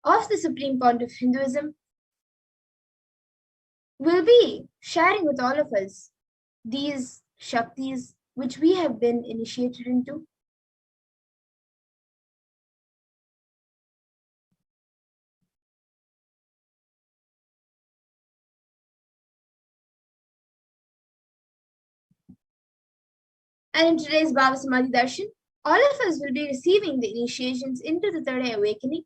of the Supreme Point of Hinduism will be sharing with all of us these Shaktis which we have been initiated into. And in today's BHAVA Samadhi Darshan, all of us will be receiving the initiations into the third eye awakening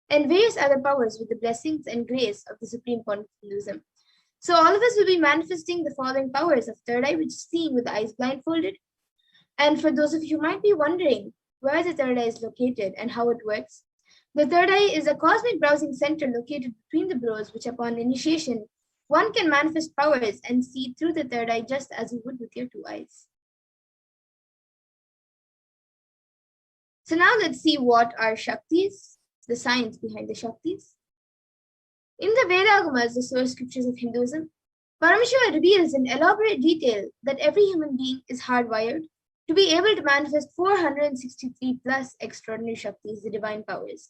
and various other powers with the blessings and grace of the Supreme Point of Hinduism. So all of us will be manifesting the following powers of third eye, which is seeing with the eyes blindfolded. And for those of you who might be wondering where the third eye is located and how it works, the third eye is a cosmic browsing center located between the brows, which upon initiation, one can manifest powers and see through the third eye just as you would with your two eyes. So now let's see what are Shaktis, the science behind the Shaktis. In the Vedagamas, the source scriptures of Hinduism, Paramashiva reveals in elaborate detail that every human being is hardwired to be able to manifest 463 plus extraordinary Shaktis, the divine powers.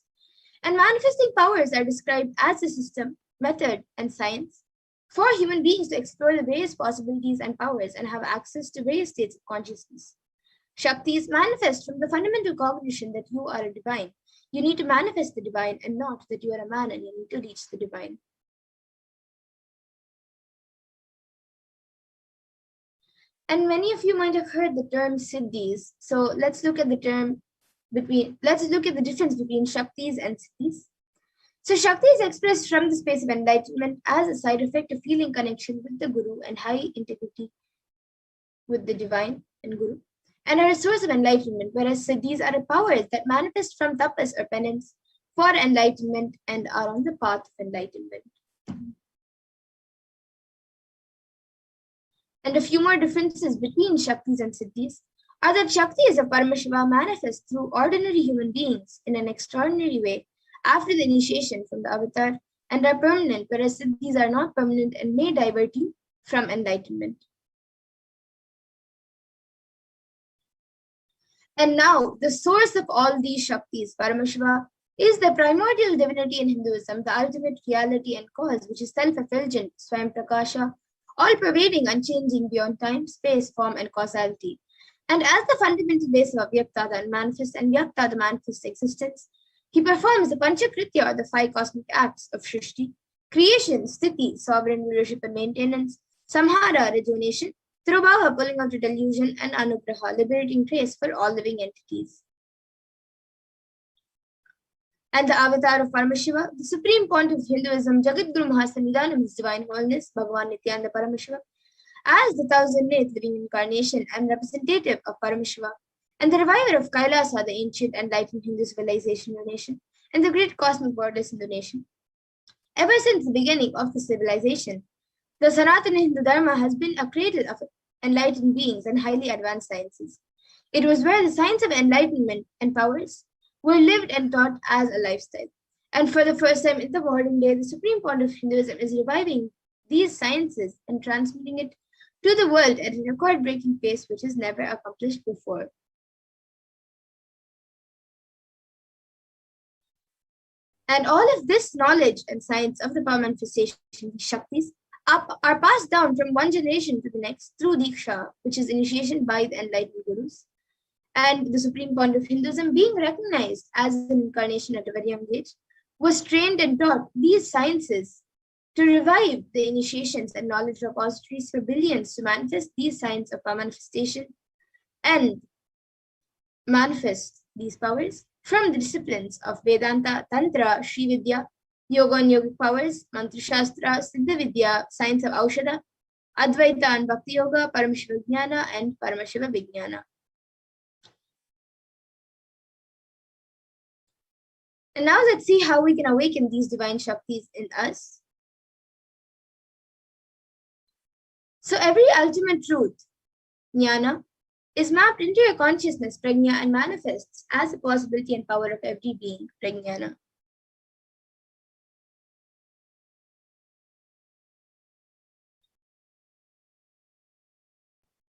And manifesting powers are described as a system, method, and science for human beings to explore the various possibilities and powers and have access to various states of consciousness. Shaktis manifest from the fundamental cognition that you are a divine. You need to manifest the divine and not that you are a man and you need to reach the divine. And many of you might have heard the term Siddhis. So let's look at the difference between Shaktis and Siddhis. So Shakti is expressed from the space of enlightenment as a side effect of feeling connection with the Guru and high integrity with the divine and Guru, and are a source of enlightenment, whereas Siddhis are powers that manifest from tapas or penance for enlightenment and are on the path of enlightenment. And a few more differences between Shaktis and Siddhis are that Shaktis of Paramashiva manifest through ordinary human beings in an extraordinary way after the initiation from the avatar and are permanent, whereas Siddhis are not permanent and may divert you from enlightenment. And now, the source of all these Shaktis, Paramashiva, is the primordial divinity in Hinduism, the ultimate reality and cause, which is self-effulgent, Swayam Prakasha, all-pervading, unchanging beyond time, space, form, and causality. And as the fundamental base of Vyakta, the unmanifest, and Vyakta, the manifest existence, he performs the Panchakritya, or the 5 cosmic acts of Shrishti, creation, Sthiti, sovereign rulership and maintenance, Samhara, rejuvenation, Tirubhava, pulling out the delusion, and Anugraha, liberating grace for all living entities. And the avatar of Paramashiva, the supreme point of Hinduism, Jagadguru Mahasannidhanam, His Divine Holiness, Bhagavan Nithyananda Paramashivam, as the 1000th living incarnation and representative of Paramashiva, and the reviver of Kailasa, the ancient enlightened Hindu civilization in the nation, and the great cosmic borders in the nation. Ever since the beginning of the civilization, the Sanatana Hindu Dharma has been a cradle of enlightened beings and highly advanced sciences. It was where the science of enlightenment and powers were lived and taught as a lifestyle. And for the first time in the modern day, the supreme point of Hinduism is reviving these sciences and transmitting it to the world at a record-breaking pace which is never accomplished before. And all of this knowledge and science of the power manifestation, Shaktis, are passed down from one generation to the next through Diksha, which is initiation by the enlightened Gurus. And the supreme point of Hinduism, being recognized as an incarnation at a very young age, was trained and taught these sciences to revive the initiations and knowledge repositories for billions to manifest these signs of power manifestation and manifest these powers from the disciplines of Vedanta, Tantra, Sri Vidya, Yoga and Yogic powers, Mantra Shastra, Siddha Vidya, science of Aushadha, Advaita and Bhakti Yoga, Paramashiva Jnana, and Paramashiva Vijnana. And now let's see how we can awaken these divine Shaktis in us. So every ultimate truth, Jnana, is mapped into your consciousness, Prajna, and manifests as a possibility and power of every being, Prajnana.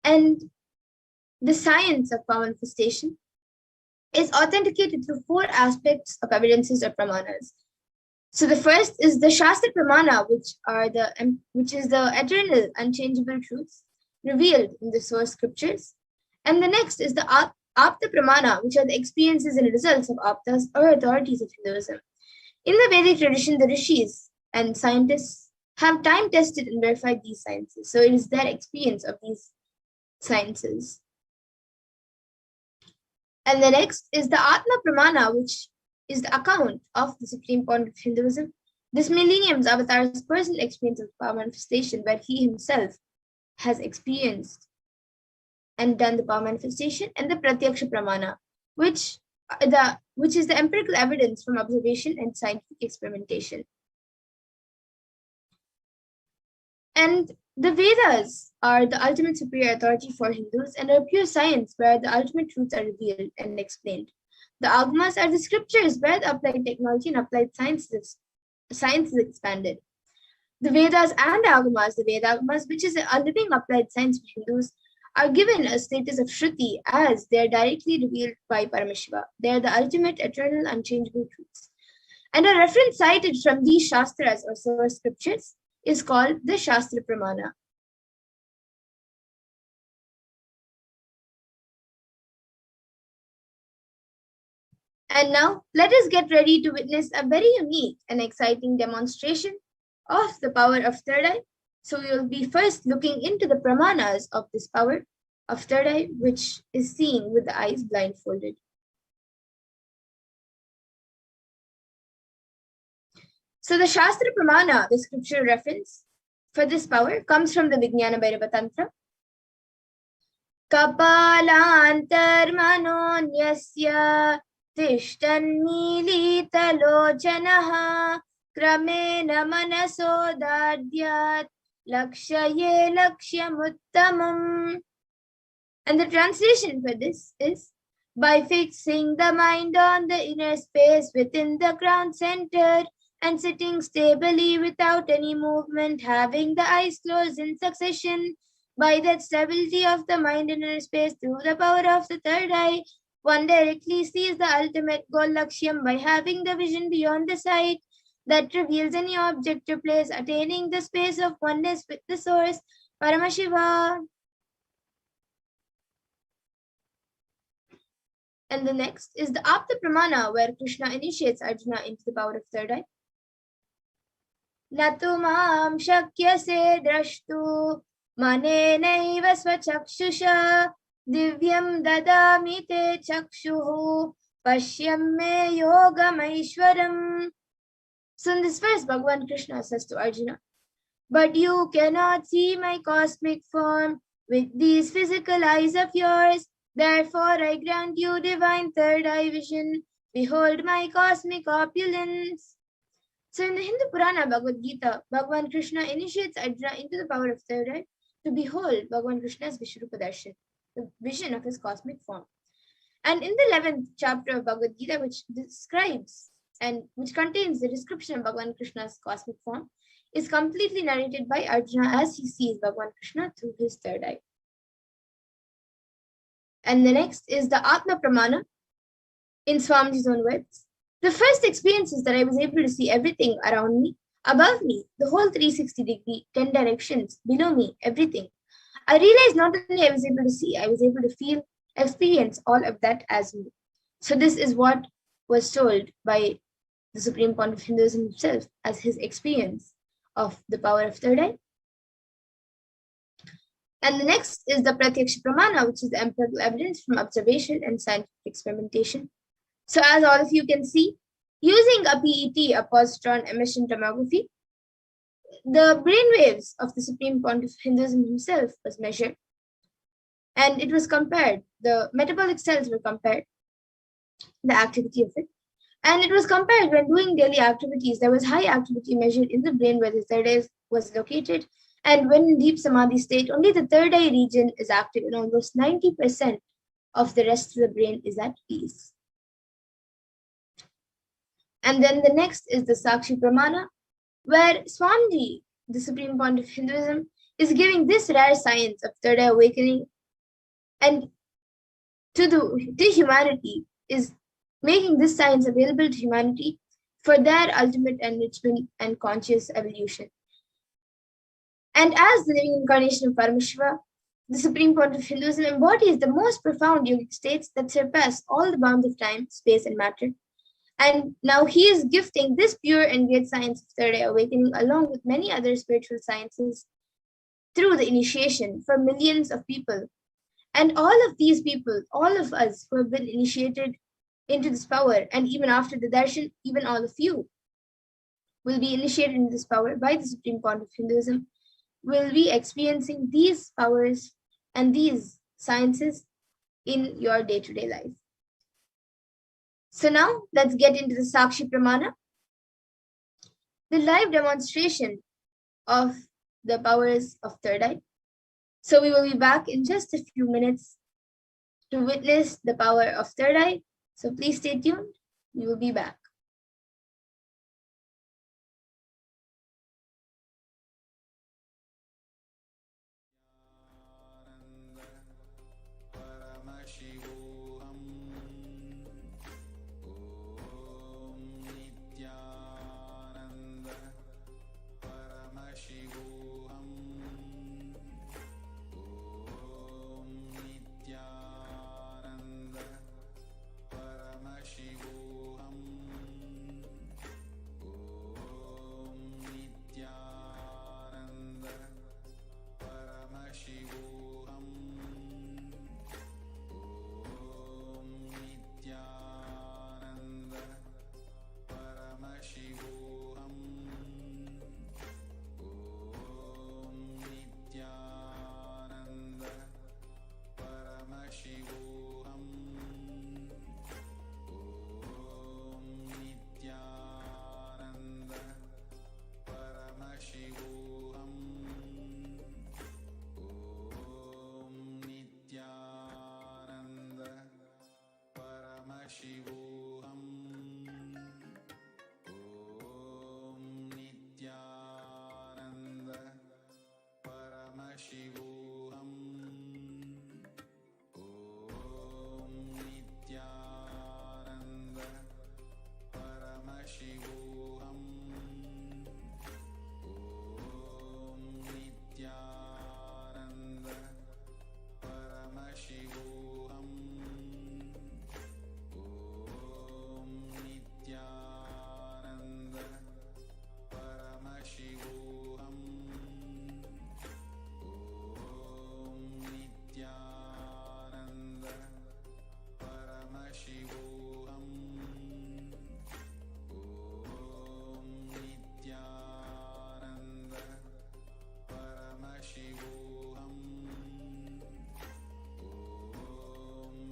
And the science of power manifestation is authenticated through 4 aspects of evidences or pramanas. So the first is the Shastra Pramana, which is the eternal, unchangeable truths revealed in the source scriptures. And the next is the Apta Pramana, which are the experiences and results of Aptas or authorities of Hinduism. In the Vedic tradition, the rishis and scientists have time tested and verified these sciences. So it is their experience of these sciences. And the next is the Atma Pramana, which is the account of the supreme point of Hinduism. This millennium's avatar's personal experience of power manifestation, where he himself has experienced and done the power manifestation, and the Pratyaksha Pramana, which is the empirical evidence from observation and scientific experimentation. And the Vedas are the ultimate superior authority for Hindus and are pure science where the ultimate truths are revealed and explained. The Agamas are the scriptures where the applied technology and applied science is expanded. The Vedas and Agamas, the Veda Agamas, which is a living applied science for Hindus, are given a status of Shruti as they are directly revealed by Paramashiva. They are the ultimate, eternal, unchangeable truths. And a reference cited from these Shastras or source scriptures is called the Shastra Pramana. And now, let us get ready to witness a very unique and exciting demonstration of the power of third eye. So we will be first looking into the pramanas of this power of third eye, which is seeing with the eyes blindfolded. So the Shastra Pramana, the scripture reference for this power, comes from the Vijnana Bhairava Tantra. Kapalantarmanonyasya tishtannilitalochanaha kramena manasodadyat lakshaye lakshyamuttamam. And the translation for this is, by fixing the mind on the inner space within the crown center and sitting stably without any movement, having the eyes closed in succession, by that stability of the mind in inner space through the power of the third eye, one directly sees the ultimate goal lakshyam by having the vision beyond the sight that reveals any object or place, attaining the space of oneness with the source, Paramashiva. And the next is the Apta Pramana, where Krishna initiates Arjuna into the power of third eye. Natumam shakyase drashtu manenaiva swachakshusha divyam dadami te chakshuhu pashyam me yogamaishwaram. So in this verse, Bhagavan Krishna says to Arjuna, but you cannot see my cosmic form with these physical eyes of yours. Therefore, I grant you divine third eye vision. Behold my cosmic opulence. So in the Hindu Purana Bhagavad Gita, Bhagavan Krishna initiates Arjuna into the power of third eye to behold Bhagavan Krishna's Vishwarupa Darshan, the vision of his cosmic form. And in the 11th chapter of Bhagavad Gita, which describes and which contains the description of Bhagavan Krishna's cosmic form, is completely narrated by Arjuna as he sees Bhagavan Krishna through his third eye. And the next is the Atma Pramana in Swamiji's own words. The first experience is that I was able to see everything around me, above me, the whole 360-degree, 10 directions, below me, everything. I realized not only I was able to see, I was able to feel, experience all of that as me. So this is what was told by the Supreme Point of Hinduism himself as his experience of the power of third eye. And the next is the Pratyaksha Pramana, which is the empirical evidence from observation and scientific experimentation. So as all of you can see, using a PET, a positron emission tomography, the brainwaves of the Supreme Point of Hinduism himself was measured. And it was compared, the metabolic cells were compared, the activity of it. And it was compared when doing daily activities, there was high activity measured in the brain where the third eye was located. And when in deep Samadhi state, only the third eye region is active and almost 90% of the rest of the brain is at peace. And then the next is the Sakshi Pramana, where Swamiji, the Supreme Point of Hinduism, is giving this rare science of third eye awakening and to humanity, is making this science available to humanity for their ultimate enrichment and conscious evolution. And as the living incarnation of Paramashiva, the supreme point of Hinduism embodies the most profound yogic states that surpass all the bounds of time, space, and matter. And now he is gifting this pure and great science of third eye awakening along with many other spiritual sciences through the initiation for millions of people. And all of these people, all of us who have been initiated into this power, and even after the Darshan, even all of you will be initiated into this power by the supreme point of Hinduism, will be experiencing these powers and these sciences in your day-to-day life. So now let's get into the Sakshi Pramana, the live demonstration of the powers of third eye. So we will be back in just a few minutes to witness the power of third eye. So please stay tuned. We will be back. Paramashivoham. Om Nithyananda Paramashivoham. Om Nithyananda Paramashivoham. Om Nithyananda Paramashivoham. Nithyananda Paramashivoham. Om Nithyananda Paramashivoham. Om Nithyananda Paramashivoham. Om Nithyananda Paramashivoham. Om Nithyananda Paramashivoham. Om Nithyananda Paramashivoham. Om Nithyananda Paramashivoham. Om Nithyananda Paramashivoham. Om Nithyananda Paramashivoham. Om Nithyananda Paramashivoham. Om Nithyananda Paramashivoham. Om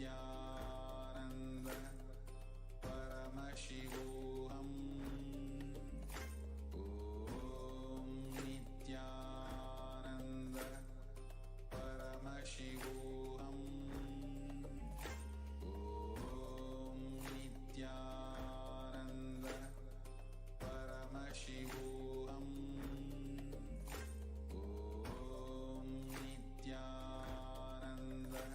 Nithyananda Paramashivoham. Om Nithyananda Paramashivoham. Om Nithyananda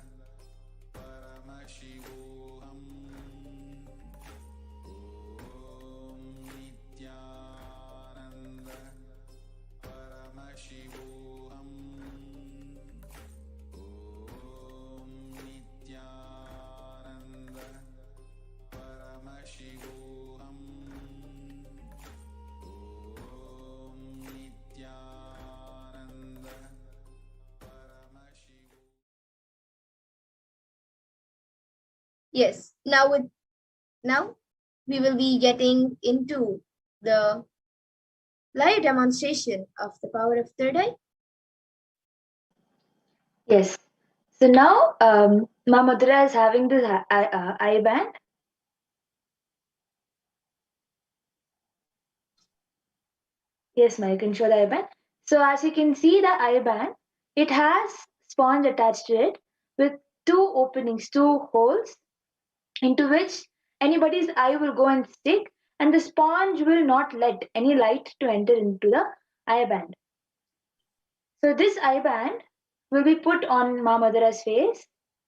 Paramashivoham. Om Nithyananda Paramashivoham. Om Nithyananda Paramashivoham. Om Nithyananda Paramashivoham. Yes, now we will be getting into the live demonstration of the power of third eye. Yes. So now Mamadura is having this eye band. Yes, ma, you can show the eye band. So as you can see the eye band, it has sponge attached to it with two openings, two holes into which anybody's eye will go and stick, and the sponge will not let any light to enter into the eye band. So this eye band will be put on Ma Madhura's face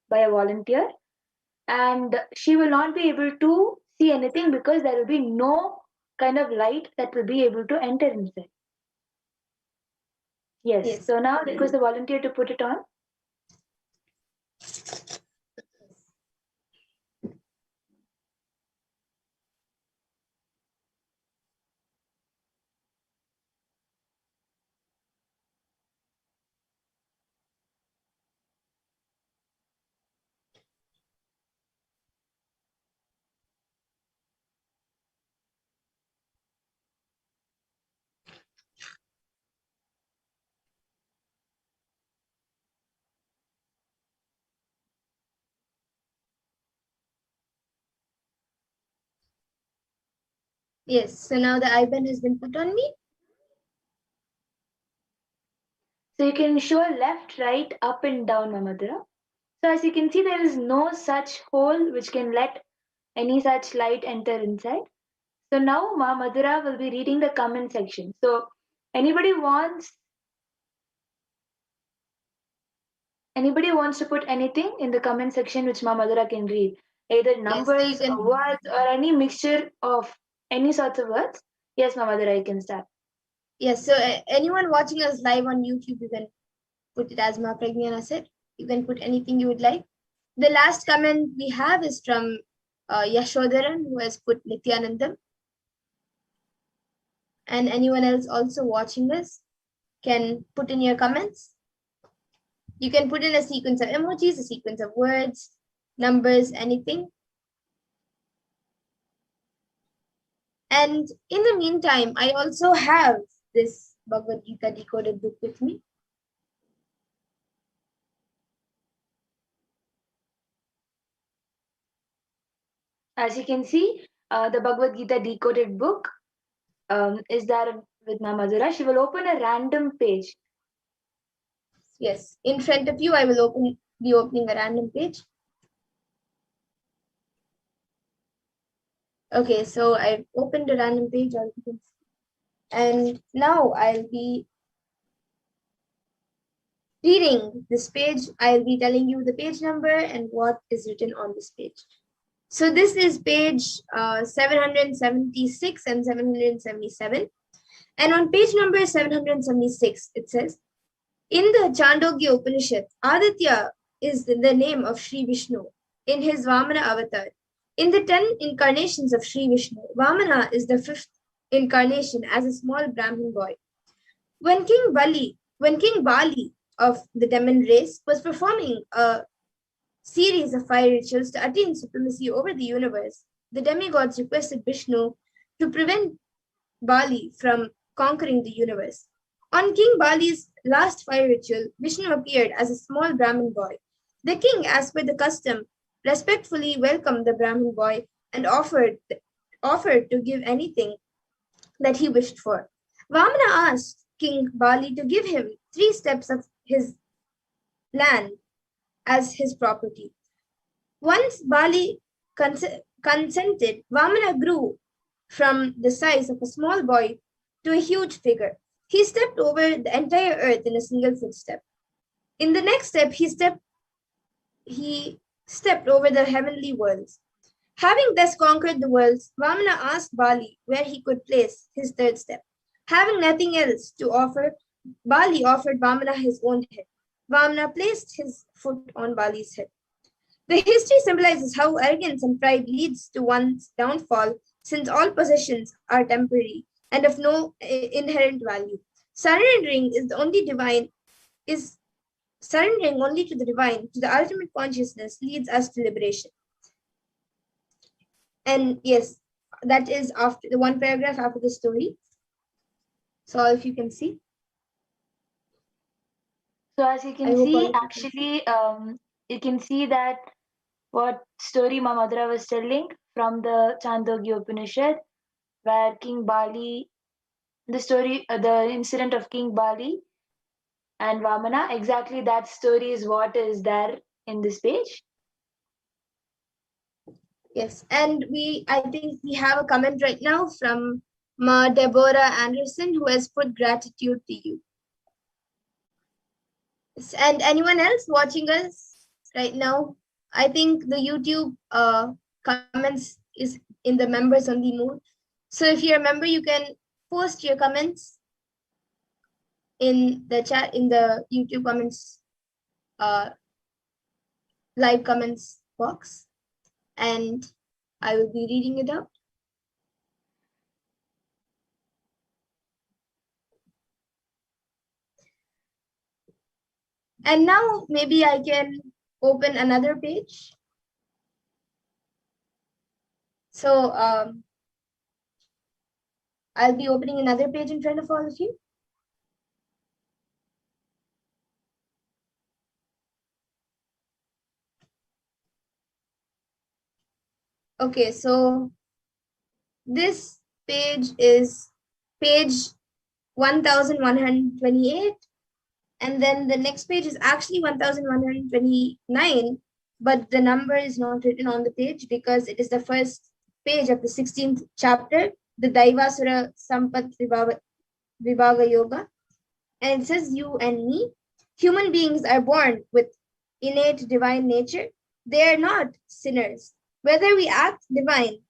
by a volunteer, and she will not be able to see anything because there will be no kind of light that will be able to enter inside. Yes. So now request the volunteer to put it on. Yes, so now the IBAN has been put on me. So you can show left, right, up and down, Mamadura. So as you can see, there is no such hole which can let any such light enter inside. So now Ma Madhura will be reading the comment section. So anybody wants to put anything in the comment section which Ma Madhura can read, either numbers can- or words or any mixture of any sorts of words. Yes, Ma Madhura, you can start. Yes, so anyone watching us live on YouTube, you can put it as Ma Pragyana said. You can put anything you would like. The last comment we have is from Yashodharan, who has put Nithyanandam. And anyone else also watching us can put in your comments. You can put in a sequence of emojis, a sequence of words, numbers, anything. And in the meantime, I also have this Bhagavad Gita decoded book with me. As you can see, the Bhagavad Gita decoded book is there with Ma Madhura. She will open a random page. Yes, in front of you, I will be opening a random page. Okay, so I've opened a random page, and now I'll be reading this page. I'll be telling you the page number and what is written on this page. So this is page 776 and 777. And on page number 776, it says, in the Chandogya Upanishad, Aditya is the name of Sri Vishnu in his Vamana avatar. In the 10 incarnations of Sri Vishnu, Vamana is the 5th incarnation as a small Brahmin boy. When King Bali of the demon race was performing a series of fire rituals to attain supremacy over the universe, the demigods requested Vishnu to prevent Bali from conquering the universe. On King Bali's last fire ritual, Vishnu appeared as a small Brahmin boy. The king, as per the custom, respectfully welcomed the Brahmin boy and offered to give anything that he wished for. Vamana asked King Bali to give him 3 steps of his land as his property. Once Bali consented, Vamana grew from the size of a small boy to a huge figure. He stepped over the entire earth in a single footstep. In the next step, he stepped over the heavenly worlds. Having thus conquered the worlds, Vamana asked Bali where he could place his 3rd step. Having nothing else to offer, Bali offered Vamana his own head. Vamana placed his foot on Bali's head. The history symbolizes how arrogance and pride leads to one's downfall, since all possessions are temporary and of no inherent value. Surrendering only to the divine, to the ultimate consciousness, leads us to liberation. And yes, that is after the one paragraph after the story. So if you can see. So as you can see, actually, you can see that what story Ma Madhura was telling from the Chandogya Upanishad, where King Bali, the incident of King Bali and Vamana, exactly that story is what is there in this page. Yes, and I think we have a comment right now from Ma Deborah Anderson, who has put gratitude to you. And anyone else watching us right now? I think the YouTube comments is in the members only mode. So if you're a member, you can post your comments in the chat, in the YouTube comments, live comments box, and I will be reading it out. And now maybe I can open another page. So I'll be opening another page in front of all of you. Okay, so this page is page 1128, and then the next page is actually 1129, but the number is not written on the page because it is the first page of the 16th chapter, the Daivasura Sampat Vibhaga Yoga. And it says, you and me, human beings are born with innate divine nature. They are not sinners. Whether we act divine,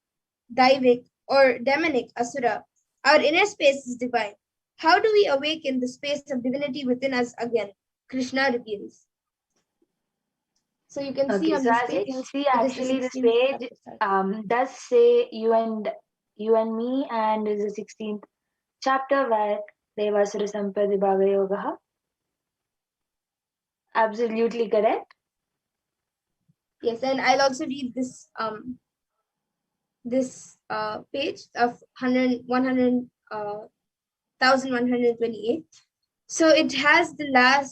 Daivik, or demonic, Asura, our inner space is divine. How do we awaken the space of divinity within us again? Krishna reveals. So you can see Okay, on so this as you page, can see, it is the actually this 16th page chapter. does say you and me, and is the 16th chapter where Devasura Sampadi Bhava Yoga. Absolutely correct. Yes, and I'll also read this page of 1128. So it has the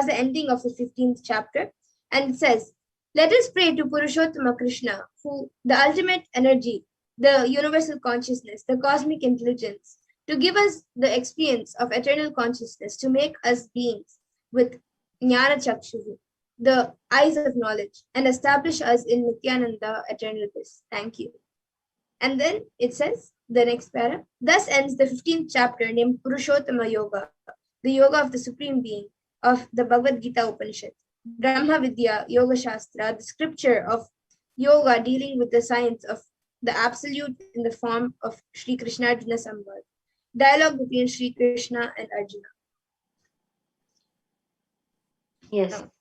ending of the 15th chapter, and it says, let us pray to Purushottama Krishna, who the ultimate energy, the universal consciousness, the cosmic intelligence, to give us the experience of eternal consciousness, to make us beings with Jnana Chakshu, the eyes of knowledge, and establish us in Nithyananda eternal bliss. Thank you. And then it says, the next para, thus ends the 15th chapter named Purushottama Yoga, the yoga of the Supreme Being of the Bhagavad Gita Upanishad. Brahma Vidya, Yoga Shastra, the scripture of yoga dealing with the science of the absolute in the form of Sri Krishna Arjuna Samvad. Dialogue between Sri Krishna and Arjuna. Yes. No.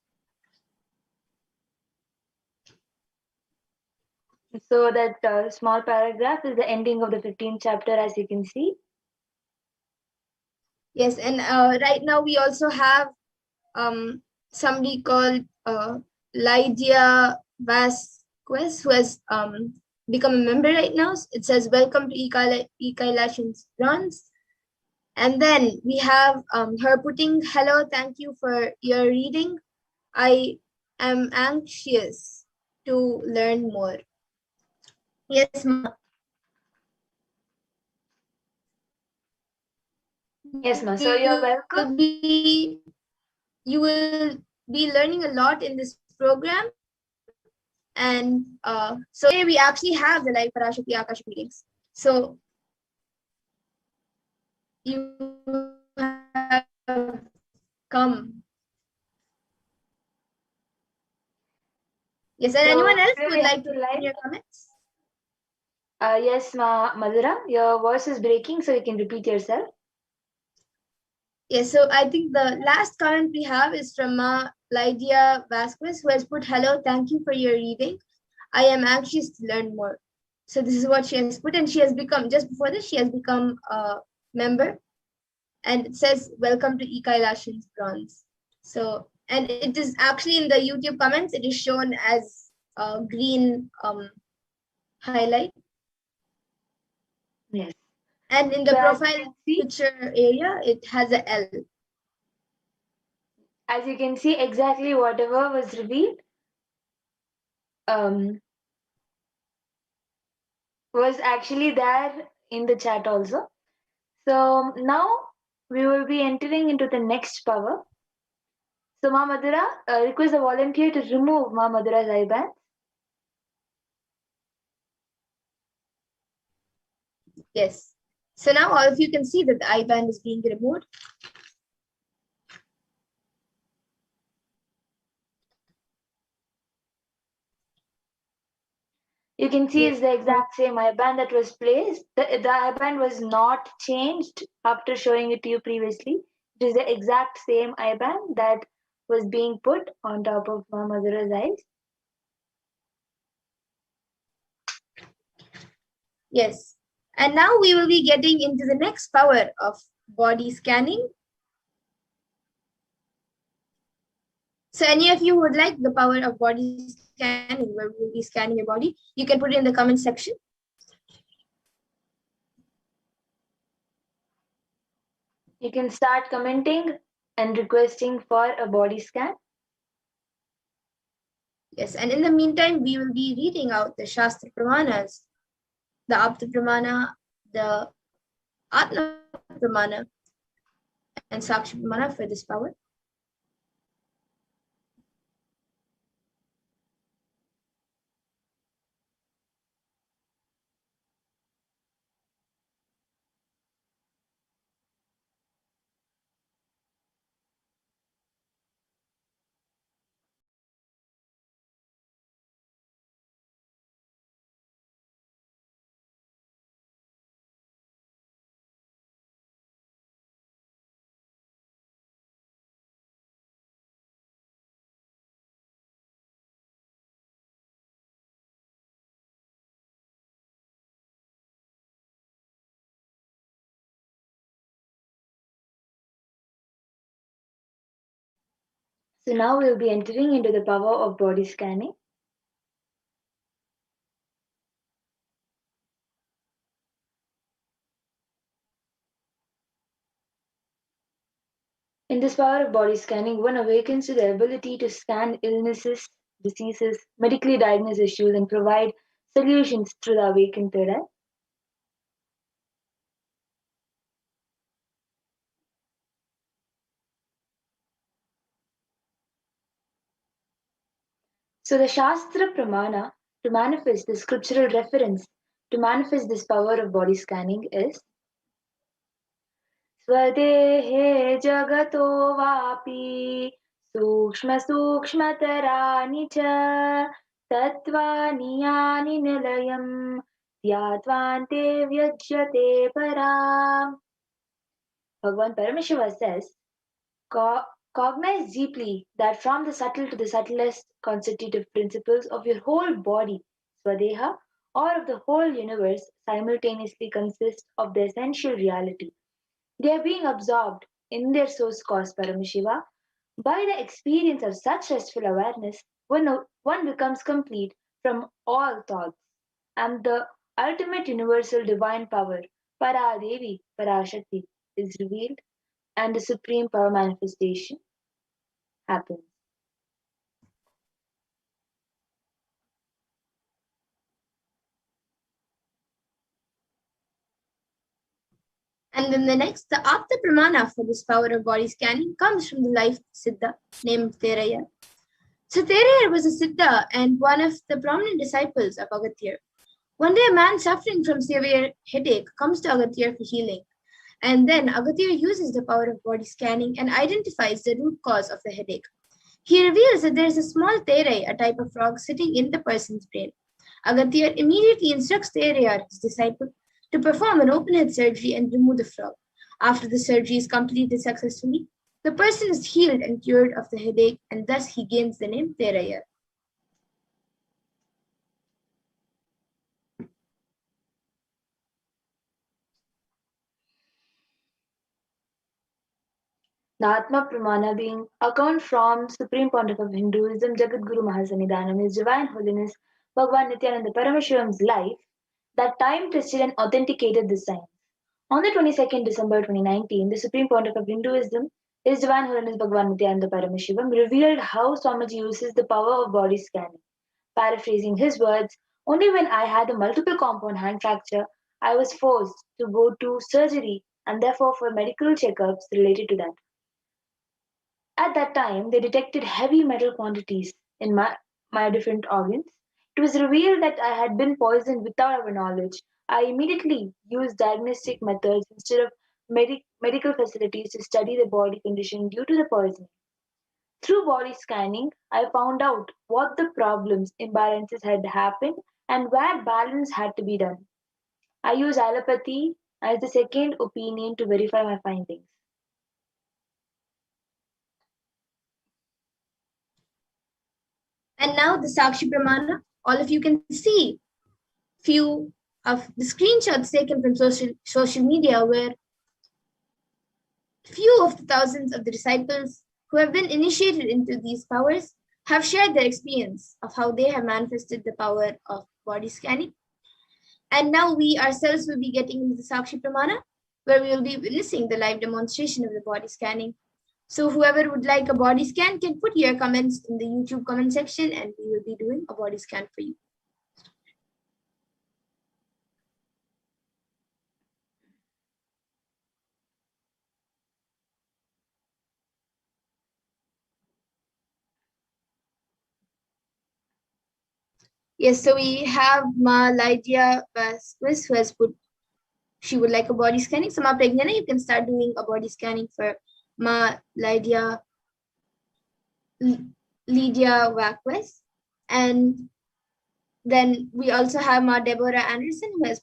So that small paragraph is the ending of the 15th chapter, as you can see. Yes, and right now we also have somebody called Lydia Vasquez, who has become a member right now. It says, welcome to Kailashan's runs. And then we have her putting, hello, thank you for your reading. I am anxious to learn more. Yes, ma. Yes, ma. So you're welcome. You will be learning a lot in this program. And so today we actually have the live Parashakti Akash meetings. So you have come. Yes, and So anyone else today would we like have to the write in live. your comments? Yes, ma, Madhura, your voice is breaking, so you can repeat yourself. Yes, so I think the last comment we have is from Lydia Vasquez, who has put, hello, thank you for your reading. I am anxious to learn more. So this is what she has put, and she has become, just before this, she has become a member. And it says, welcome to Kailashan's bronze. So, and it is actually in the YouTube comments, it is shown as a green highlight. Yes. And in the So profile picture area, it has a L. As you can see, exactly whatever was revealed was actually there in the chat also. So now we will be entering into the next power. So Ma Madhura, request the volunteer to remove Ma Madhura's IBAN. Yes. So now all of you can see that the IBAN is being removed. You can see Yes. it's the exact same I-band that was placed. The I-band was not changed after showing it to you previously. It is the exact same I-band that was being put on top of Mama Madhura's eyes. Yes. And now we will be getting into the next power of body scanning. So any of you who would like the power of body scanning, where we will be scanning your body, you can put it in the comment section. You can start commenting and requesting for a body scan. Yes, and in the meantime, we will be reading out the Shastra Pramanas, the Apta Pramana, the Atma Pramana, and Sakshi Pramana for this power. So now we'll be entering into the power of body scanning. In this power of body scanning, one awakens to the ability to scan illnesses, diseases, medically diagnose issues, and provide solutions through the awakened third eye. So the Shastra Pramana to manifest the scriptural reference to manifest this power of body scanning is Swadehe Jagato Vapi Sukshma Sukshmatarani Cha Tatvani Yani Nilayam Dhyattvante Vyajyate Param. Bhagavan Paramashiva says, cognize deeply that from the subtle to the subtlest constitutive principles of your whole body, Swadeha, or of the whole universe, simultaneously consist of the essential reality. They are being absorbed in their source cause, Paramashiva. By the experience of such restful awareness, one becomes complete from all thoughts, and the ultimate universal divine power, Paradevi, Parashakti, is revealed, and the supreme power manifestation happens. And then the next, the Apta Pramana for this power of body scanning comes from the life Siddha named Teraya. So Teraya was a Siddha and one of the prominent disciples of Agathir. One day, a man suffering from severe headache comes to Agathir for healing. And then Agathir uses the power of body scanning and identifies the root cause of the headache. He reveals that there is a small Terai, a type of frog, sitting in the person's brain. Agathir immediately instructs Teraya, his disciple, to perform an open head surgery and remove the frog. After the surgery is completed successfully, the person is healed and cured of the headache, and thus he gains the name Teraya. The Atma Pramana being account from Supreme Pontiff of Hinduism, Jagadguru Mahasannidhanam, His Divine Holiness Bhagavan Nithyananda Paramashivam's life that time tested and authenticated the science. On the 22nd December 2019, the Supreme Pontiff of Hinduism, His Divine Holiness Bhagavan Nithyananda Paramashivam, revealed how Swamiji uses the power of body scanning. Paraphrasing his words, only when I had a multiple compound hand fracture, I was forced to go to surgery and therefore for medical checkups related to that. At that time, they detected heavy metal quantities in my different organs. It was revealed that I had been poisoned without our knowledge. I immediately used diagnostic methods instead of medical facilities to study the body condition due to the poisoning. Through body scanning, I found out what the problems, imbalances had happened and where balance had to be done. I use allopathy as the second opinion to verify my findings. And now the Sakshi Pramana, all of you can see few of the screenshots taken from social media where few of the thousands of the disciples who have been initiated into these powers have shared their experience of how they have manifested the power of body scanning. And now we ourselves will be getting into the Sakshi Pramana, where we will be witnessing the live demonstration of the body scanning. So whoever would like a body scan can put your comments in the YouTube comment section and we will be doing a body scan for you. Yes, so we have Ma Lydia Vasquez who has put she would like a body scanning. So Ma Pregnana, you can start doing a body scanning for Ma Lydia Vasquez. And then we also have Ma Deborah Anderson who has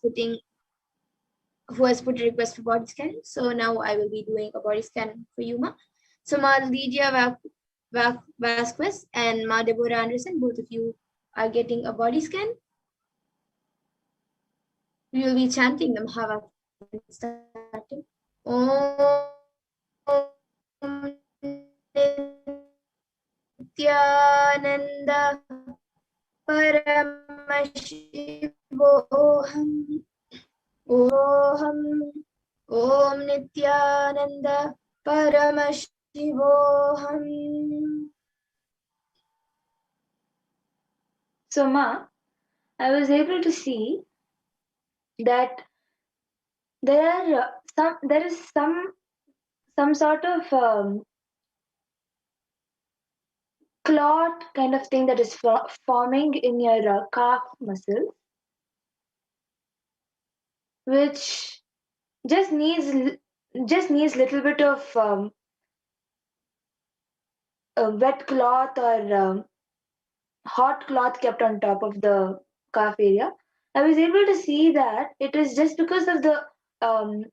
put a request for body scanning. So now I will be doing a body scan for you, Ma. So Ma Lydia Vasquez and Ma Deborah Anderson, both of you are getting a body scan. We will be chanting the Mahava starting. Om Nithyananda Paramashivoham. Om Nithyananda Paramashivoham. So, Ma, I was able to see that there is some sort of clot kind of thing that is forming in your calf muscle, which just needs little bit of a wet cloth or hot cloth kept on top of the calf area. I was able to see that it is just because of the um,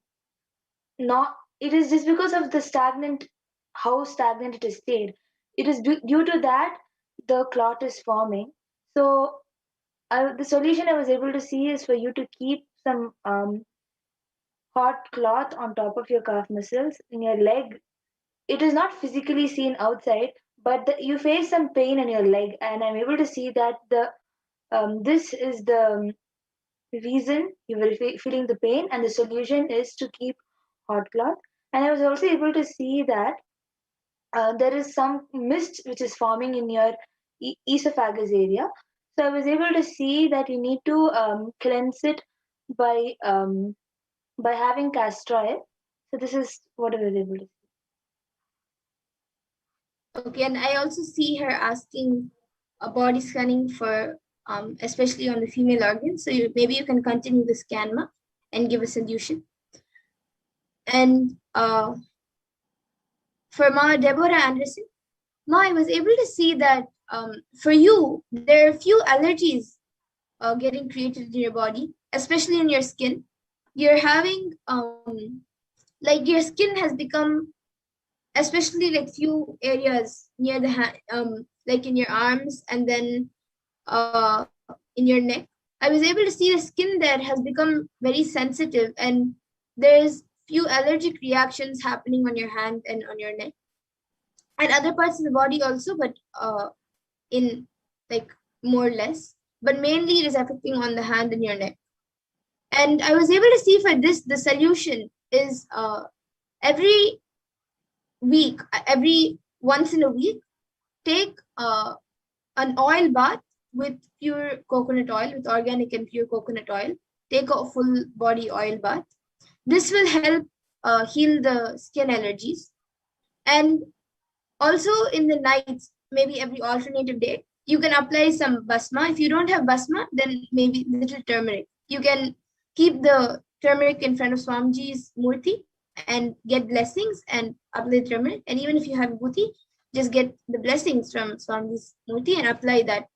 not it is just because of the stagnant how stagnant it is stayed. It is due to that the clot is forming. So the solution I was able to see is for you to keep some hot cloth on top of your calf muscles in your leg. It is not physically seen outside, but you face some pain in your leg, and I'm able to see that this is the reason you were feeling the pain, and the solution is to keep hot cloth. And I was also able to see that there is some mist which is forming in your esophagus area. So I was able to see that you need to cleanse it by having castor oil. So this is what I was able to see. Okay, and I also see her asking a body scanning for especially on the female organs. So maybe you can continue the scan, Ma, and give a solution. And for Ma Deborah Anderson, Ma, I was able to see that for you, there are a few allergies getting created in your body, especially in your skin. You're having like your skin has become, especially like few areas near the hand, like in your arms and then in your neck. I was able to see the skin there has become very sensitive, and there's few allergic reactions happening on your hand and on your neck and other parts of the body also, but in like more or less, but mainly it is affecting on the hand and your neck. And I was able to see for this, the solution is every once in a week, take an oil bath with pure coconut oil, with organic and pure coconut oil. Take a full body oil bath. This will help heal the skin allergies. And also in the nights, maybe every alternative day, you can apply some basma. If you don't have basma, then maybe little turmeric. You can keep the turmeric in front of Swamiji's murti and get blessings and apply turmeric. And even if you have bhuti, just get the blessings from Swamiji's murti and apply that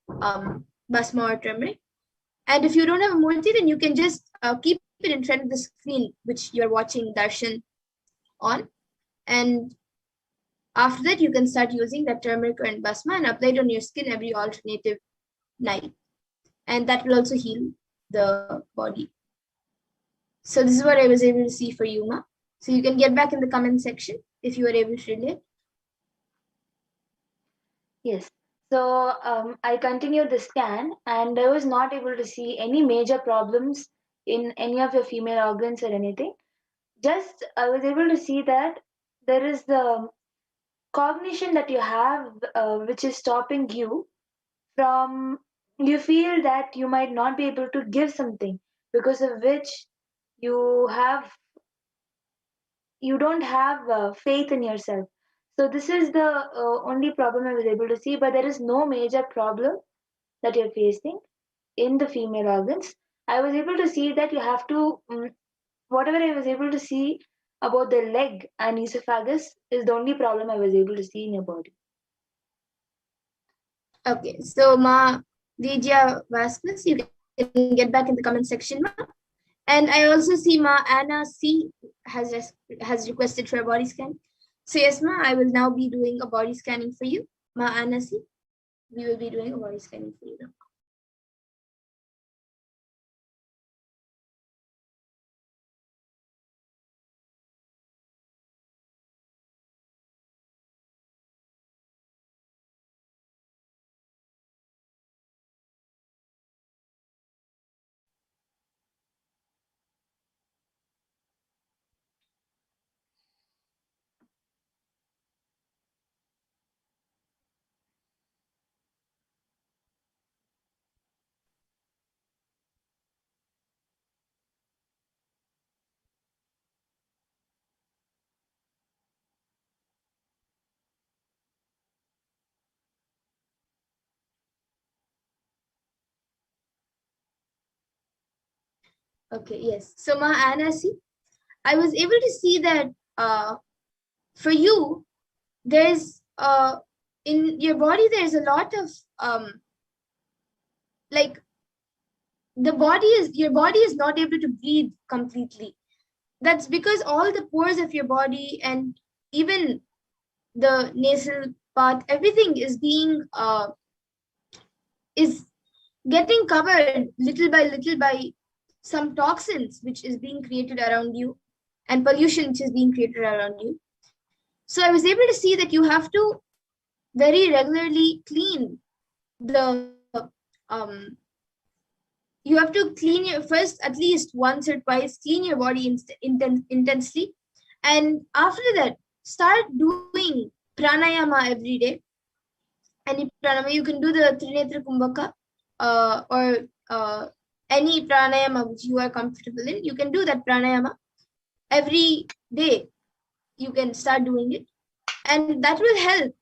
basma or turmeric. And if you don't have a murti, then you can just keep it in front of the screen which you're watching Darshan on. And after that, you can start using that turmeric and basma and apply it on your skin every alternative night. And that will also heal the body. So this is what I was able to see for you, Ma. So you can get back in the comment section if you were able to relate. Yes. So I continued the scan and I was not able to see any major problems in any of your female organs or anything. Just I was able to see that there is the cognition that you have, which is stopping you from, you feel that you might not be able to give something because of which you have, you don't have faith in yourself. So this is the only problem I was able to see, but there is no major problem that you're facing in the female organs. I was able to see that you have to, whatever I was able to see about the leg and esophagus is the only problem I was able to see in your body. Okay, so Ma Lydia Vasquez, you can get back in the comment section, Ma. And I also see Ma Anna C has requested for a body scan. So yes, Ma, I will now be doing a body scanning for you. Ma Anna C, we will be doing a body scanning for you now. Okay, yes. So Ma Anna C, I was able to see that for you, there's in your body there's a lot of like your body is not able to breathe completely. That's because all the pores of your body and even the nasal part, everything is being is getting covered little by some toxins which is being created around you and pollution which is being created around you. So I was able to see that you have to very regularly clean the you have to clean your first at least once or twice, clean your body intensely, and after that start doing pranayama every day. Any pranayama, you can do the Trinetra Kumbhaka or any pranayama which you are comfortable in. You can do that pranayama every day. You can start doing it, and that will help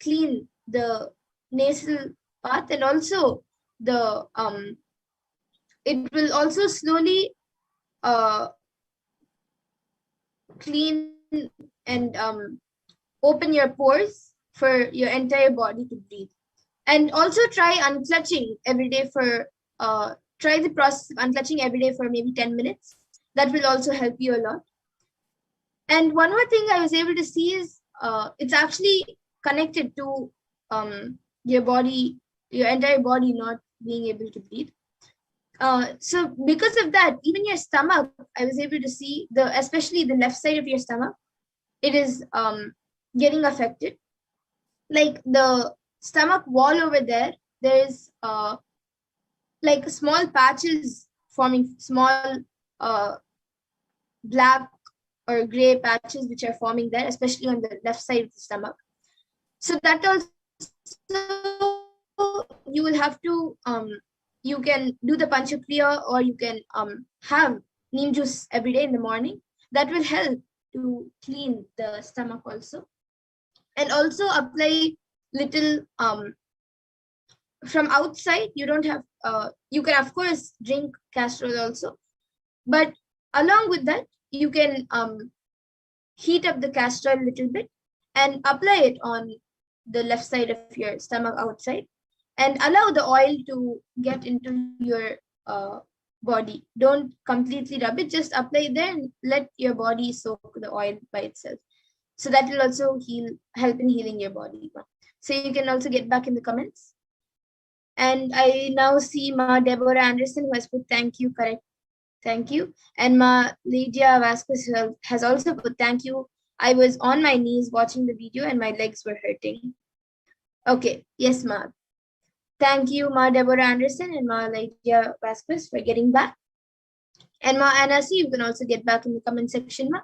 clean the nasal path, and also the it will also slowly clean and open your pores for your entire body to breathe. And also try unclutching every day for try the process of unclutching every day for maybe 10 minutes. That will also help you a lot. And one more thing I was able to see is it's actually connected to your body, your entire body not being able to breathe. So because of that, even your stomach, I was able to see especially the left side of your stomach, it is getting affected. Like the stomach wall over there, there's like small patches forming, small black or gray patches which are forming there, especially on the left side of the stomach. So that also you will have to you can do the panchakriya, or you can have neem juice every day in the morning. That will help to clean the stomach also. And also apply little from outside. You don't have you can of course drink castor oil also, but along with that you can heat up the castor oil a little bit and apply it on the left side of your stomach outside, and allow the oil to get into your body. Don't completely rub it, just apply there and let your body soak the oil by itself. So that will also help in healing your body. So you can also get back in the comments. And I now see Ma Deborah Anderson who has put thank you, correct. Thank you. And Ma Lydia Vasquez has also put thank you. I was on my knees watching the video and my legs were hurting. Okay, yes, Ma. Thank you, Ma Deborah Anderson and Ma Lydia Vasquez for getting back. And Ma Anna C, you can also get back in the comment section, Ma.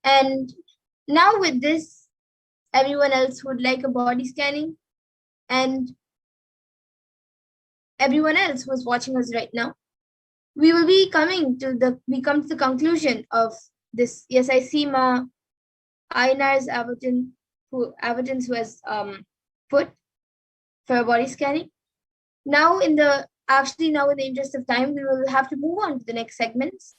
And now with this, everyone else would like a body scanning, and everyone else who is watching us right now, we will be coming to the conclusion of this. Yes, I see Ma Ainar's Avatans who has put for body scanning. Now in the interest of time, we will have to move on to the next segments.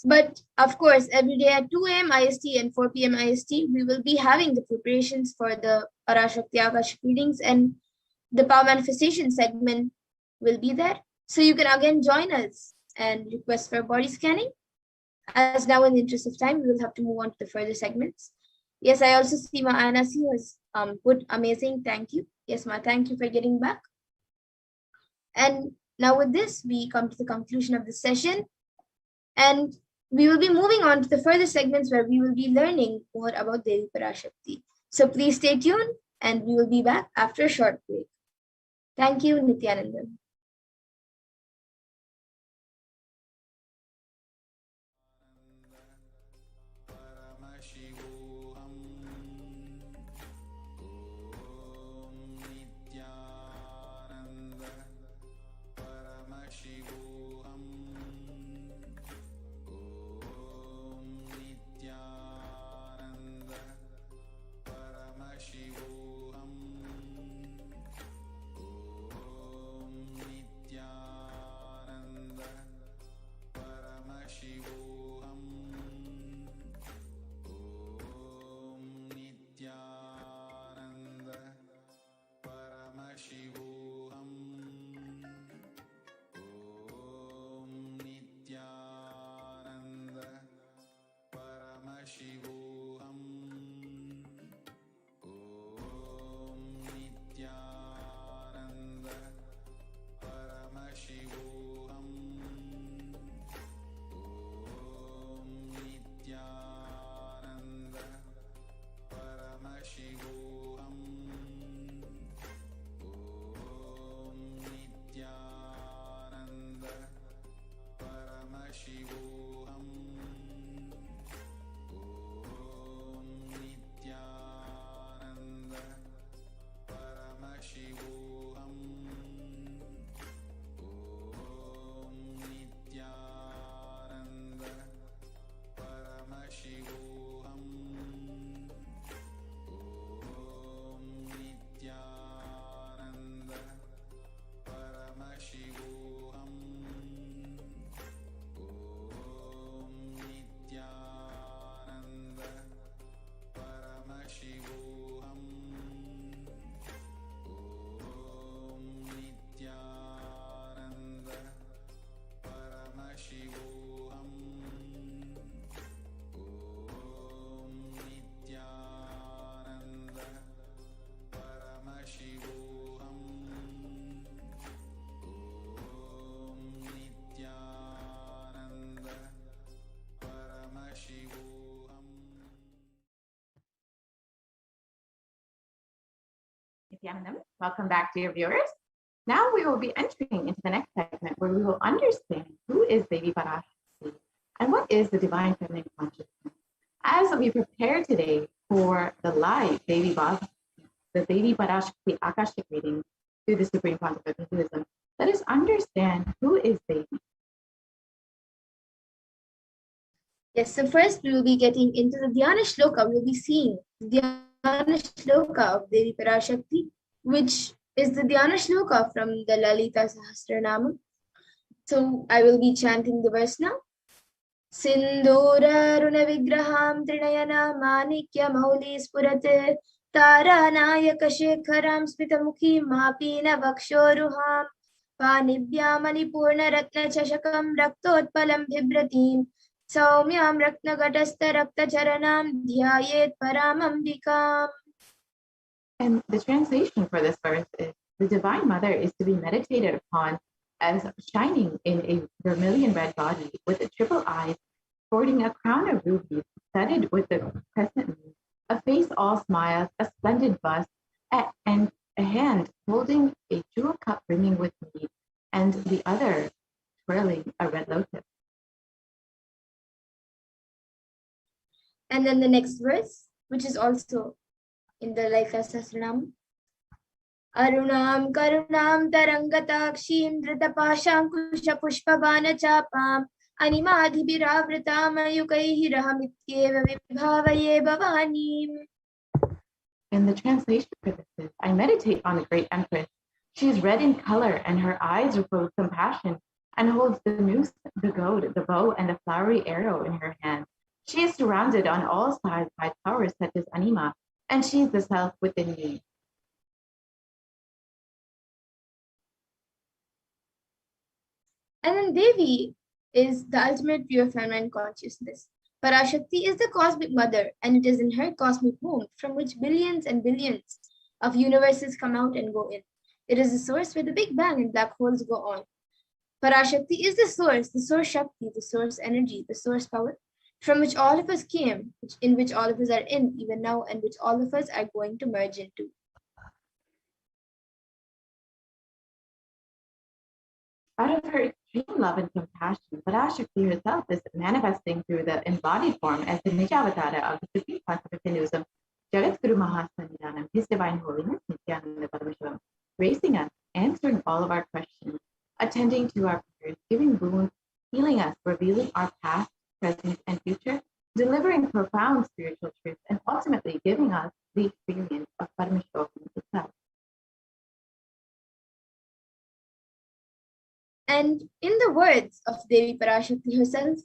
But of course, every day at 2 a.m. IST and 4 p.m. IST, we will be having the preparations for the Parashakti Akashic readings, and the power manifestation segment will be there. So you can again join us and request for body scanning. As now in the interest of time, we will have to move on to the further segments. Yes, I also see Ma Anna C has put amazing, thank you. Yes, Ma, thank you for getting back. And now with this, we come to the conclusion of the session. And we will be moving on to the further segments where we will be learning more about Devi Parashakti. So please stay tuned and we will be back after a short break. Thank you, Nithyananda. Paramashivoham. Om Nithyananda Paramashivoham. Om Nithyananda Paramashivoham. Om Nithyananda Paramashivoham. Om Nithyananda Paramashivoham. Om Nithyananda Paramashivoham. Om Nithyananda Paramashivoham. Om Nithyananda Paramashivoham. Om Nithyananda Paramashivoham. Om Nithyananda Paramashivoham. Om Nithyananda Paramashivoham. Om Nithyananda Paramashivoham. Om Nithyananda Paramashivoham. Om Nithyananda Paramashivoham. Om Nithyananda Paramashivoham. Om Nithyananda Paramashivoham. Nithyanandam. Welcome back, dear viewers. Now we will be entering into the next segment where we will understand who is Devi Parashakti and what is the divine feminine consciousness. As we prepare today for the live Devi BHAVA, the Devi Parashakti Akashic reading through the Supreme Concept of Hinduism, let us understand who is Devi. Yes, so first we will be getting into the Dhyana Shloka. We will be seeing the Dhyana Shloka of Devi Parashakti, which is the Dhyana Shloka from the Lalita Sahasranama. So I will be chanting the verse now. Sindhura Runa Vigraham Trinayana Manikya Mauli Spurate तारानायकशेखरां स्मितमुखीं मापीनवक्षोरुहां पाणिभ्यामणिपूर्णरत्नचषकं रक्तोत्पलं बिभ्रतीं सौम्यां रत्नघटस्थरक्तचरणां ध्यायेत् परामम्बिकाम्. And the translation for this verse is, the Divine Mother is to be meditated upon as shining in a vermilion red body with triple eyes, sporting a crown of rubies studded with the crescent moon, a face all smiles, a splendid bust, and a hand holding a jewel cup brimming with mead, and the other twirling a red lotus. And then the next verse, which is also in the Lalita Sahasranam. Arunam karunam tarangatakshim dhritapaşankuşapuşpabanachapam animadhibhiravritam ayukaihi rahamityeva vibhavaye bhavanim. And the translation for this is, I meditate on the great empress. She is red in color, and her eyes are full of compassion, and holds the noose, the goad, the bow, and the flowery arrow in her hand. She is surrounded on all sides by powers such as Anima, and she is the self within me. And then Devi is the ultimate pure feminine consciousness. Parashakti is the cosmic mother, and it is in her cosmic womb from which billions and billions of universes come out and go in. It is the source where the Big Bang and black holes go on. Parashakti is the source Shakti, the source energy, the source power, from which all of us came, in which all of us are in even now, and which all of us are going to merge into. Out of her extreme love and compassion, Parashakti herself is manifesting through the embodied form as the Nijavatara of the Supreme Concept of Hinduism, Jagat Guru Mahasanidanam, His Divine Holiness, Nithyananda Paramashivam, raising us, answering all of our questions, attending to our prayers, giving boons, healing us, revealing our past, present, and future, delivering profound spiritual truths, and ultimately giving us the experience of Paramashivoham itself. And in the words of Devi Parashakti herself,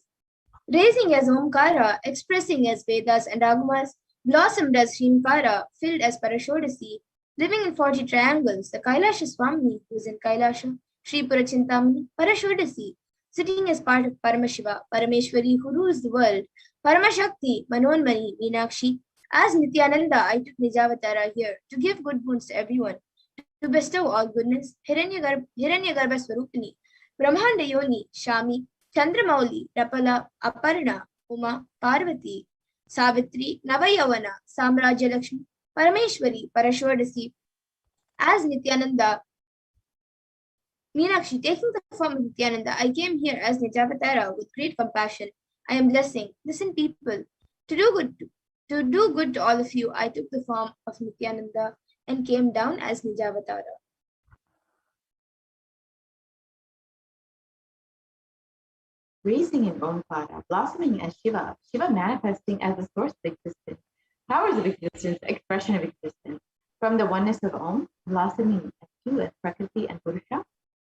raising as Omkara, expressing as Vedas and Agamas, blossomed as Shrinkara, filled as Parashodasi, living in 40 triangles, the Kailasa Swami, who is in Kailasa, Sri Purachintamani, Parashodasi, sitting as part of Paramashiva, Parameshwari, who rules the world, Paramashakti, Manonmani, Meenakshi. As Nithyananda, I took Nijavatara here to give good boons to everyone, to bestow all goodness, Hiranyagarbha Swarupini, Brahmanda Yoni, Shami, Chandramauli, Rapala, Aparna, Uma, Parvati, Savitri, Navayavana, Samrajya Lakshmi, Parameshwari, Parashodasi. As Nithyananda, Meenakshi, taking the form of Nithyananda, I came here as Nijavatara with great compassion. I am blessing. Listen, people, to do good to all of you, I took the form of Nithyananda and came down as Nijavatara. Raising in Omkara, blossoming as Shiva, Shiva manifesting as the source of existence, powers of existence, expression of existence, from the oneness of Om, blossoming as two as Prakriti and Purusha,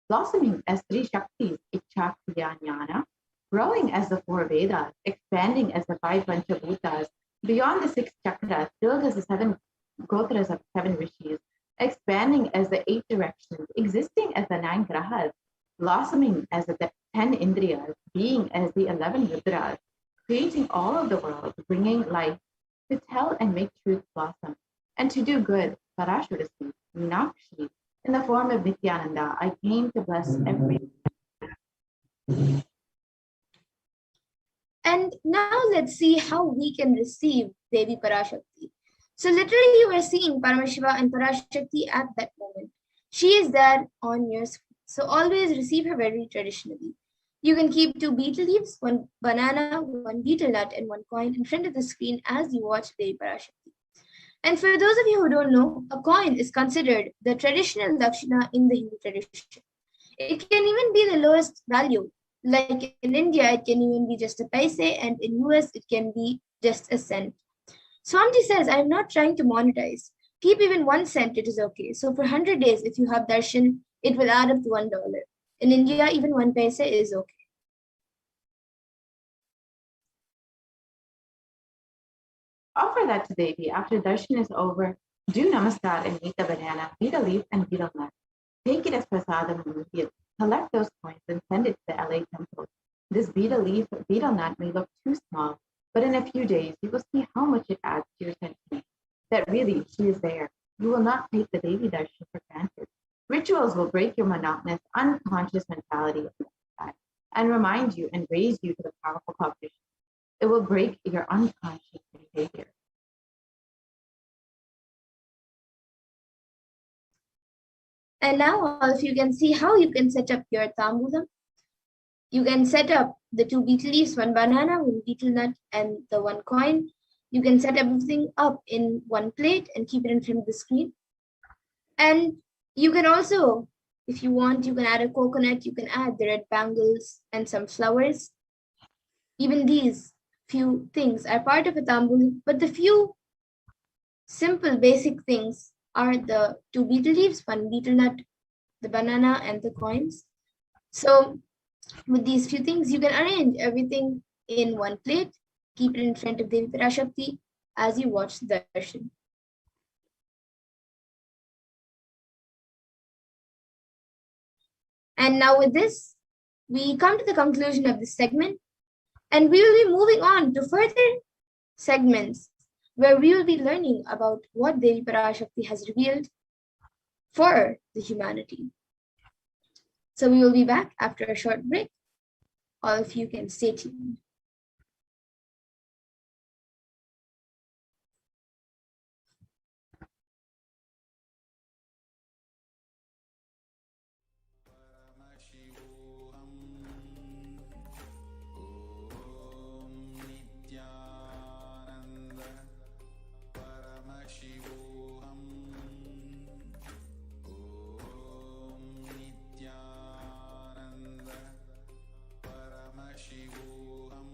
blossoming as three Shaktis, Ichcha, Kriya, Jnana, growing as the four Vedas, expanding as the five Panchabhutas, beyond the six chakras, filled as the seven Gotras of seven Rishis, expanding as the eight directions, existing as the nine Grahas, blossoming as the 10 Indriyas, being as the 11 Rudras, creating all of the world, bringing life, to tell and make truth blossom, and to do good, Parashodasi, Meenakshi, in the form of Nithyananda, I came to bless every. And now let's see how we can receive Devi Parashakti. So literally you are seeing Paramashiva and Parashakti at that moment. She is there on your screen. So always receive her very traditionally. You can keep 2 betel leaves, 1 banana, 1 betel nut, and 1 coin in front of the screen as you watch Devi Parashakti. And for those of you who don't know, a coin is considered the traditional dakshina in the Hindu tradition. It can even be the lowest value. Like in India, it can even be just a paise, and in US, it can be just a cent. Swamiji says, I'm not trying to monetize. Keep even 1 cent, it is okay. So for 100 days, if you have darshan, it will add up to $1. In India, even 1 paise is okay. Offer that to Devi after darshan is over. Do namaskar and eat the banana, betel leaf, and betel nut. Take it as prasadam immediately. Collect those coins and send it to the LA temple. This betel leaf or betel nut may look too small, but in a few days you will see how much it adds to your sentiment. That really she is there. You will not take the Devi Darshan for granted. Rituals will break your monotonous, unconscious mentality of lifestyle and remind you and raise you to the powerful cognition. It will break your unconscious behavior. And now all of you can see how you can set up your tambulam. You can set up the 2 betel leaves, 1 banana, 1 betel nut, and the 1 coin. You can set everything up in 1 plate and keep it in front of the screen. And you can also, if you want, you can add a coconut, you can add the red bangles and some flowers. Even these few things are part of a tambulam, but the few simple basic things are the 2 betel leaves, 1 betel nut, the banana, and the coins. So with these few things, you can arrange everything in 1 plate, keep it in front of Devi Parashakti as you watch the darshan. And now with this, we come to the conclusion of this segment, and we will be moving on to further segments where we will be learning about what Devi Parashakti has revealed for the humanity. So we will be back after a short break. All of you can stay tuned. Paramashivoham. Om Nithyananda Paramashivoham. Om Nithyananda Paramashivoham.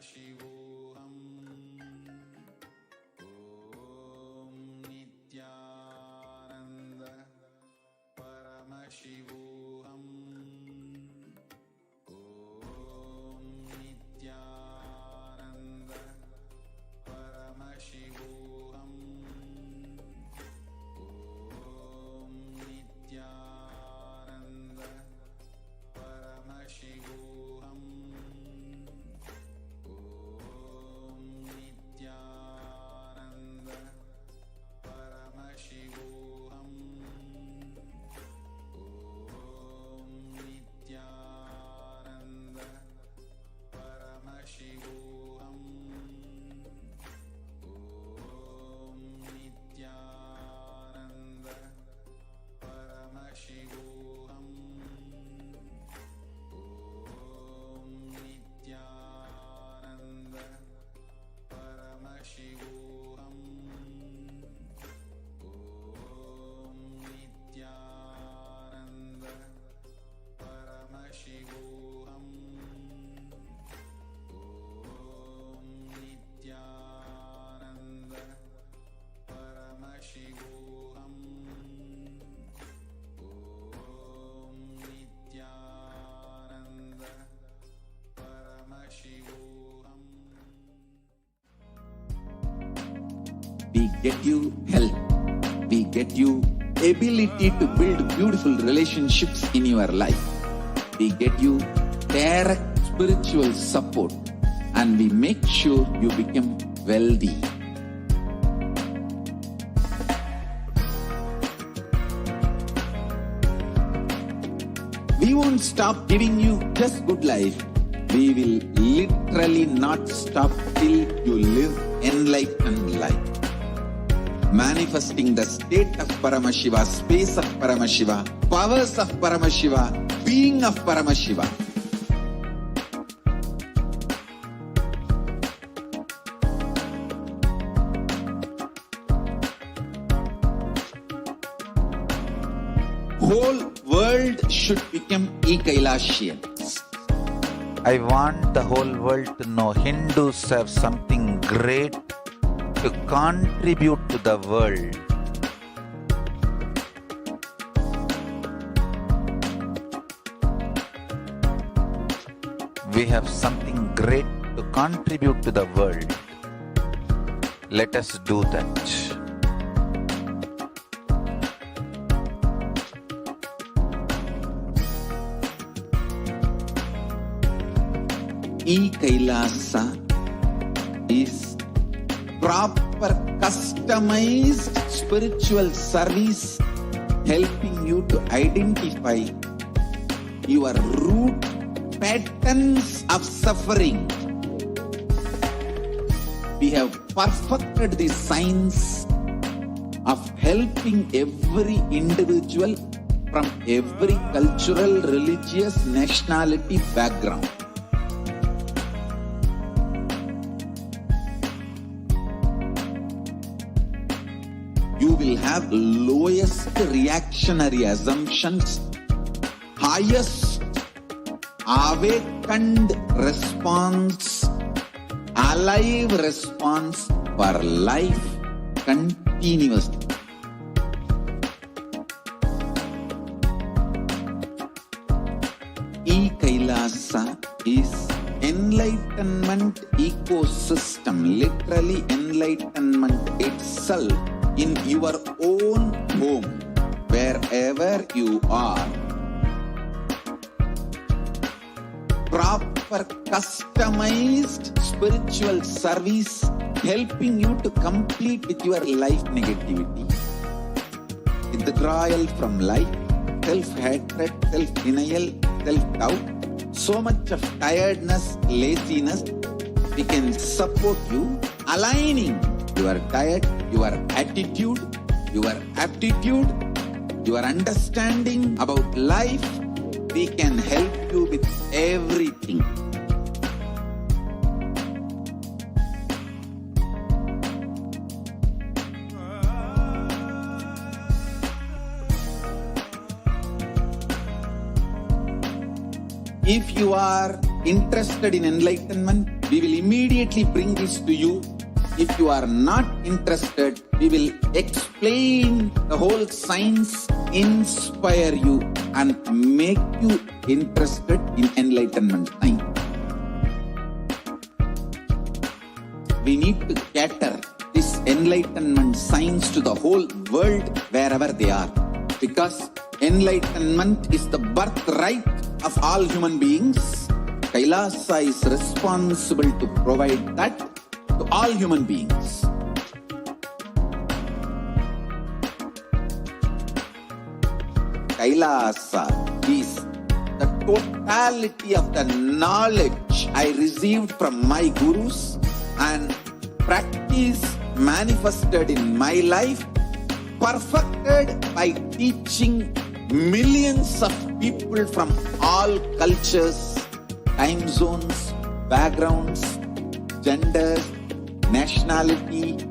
Paramashivoham. Om Nithyananda Paramashivoham. Om Nithyananda Paramashivoham. Om Nithyananda Paramashivoham. Om Nithyananda Paramashivoham. Om Nithyananda Paramashivoham. Om Nithyananda Paramashivoham. Om Nithyananda Paramashivoham. Om Nithyananda Paramashivoham. Om Nithyananda Paramashivoham. Om Nithyananda Paramashivoham. We get you help. We get you ability to build beautiful relationships in your life. We get you direct spiritual support, and we make sure you become wealthy. We won't stop giving you just good life. We will literally not stop till you live enlightened life. Manifesting the state of Paramashiva, space of Paramashiva, powers of Paramashiva, being of Paramashiva. Whole world should become Kailasian. I want the whole world to know Hindus have something great to contribute to the world. We have something great to contribute to the world. Let us do that. Kailasa is proper customized spiritual service helping you to identify your root patterns of suffering. We have perfected the science of helping every individual from every cultural, religious, nationality background. You will have lowest reactionary assumptions, highest awakened response, alive response for life continuously. Kailasa is enlightenment ecosystem, literally enlightenment itself in your own home, wherever you are. Proper customized spiritual service helping you to complete with your life negativity, withdrawal from life, self-hatred, self-denial, self-doubt, so much of tiredness, laziness. We can support you aligning your diet, your attitude, your aptitude, your understanding about life. We can help you with everything. If you are interested in enlightenment, we will immediately bring this to you. If you are not interested, we will explain the whole science, inspire you and make you interested in enlightenment time. We need to cater this enlightenment science to the whole world wherever they are. Because enlightenment is the birthright of all human beings. Kailasa is responsible to provide that to all human beings. Kailasa is the totality of the knowledge I received from my gurus and practice manifested in my life, perfected by teaching millions of people from all cultures, time zones, backgrounds, genders, nationality,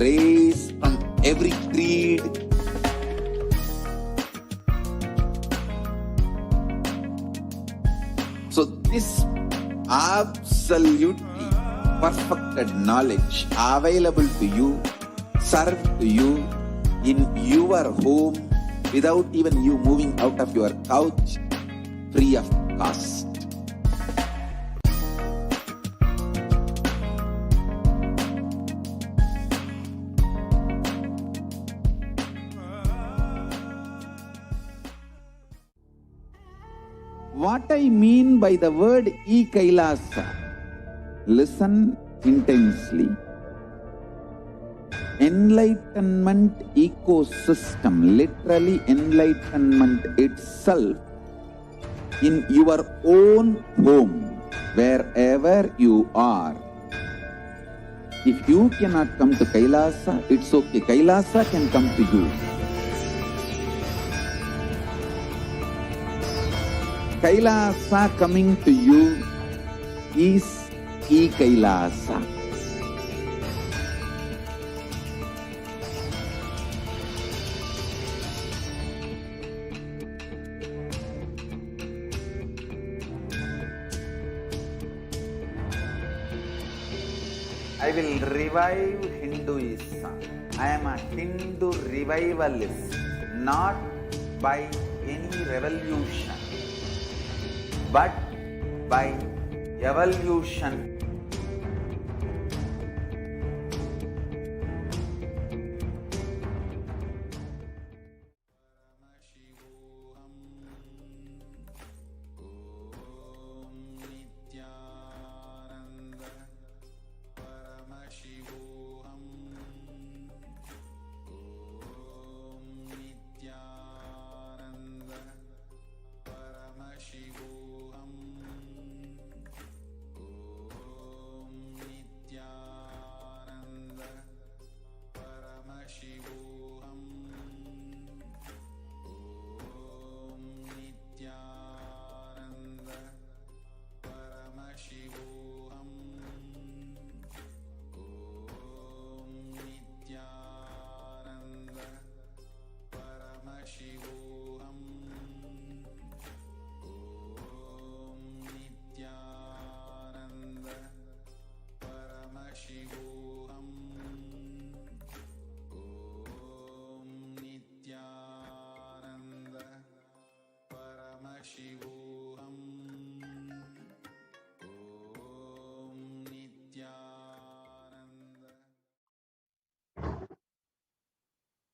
race, from every creed. So this absolutely perfected knowledge available to you, served to you in your home without even you moving out of your couch, free of cost. What I mean by the word Kailasa, listen intensely. Enlightenment ecosystem, literally enlightenment itself, in your own home, wherever you are. If you cannot come to Kailasa, it's okay. Kailasa can come to you. Kailasa coming to you is Kailasa. I will revive Hinduism. I am a Hindu revivalist, not by any revolution, but by evolution.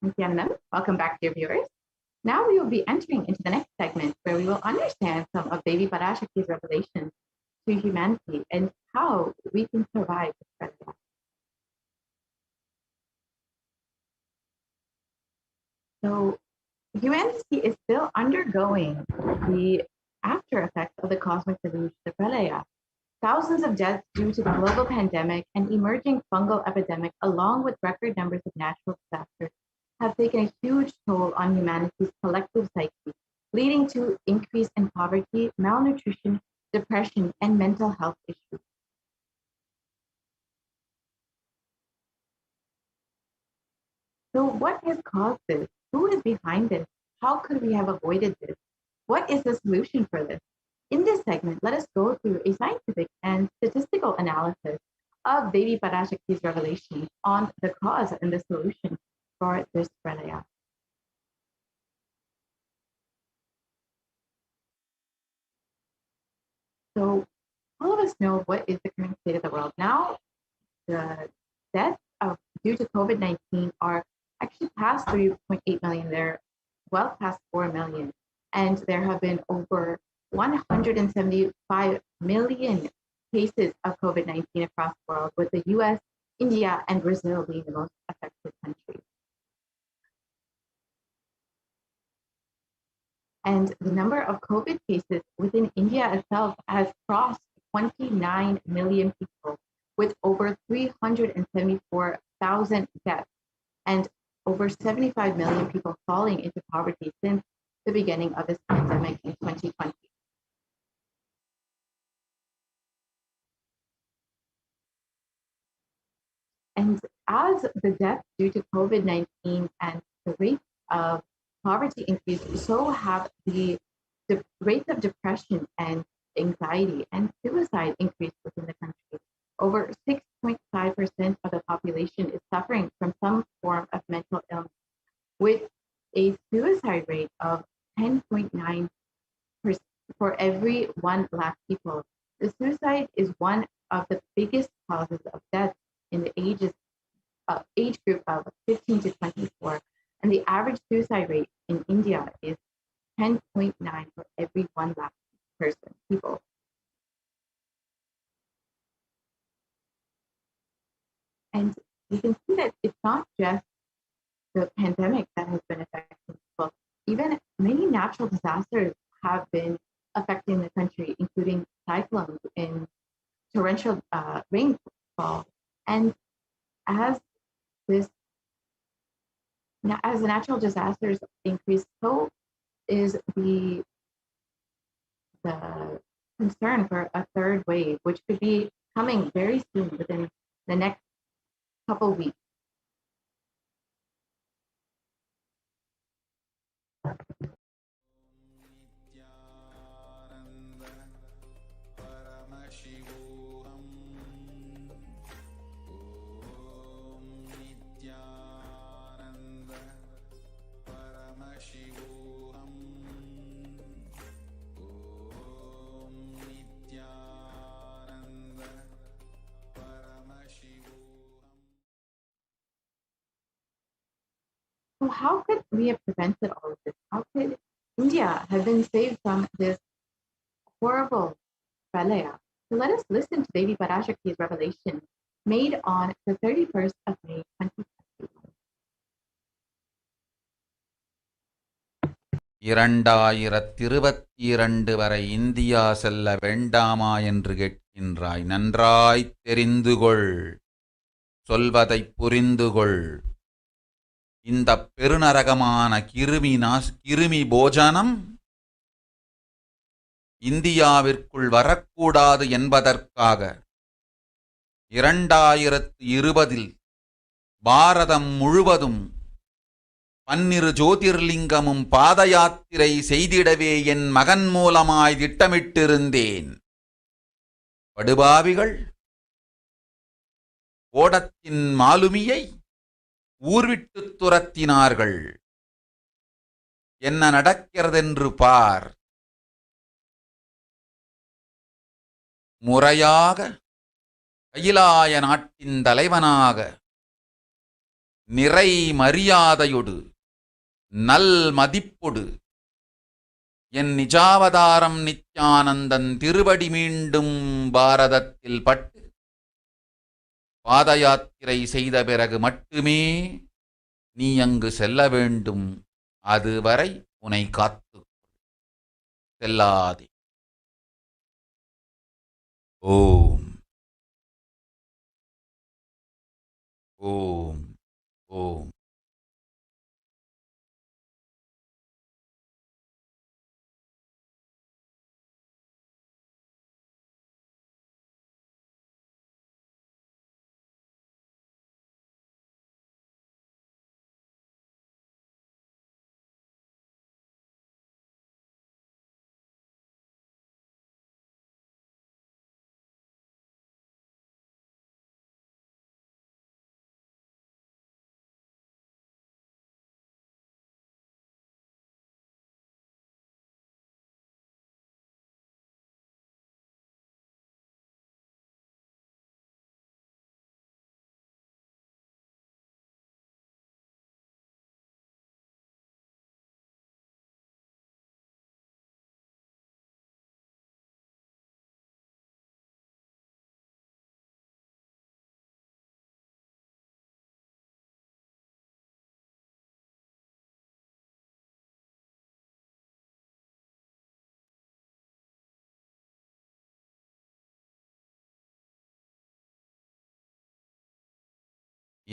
Nithyananda, welcome back, dear viewers. Now we will be entering into the next segment where we will understand some of Devi Parashakti's revelations to humanity and how we can survive the spread of that. So humanity is still undergoing the after effects of the cosmic deluge, the Pralaya. Thousands of deaths due to the global pandemic and emerging fungal epidemic, along with record numbers of natural disasters, have taken a huge toll on humanity's collective psyche, leading to increase in poverty, malnutrition, depression, and mental health issues. So what has caused this? Who is behind this? How could we have avoided this? What is the solution for this? In this segment, let us go through a scientific and statistical analysis of Devi Parashakti's revelations on the cause and the solution for this pralaya. So all of us know what is the current state of the world. Now, the deaths due to COVID-19 are actually past 3.8 million. They're well past 4 million. And there have been over 175 million cases of COVID-19 across the world, with the US, India, and Brazil being the most affected countries. And the number of COVID cases within India itself has crossed 29 million people, with over 374,000 deaths and over 75 million people falling into poverty since the beginning of this pandemic in 2020. And as the deaths due to COVID-19 and the rate of poverty increased, so have the rates of depression and anxiety and suicide increased within the country. Over 6.5% of the population is suffering from some form of mental illness, with a suicide rate of 10.9% for every 1 lakh people. The suicide is one of the biggest causes of death in the age group of 15 to 24, and the average suicide rate in India is 10.9 for every 1 lakh people. And you can see that it's not just the pandemic that has been affecting people. Even many natural disasters have been affecting the country, including cyclones and torrential rainfall. And as the natural disasters increase, so is the concern for a third wave, which could be coming very soon within the next couple weeks. Nithyananda Paramashivoham. Om Nithyananda Paramashivoham. Om Nithyananda Paramashivoham. So how could we have prevented all of this? How could India have been saved from this horrible pralaya? So let us listen to Devi Parashakti's revelation made on the 31st of May, 2021. 2022 வரை India செல்ல வேண்டாமா என்று கேட்கின்றாய். நன்றாய்த் தெரிந்துகொள், சொல்வதைப் புரிந்துகொள். இந்த பெருநரகமான கிருமி போஜனம் இந்தியாவிற்குள் வரக்கூடாது என்பதற்காக 2020 பாரதம் முழுவதும் 12 ஜோதிர்லிங்கமும் பாத யாத்திரை செய்திடவே என் மகன் மூலமாய் திட்டமிட்டிருந்தேன். படுபாவிகள் ஓடத்தின் மாலுமியை ஊர்விட்டுத் துரத்தினார்கள். என்ன நடக்கிறதென்று பார். முறையாக கைலாய நாட்டின் தலைவனாக நிறை மரியாதையொடு நல் மதிப்பொடு என் நிஜாவதாரம் நித்யானந்தன் திருவடி மீண்டும் பாரதத்தில் பட்டு பாத யாத்திரை செய்த பிறகு மட்டுமே நீ அங்கு செல்ல வேண்டும். அதுவரை உன்னை காத்து செல்லாதே. ஓம் ஓம் ஓம்.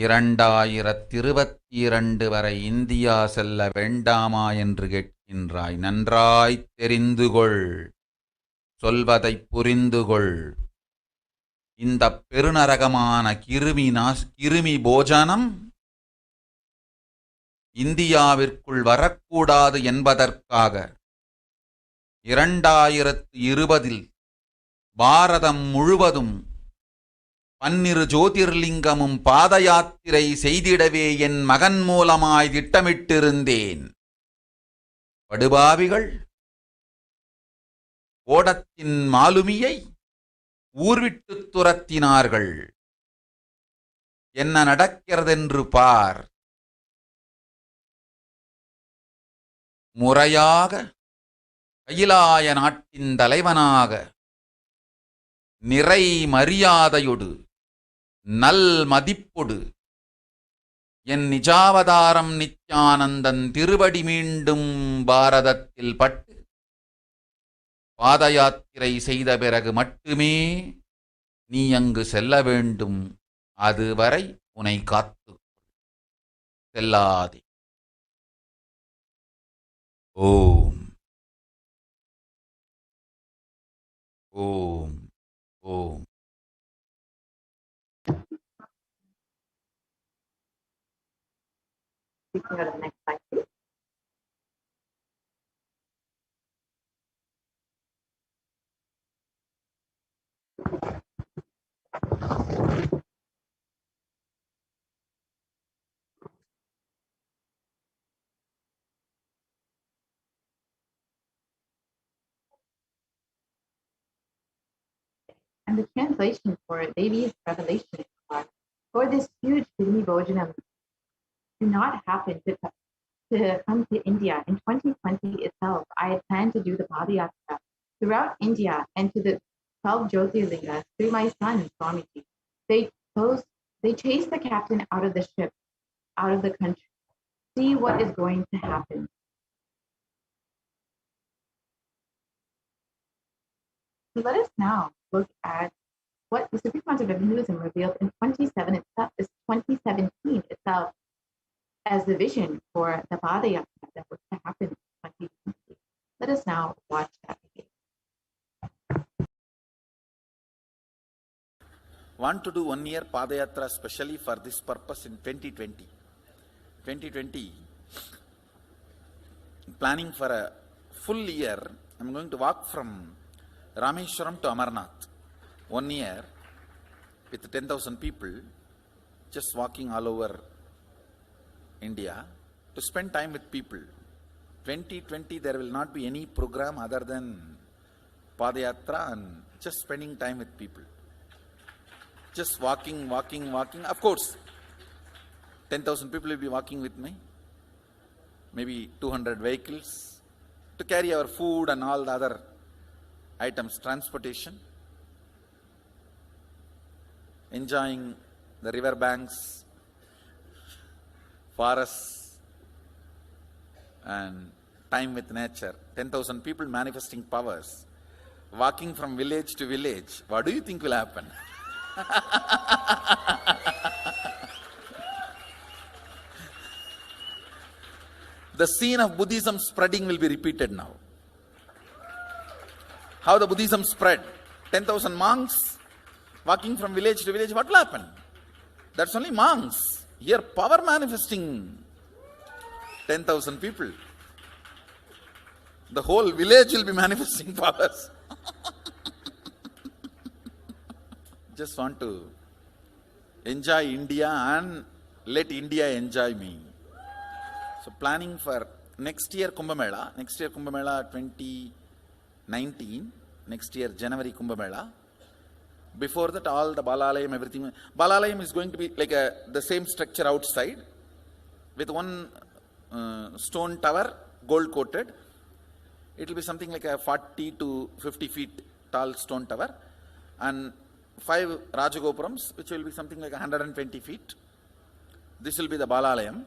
2022 வரை இந்தியா செல்ல வேண்டாமா என்று கேட்கின்றாய். நன்றாய்த் தெரிந்து கொள், சொல்வதைப் புரிந்து கொள். இந்த பெருநரகமான கிருமி போஜனம் இந்தியாவிற்குள் வரக்கூடாது என்பதற்காக 2020 பாரதம் முழுவதும் 12 ஜோதிர்லிங்கமும் பாத யாத்திரை செய்திடவே என் மகன் மூலமாய் திட்டமிட்டிருந்தேன். படுபாவிகள் ஓடத்தின் மாலுமியை ஊர்விட்டு துரத்தினார்கள். என்ன நடக்கிறதென்று பார். முறையாக கைலாய நாட்டின் தலைவனாக நிறை மரியாதையொடு நல் மதிப்பொடு என் நிஜாவதாரம் நித்யானந்தன் திருவடி மீண்டும் பாரதத்தில் பட்டு பாத யாத்திரை செய்த பிறகு மட்டுமே நீ அங்கு செல்ல வேண்டும். அதுவரை உன்னை காத்து செல்லாதே. ஓம் ஓம் ஓம். We can go to the next slide, please. And the translation for Devi's revelation are, for this huge Kirmi Bhojanam to not happen to come to India in 2020 itself, I had planned to do the Padayatra throughout India and to the 12 Jyotirlingas through my son, Swamiji. They chased the captain out of the ship, out of the country. See what is going to happen. So let us now look at what the Supreme Concept of Hinduism revealed in 2017 itself as the vision for the Padayatra that was to happen in 2020. Let us now watch that video. Want to do 1 year Padayatra specially for this purpose in 2020. 2020, planning for a full year. I'm going to walk from Rameshwaram to Amarnath. 1 year with 10,000 people, just walking all over India to spend time with people. 2020, there will not be any program other than Padayatra and just spending time with people. Just walking. Of course, 10,000 people will be walking with me. Maybe 200 vehicles to carry our food and all the other items, transportation. Enjoying the river banks, forests, and time with nature. 10,000 people manifesting powers, walking from village to village. What do you think will happen? The scene of Buddhism spreading will be repeated now. How the Buddhism spread. 10,000 monks walking from village to village. What will happen? That's only monks. Here power manifesting. 10,000 people. The whole village will be manifesting powers. Just want to enjoy India and let India enjoy me. So planning for next year Kumbh Mela. Next year Kumbh Mela 2019. Next year January Kumbh Mela. Before that, all the Balalayam, everything. Balalayam is going to be like the same structure outside with one stone tower, gold coated. It will be something like a 40 to 50 feet tall stone tower and 5 Rajagopurams, which will be something like 120 feet. This will be the Balalayam.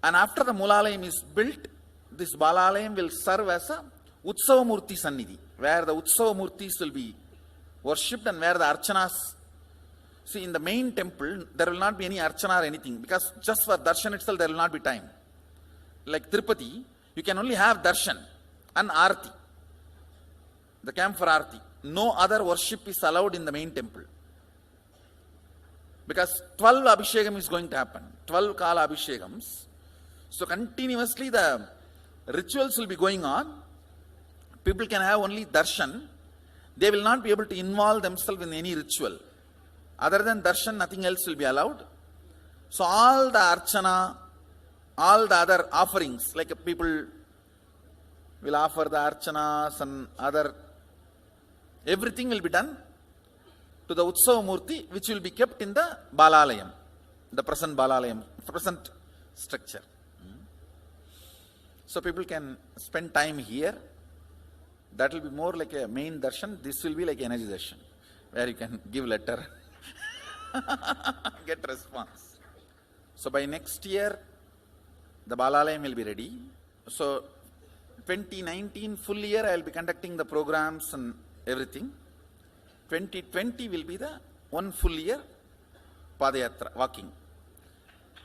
And after the Mulalayam is built, this Balalayam will serve as a Utsava Murti Sannidhi, where the Utsava Murtis will be worshipped and where the Archanas, See, in the main temple, there will not be any archana or anything, because just for darshan itself, there will not be time. Like Tirupati, you can only have darshan and arati, the camp for arati. No other worship is allowed in the main temple. Because 12 abhishekam is going to happen, 12 kala abhishekams. So continuously the rituals will be going on. People can have only darshan. They will not be able to involve themselves in any ritual. Other than darshan, nothing else will be allowed. So all the archana, all the other offerings, like people will offer the archanas and other, everything will be done to the Utsava Murti, which will be kept in the Balalayam, the present Balalayam, present structure. So people can spend time here. That will be more like a main darshan. This will be like energy darshan, where you can give letter, get response. So by next year, the Balalayam will be ready. So 2019 full year, I will be conducting the programs and everything. 2020 will be the one full year Padayatra, walking.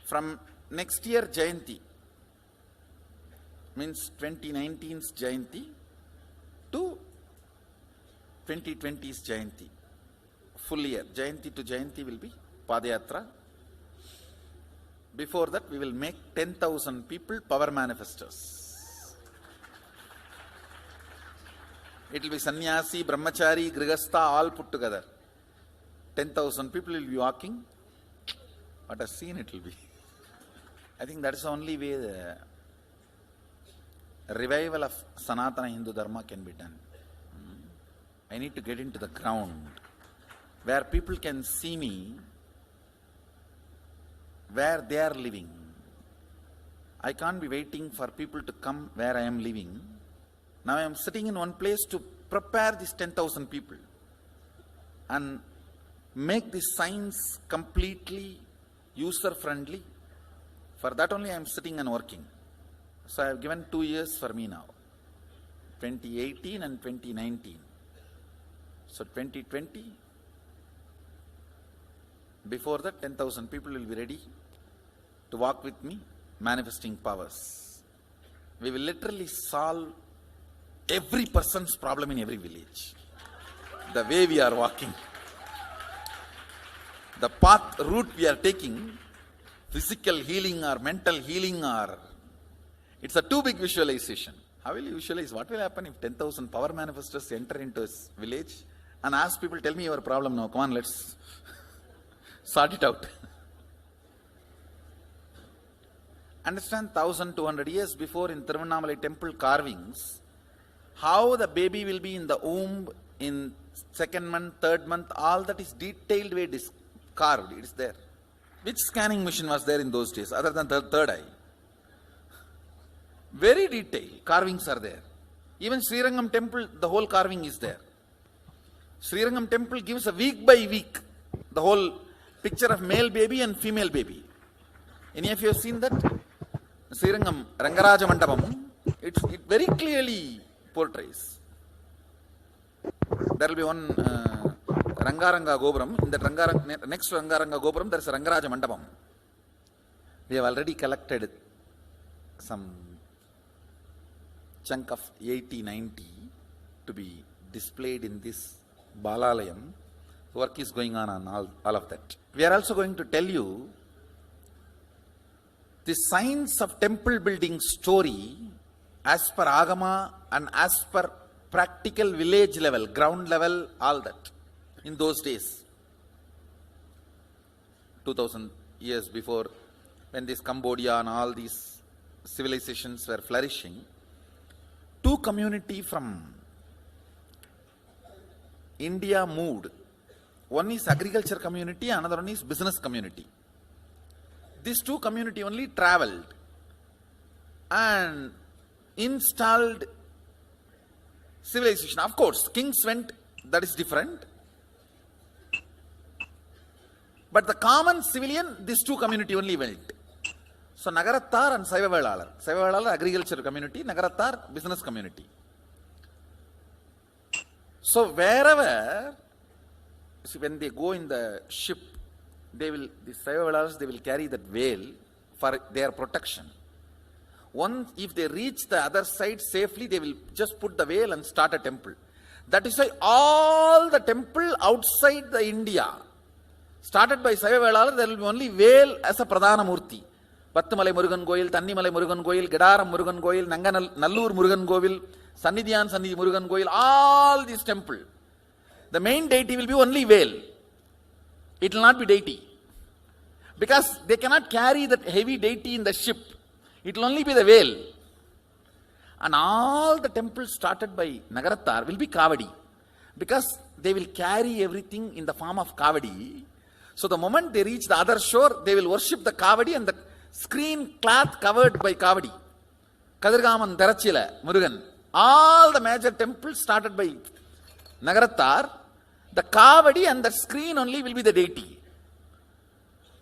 From next year, Jayanti, means 2019's Jayanti to 2020's Jayanti. Full year, Jayanti to Jayanti will be Padayatra. Before that, we will make 10,000 people power manifestors. It will be sannyasi, brahmachari, grihastha, all put together. 10,000 people will be walking. What a scene it will be. I think that is the only way the revival of Sanatana Hindu Dharma can be done. I need to get into the ground where people can see me, where they are living. I can't be waiting for people to come where I am living. Now I am sitting in one place to prepare these 10,000 people and make the science completely user-friendly. For that only I am sitting and working. So I have given 2 years for me now, 2018 and 2019. So 2020, before that 10,000 people will be ready to walk with me, manifesting powers. We will literally solve every person's problem in every village. The way we are walking, the path, route we are taking, physical healing or mental healing, or it's a too big visualization. How will you visualize? What will happen if 10,000 power manifestors enter into a village and ask people, tell me your problem now, come on, let's sort it out. Understand, 1,200 years before in Tiruvannamalai temple carvings, how the baby will be in the womb in 2nd month, 3rd month, all that is detailed way carved, it is there. Which scanning machine was there in those days other than the third eye? Very detailed carvings are there. Even Srirangam temple, the whole carving is there. Srirangam temple gives a week by week the whole picture of male baby and female baby. Any of you have seen that? Srirangam Rangaraja Mandapam, it very clearly portrays. There will be one Rangaranga Gopuram. In that next Rangaranga Gopuram, there is a Rangaraja Mandapam. We have already collected some chunk of 80-90 to be displayed in this Balalayam. Work is going on all of that. We are also going to tell you the science of temple building story as per Agama and as per practical village level, ground level, all that. In those days, 2000 years before, when this Cambodia and all these civilizations were flourishing, two community from India moved. One is agriculture community, another one is business community. These two community only traveled and installed civilization. Of course, kings went, that is different. But the common civilian, these two community only went. So Nagarattar and Saivavelalar. Saivavelalar agriculture community, Nagarattar business community. So wherever, see, when they go in the ship the Saivavelas, they will carry that veil for their protection. Once, if they reach the other side safely, they will just put the veil and start a temple. That is why all the temple outside the India, started by Saivavelas, there will be only veil as a Pradhana Murti. Pattumalai Murugan Goyil, Tannimalai Murugan Goyil, Gedaram Murugan Goyil, Nallur Murugan Govil, Sannidhiyan Sannidhi Murugan Goyil, all these temples. The main deity will be only veil. It will not be deity. Because they cannot carry that heavy deity in the ship. It will only be the veil. And all the temples started by Nagarattar will be Kavadi. Because they will carry everything in the form of Kavadi. So the moment they reach the other shore, they will worship the Kavadi and the screen cloth covered by Kavadi. Kadirgaman, Darachila, Murugan. All the major temples started by Nagarattar, the Kavadi and the screen only will be the deity.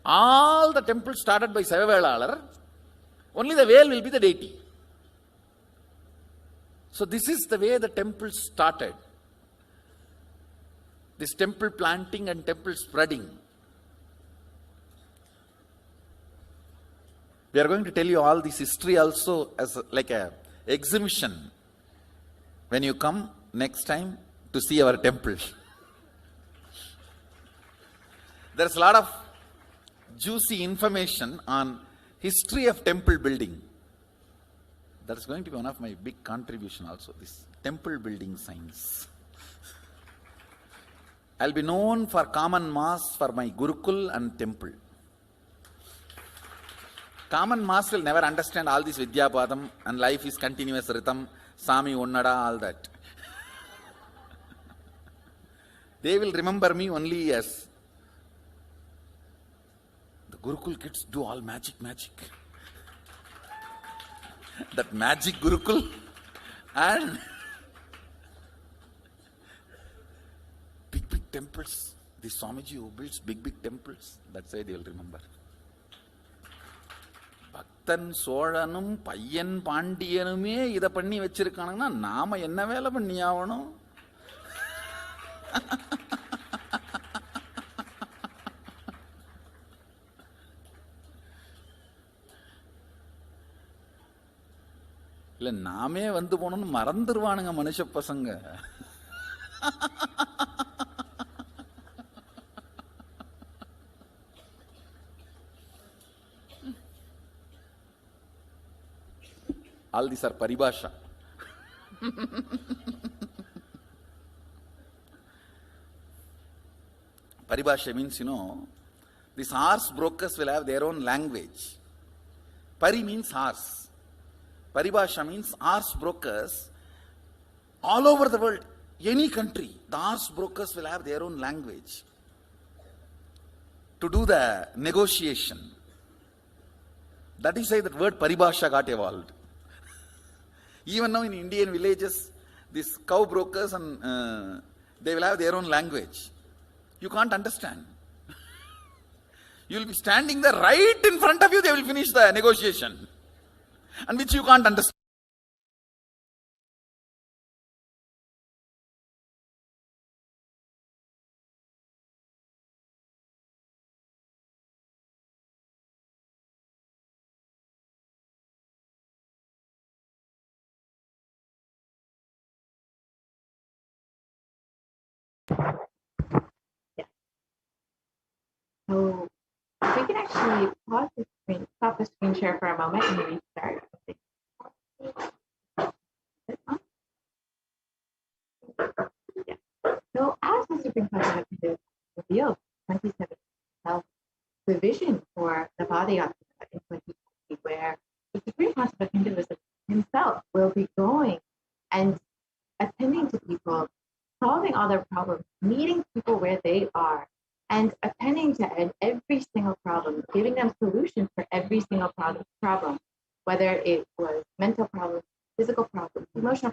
All the temples started by Saivavelar, only the veil will be the deity. So this is the way the temple started. This temple planting and temple spreading. We are going to tell you all this history also as like a exhibition when you come next time to see our temple. There's a lot of juicy information on history of temple building. That's going to be one of my big contribution also, this temple building science. I'll be known for common mass for my Gurukul and temple. Common mass will never understand all this Vidyapadam and life is continuous rhythm, Sami Onnada, all that. They will remember me only as the Gurukul kids do all magic. That magic Gurukul and big temples. The Swamiji who builds big temples, that's why they will remember. Bhaktan Solanum, Payyan Pandiyanume, Ida Panni Vechirkanana, Nama Enna Vela Panniyavano. இல்ல நாமே வந்து போனோம்னு மறந்துடுவானுங்க மனுஷ பசங்க. All these are paribhasha. Paribhasha means, these horse brokers will have their own language. Pari means horse. Paribhasha means horse brokers all over the world, any country, the horse brokers will have their own language to do the negotiation. That is why that word paribhasha got evolved. Even now in Indian villages, these cow brokers and they will have their own language. You can't understand. You will be standing there right in front of you, they will finish the negotiation. And which you can't understand. So we can actually pause the screen, stop the screen share for a moment and restart. Yeah. So as the Supreme Council of Hinduism revealed in 2017, the vision for the Padayatra in 2020, where the Supreme Council of Hinduism himself will be going and attending to people, solving all their problems, meeting people where they are, and attending to every single problem, giving them solutions for every single problem, whether it was mental problems, physical problems, emotional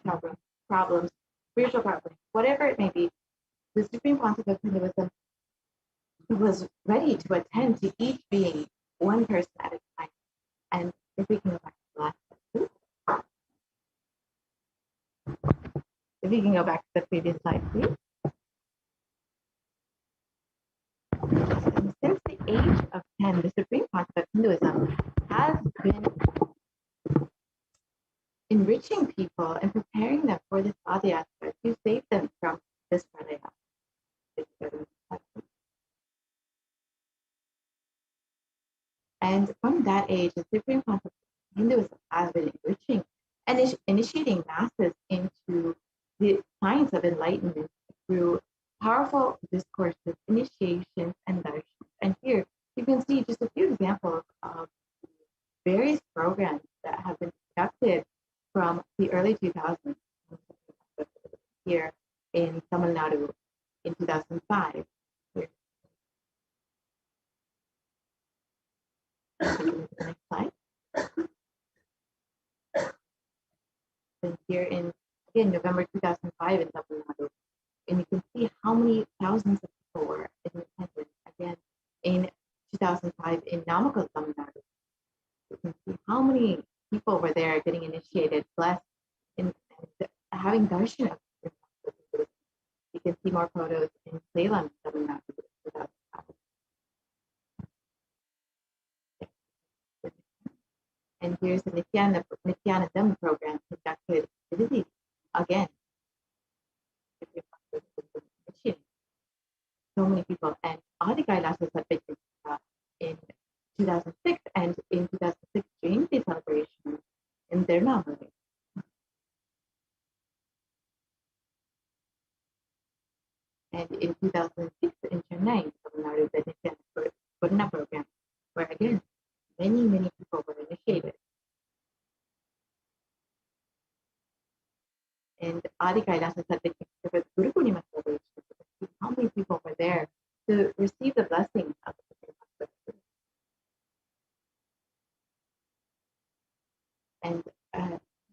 problems, spiritual problems, whatever it may be. The Supreme Council of Hinduism was ready to attend to each being, one person at a time. And if we can go back to the last slide, please. If we can go back to the previous slide, please. Since the and the supreme concept of Hinduism has been enriching people and preparing them for this Adhyastra to save them from this pranaya. And from that age, the supreme concept of Hinduism has been enriching and initiating masses into the science of enlightenment through powerful discourses, initiations, and darshans. And here you can see just a few examples of various programs that have been conducted from the early 2000s here in Tamil Nadu in 2005. Here. Next slide. And here in, again, November 2005 in Tamil Nadu. And you can see how many thousands of people were in attendance. Again, in 2005 in Namakkal, Tamil Nadu. You can see how many people were there getting initiated, blessed, and having darshan. You can see more photos in Salem, Tamil Nadu. And here's the Nithyananda program conducted in Italy again. So many people, and Adi Kailasa had been in 2006, and in 2006 Jayanti celebration in Tirunelveli. And in 2006 in Chennai, Tamil Nadu, the Nithyananda program, where again many people were initiated. And Adi Kailasa had been for the Guru Purnima celebration. How many people were there to receive the blessing of the Supreme Master? And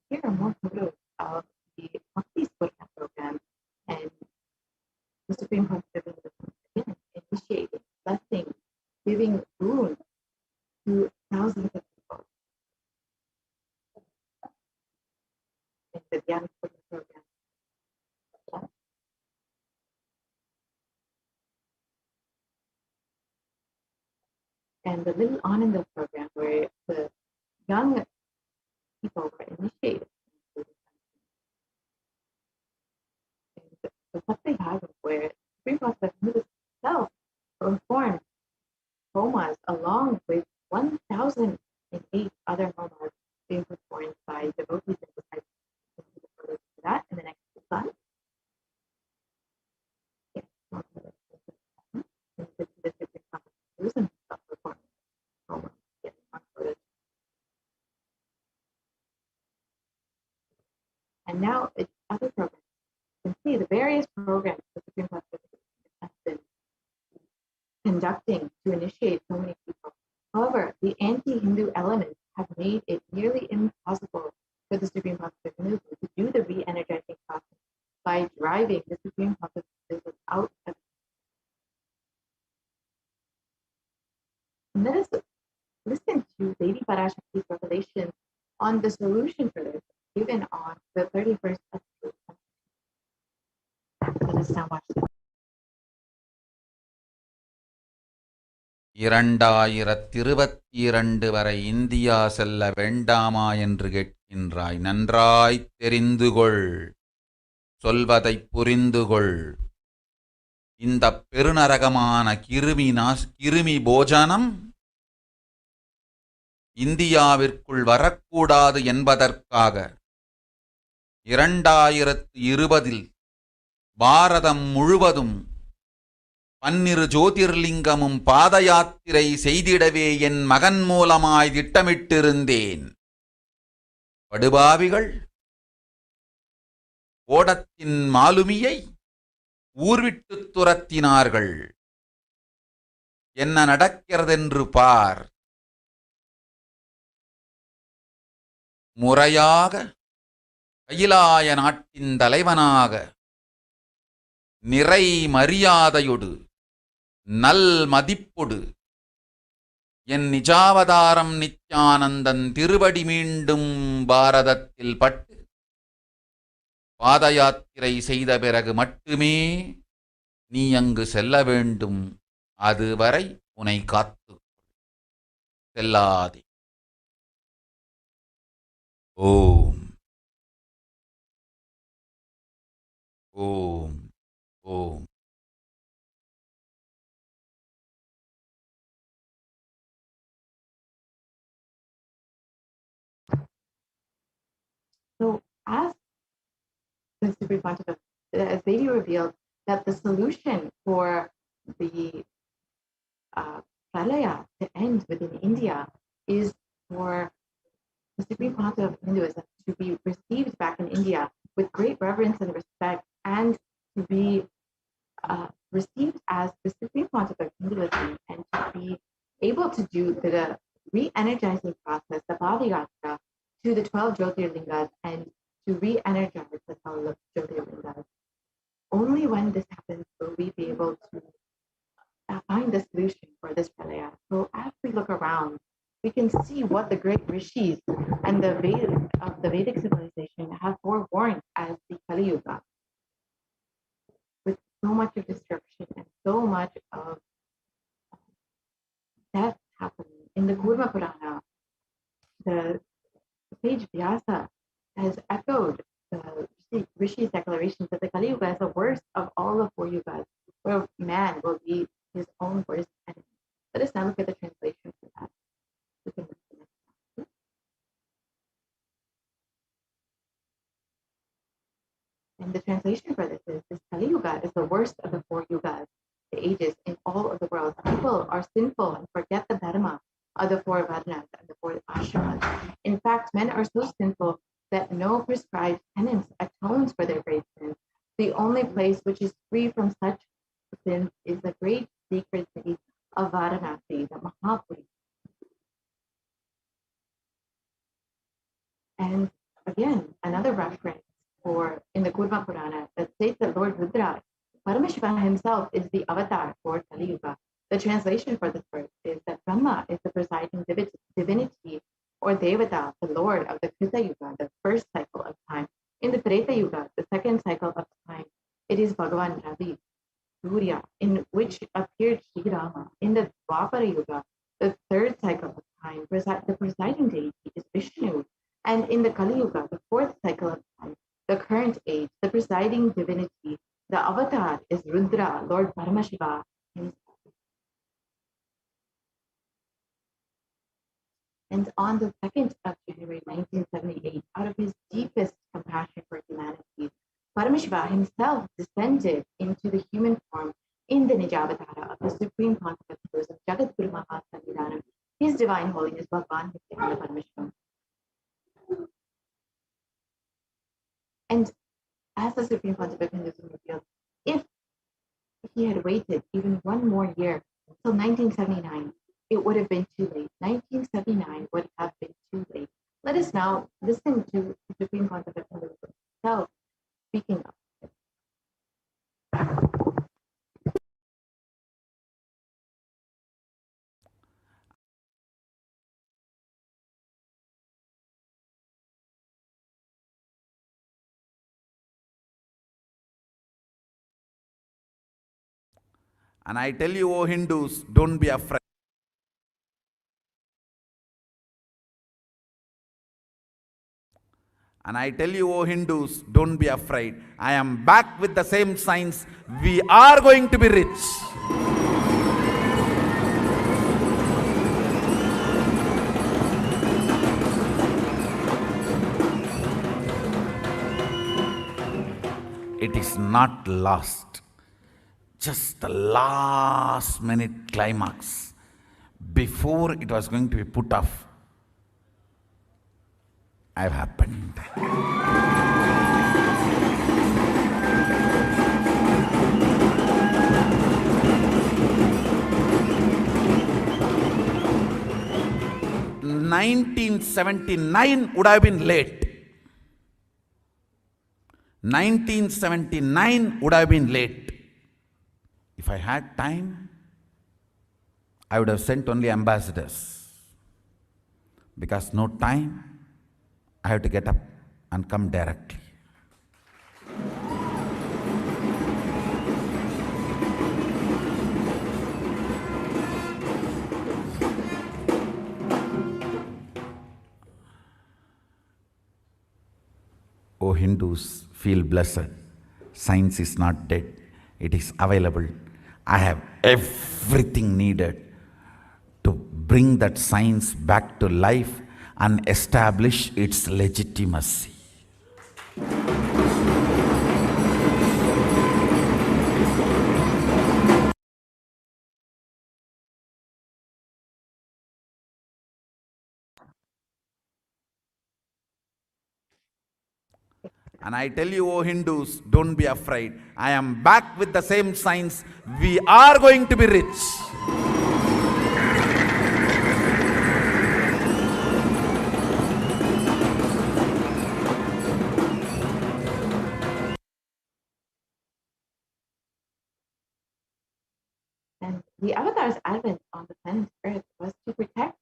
here are more photos of the Bhakti Spurna program and the Supreme Master again initiating, blessing, giving boon to thousands of people. And the Dhyan Spurna program. And the Little Ananda program, where the young people were initiated. And the BHAVA, where Supreme Master himself performed homas along with 1,008 other homas being performed by devotees and disciples. That in the next slide. Yes. And now it's other programs. You can see the various programs the Supreme Master has been conducting to initiate so many people. However, the anti-Hindu elements have made it nearly impossible for the Supreme Master to do the re-energizing process by driving the Supreme Master out of. And let us listen to Lady Parashakti's revelation on the solution for this, given on the 31st of June. Let us now watch this. 2022 வரை India செல்ல வேண்டாமா என்று கேட்கின்றாய். நன்றாய் தெரிந்துகொள், சொல்வதைப் புரிந்துகொள். இந்த பெருநரகமான கிருமி போஜனம் இந்தியாவிற்குள் வரக்கூடாது என்பதற்காக 2020 பாரதம் முழுவதும் 12 ஜோதிர்லிங்கமும் பாத யாத்திரை செய்திடவே என் மகன் மூலமாய் திட்டமிட்டிருந்தேன். படுபாவிகள் ஓடத்தின் மாலுமியை ஊர்விட்டு துரத்தினார்கள். என்ன நடக்கிறதென்று பார். முறையாக கைலாய நாட்டின் தலைவனாக நிறை மரியாதையொடு நல் மதிப்பொடு என் நிஜாவதாரம் நித்யானந்தன் திருவடி மீண்டும் பாரதத்தில் பட்டு பாத யாத்திரை செய்த பிறகு மட்டுமே நீ அங்கு செல்ல வேண்டும். அதுவரை உன்னை காத்து. తెల్లాది ఓం ఓం ఓం. So, as the Supreme Pontiff, as Devi revealed that the solution for the pralaya to end within India is for the Supreme Pontiff of Hinduism to be received back in India with great reverence and respect, and to be received as the Supreme Pontiff of Hinduism, and to be able to do the re-energizing process, the BHAVA Yatra, to the 12 Jyotirlingas, and to re-energize the 12 Jyotirlingas. Only when this happens will we be able to find the solution for this pralaya. So as we look around, we can see what the great rishis and the Vedic civilization have forewarned as the Kali Yuga, with so much of destruction and so much of death happening. In the Kurma Purana, the sage Vyasa has echoed the Rishi's declarations that the Kali Yuga is the worst of all the 4 yugas, where man will be his own worst enemy. Let us now look at the translation for that. And the translation for this Kali Yuga is the worst of the 4 yugas, the ages in all of the world. People are sinful and forget the dharma of the 4 varnas and the 4 ashramas. In fact, men are so sinful that no prescribed penance atones for their great sins. The only place which is free from such sins is the great sacred city of Varanasi, the Mahapuri. And again, another reference for in the Kurma Purana that states that Lord Rudra, Paramashivoham himself, is the avatar for Kali Yuga. The translation for this verse is that Brahma is the presiding divinity or Devata, the Lord of the Krita Yuga, the first cycle of time. In the Treta Yuga, the second cycle of time, it is Bhagavan Ravi, Surya, in which appeared Sri Rama. In the Dwapara Yuga, the third cycle of time, the presiding deity is Vishnu. And in the Kali Yuga, the 4th cycle of time, the current age, the presiding divinity, the avatar is Rudra, Lord Paramashiva himself. And on the 2nd of January 1978, out of his deepest compassion for humanity, Paramashiva himself descended into the human form in the Nijavatara of the Supreme Pontiff of Hinduism, Jagadguru Mahasannidhanam, His Divine Holiness Bhagavan Nithyananda Paramashivam. And as the Supreme Pontiff of Hinduism revealed, if he had waited even one more year until 1979, it would have been too late. 1979 would have been too late. Let us now listen to the Supreme Pontiff of Hinduism himself speaking of it. And I tell you, O Hindus, don't be afraid. And I tell you, O Hindus, don't be afraid. I am back with the same signs. We are going to be rich. It is not lost. Just the last minute climax before it was going to be put off, have happened. (1979) would have been late. 1979 would have been late. If I had time, I would have sent only ambassadors. Because no time, I have to get up and come directly. O Hindus, feel blessed. Science is not dead. It is available. I have everything needed to bring that science back to life and establish its legitimacy. And I tell you, O Hindus, don't be afraid. I am back with the same science. We are going to be rich. And the Avatar's advent on the planet Earth was to protect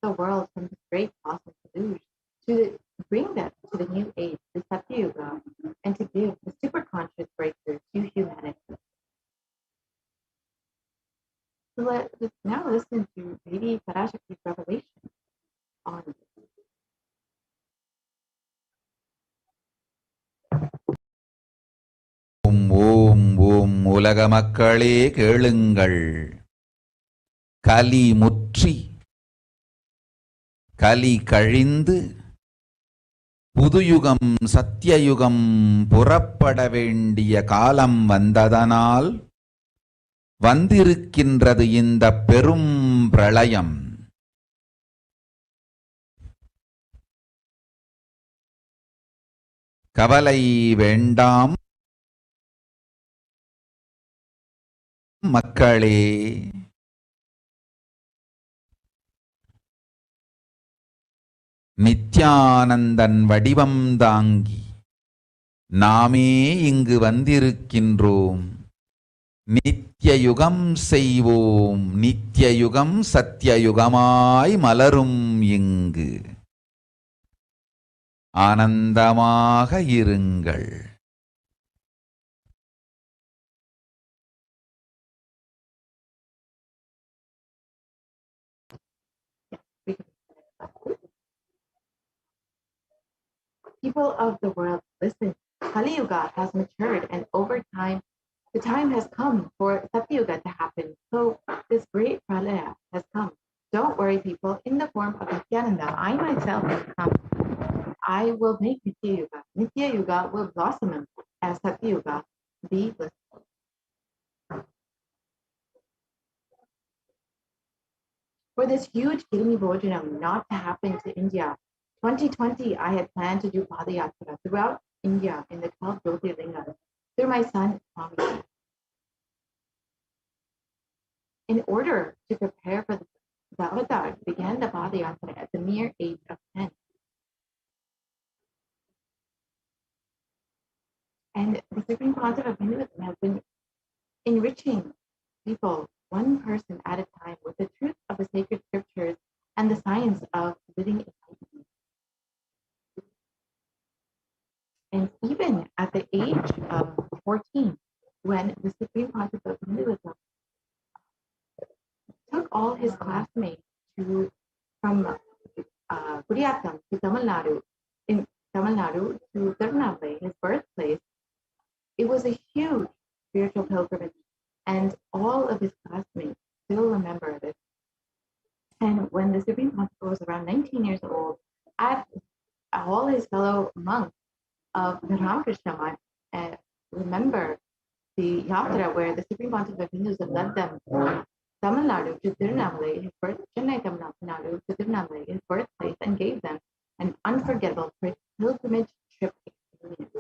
the world from this great cosmic deluge, to bring them to the new age, the Satya Yuga, and to give the superconscious breakthrough to humanity. So let's now listen to Devi Parashakti's revelation on this. ஓம் ஓம் ஓம் உலக மக்களே கேளுங்கள். கலி முற்றி கலி கழிந்து புதுயுகம் சத்தியயுகம் புறப்பட வேண்டிய காலம் வந்ததனால் வந்திருக்கின்றது இந்த பெரும் பிரளயம். கவலை வேண்டாம் மக்களே. நித்யானந்தன் வடிவம் தாங்கி நாமே இங்கு வந்திருக்கின்றோம். நித்யயுகம் செய்வோம், நித்யயுகம் சத்யயுகமாய் மலரும் இங்கு. ஆனந்தமாக இருங்கள். People of the world, listen. Kali Yuga has matured, and over time, the time has come for Satya Yuga to happen. So this great pralaya has come. Don't worry, people. In the form of Nithyananda, I myself have come. I will make Nitya Yuga. Nitya Yuga will blossom as Satya Yuga. Be blissful. For this huge Kirimi Bhojanam not to happen to India, 2020, I had planned to do Padayatra throughout India in the 12 Jyotirlingas through my son, Swami. In order to prepare for the avatar, began the Padayatra at the mere age of 10. And the Supreme Concept of Hinduism has been enriching people, one person at a time, with the truth of the sacred scriptures and the science of living enlightenment. And even at the age of 14, when the Supreme Concept of Hinduism took all his classmates from Kuriyatam to Tamil Nadu, in Tamil Nadu to Tirunelveli, his birthplace, it was a huge spiritual pilgrimage, and all of his classmates still remember this. And when the Supreme Concept was around 19 years old, all his fellow monks of the Ramakrishna Math remember the yatra where the Supreme Concept of Hinduism led them from Tamil Nadu to Tirunelveli, Chennai Tamil Nadu to Tirunelveli, his birthplace, and gave them an unforgettable pilgrimage trip experience.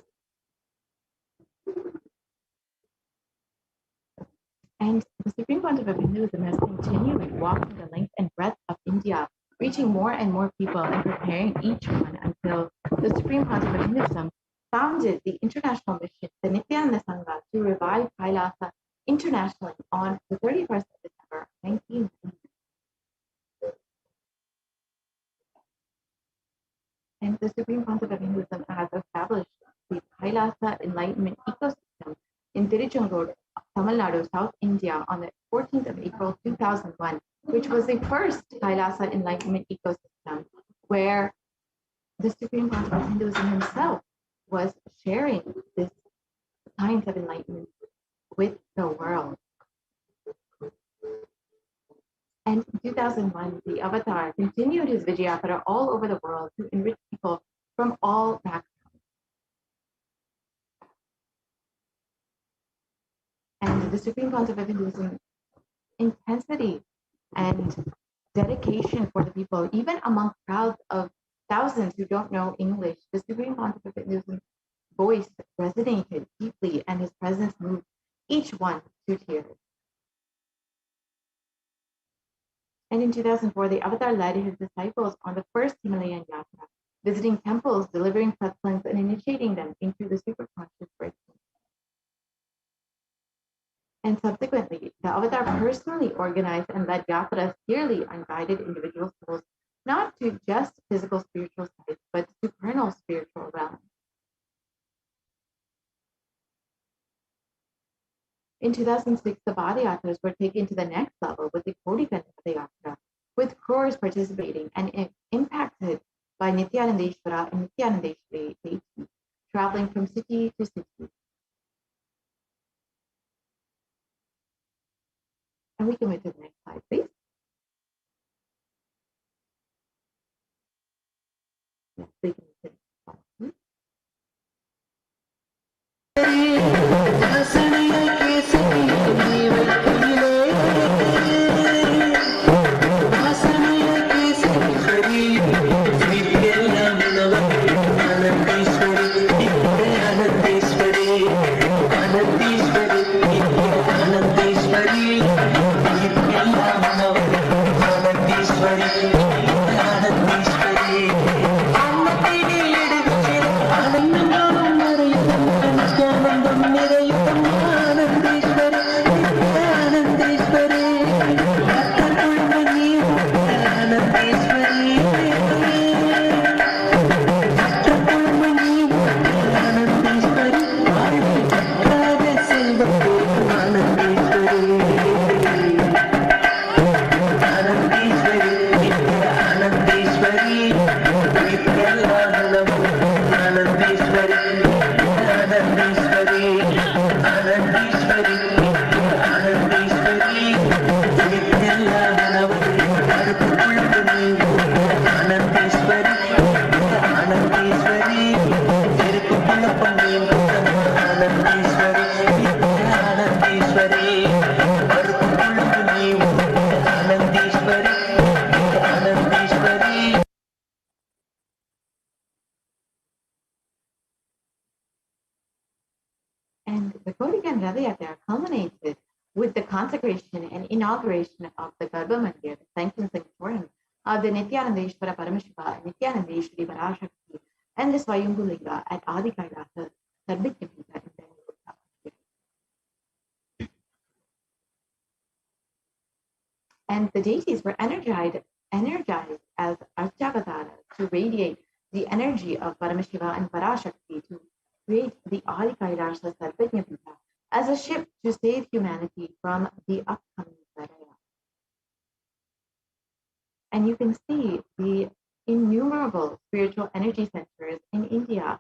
And the Supreme Concept of Hinduism has continued walking the length and breadth of India, reaching more and more people and preparing each one until the Supreme Concept of Hinduism founded the international mission, the Nithyananda Sangha, to revive Kailasa internationally on the 31st of December, 1990. And the Supreme Concept of Hinduism has established the Kailasa enlightenment ecosystem in Tiruchendur, Tamil Nadu, South India, on the 14th of April 2001, which was the first Kailasa enlightenment ecosystem where the Supreme Concept of Hinduism himself was sharing this science of enlightenment with the world. And in 2001, the avatar continued his Vijayapara all over the world to enrich people from all backgrounds. And the Supreme Concept of Hinduism intensity and dedication for the people, even among crowds of thousands who don't know English, the Supreme Concept of Hinduism voice resonated deeply and his presence moved each one to tears. And in 2004, the Avatar led his disciples on the first Himalayan yatra, visiting temples, delivering satsangs, and initiating them into the superconscious breakthrough. And subsequently, the Avatar personally organized and led yatras yearly on guided individual souls, not to just physical spiritual sites, but to supernal spiritual realms. In 2006, the Padayatras were taken to the next level with the Kodikan Padayatra, with crores participating and impacted by Nithyanandeshwara and Nithyanandeshwari deities, traveling from city to city. And we can move to the next slide, please. Yes, we can move to the next slide, please. And the Kodikan Radhayatra culminated with the consecration and inauguration of the Garbha Mandir, the sanctum sanctorum of the Nithyanandeshwara Paramashiva and Nithyanandeshwari Parashakti, and the Swayambhu Linga at Adi Kailasa, Sarvijnapita in Bengaluru. And the deities were energized as Archavataras to radiate the energy of Paramashiva and Parashakti to create the Adi Kailasa Sarvijnapita as a ship to save humanity from the upcoming Pralaya. And you can see the innumerable spiritual energy centers in India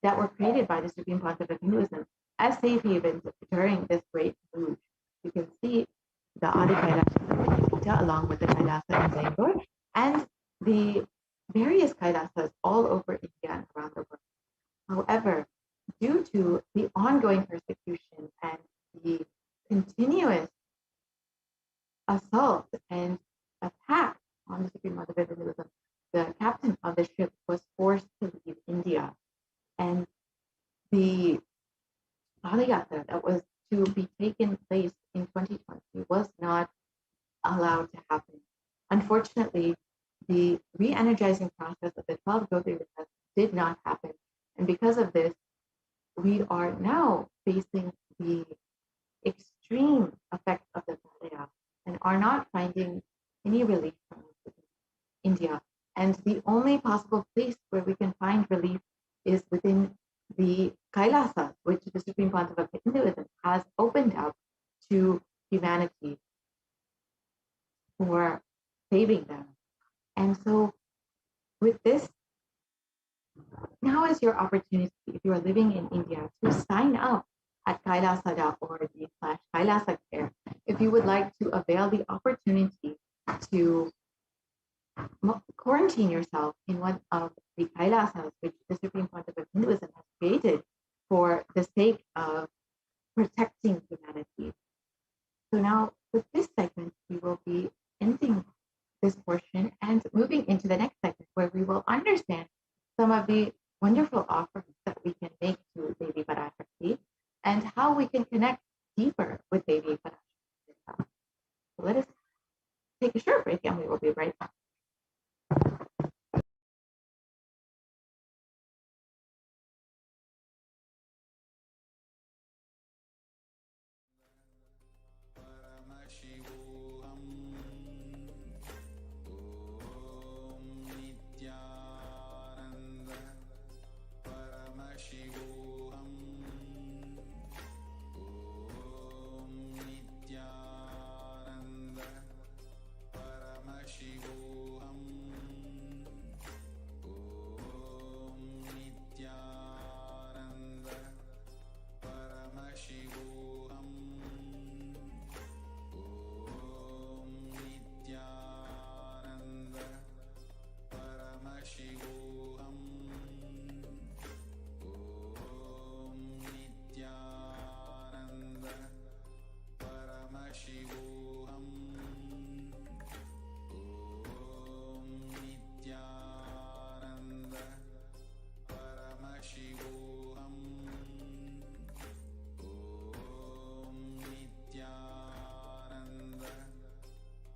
that were created by the Supreme Concept of Hinduism as safe havens during this great deluge. You can see the Adi Kailasa along with the Kailasa in Bangalore and the various Kailasas all over India and around the world. However, due to the ongoing persecution and the continuous assault and attack on the Supreme Concept of Hinduism, the captain of the ship was forced to leave India. And the Padayatra that was to be taken place in 2020 was not allowed to happen. Unfortunately, the re-energizing process of the 12 Jyotirlingas did not happen. And because of this, we are now facing the extreme effects of the Pralaya and are not finding any relief from India. And the only possible place where we can find relief is within the Kailasa, which the Supreme Concept of Hinduism has opened up to humanity for saving them. And so with this Now is your opportunity, if you are living in India, to sign up at kailasa.org/Kailasa Care if you would like to avail the opportunity to quarantine yourself in one of the Kailasas, which the Supreme Pontiff of Hinduism has created for the sake of protecting humanity. So now with this segment, we will be ending this portion and moving into the next segment where we will understand some of the wonderful offerings that we can make to Devi Parashakti and how we can connect deeper with Devi Parashakti herself. So let us take a short break and we will be right back. Paramashivoham. Om Nithyananda Paramashivoham. Om Nithyananda Paramashivoham. Om Nithyananda Paramashivoham. Om Nithyananda Paramashivoham. Om Nithyananda Paramashivoham. Om Nithyananda Paramashivoham. Om Nithyananda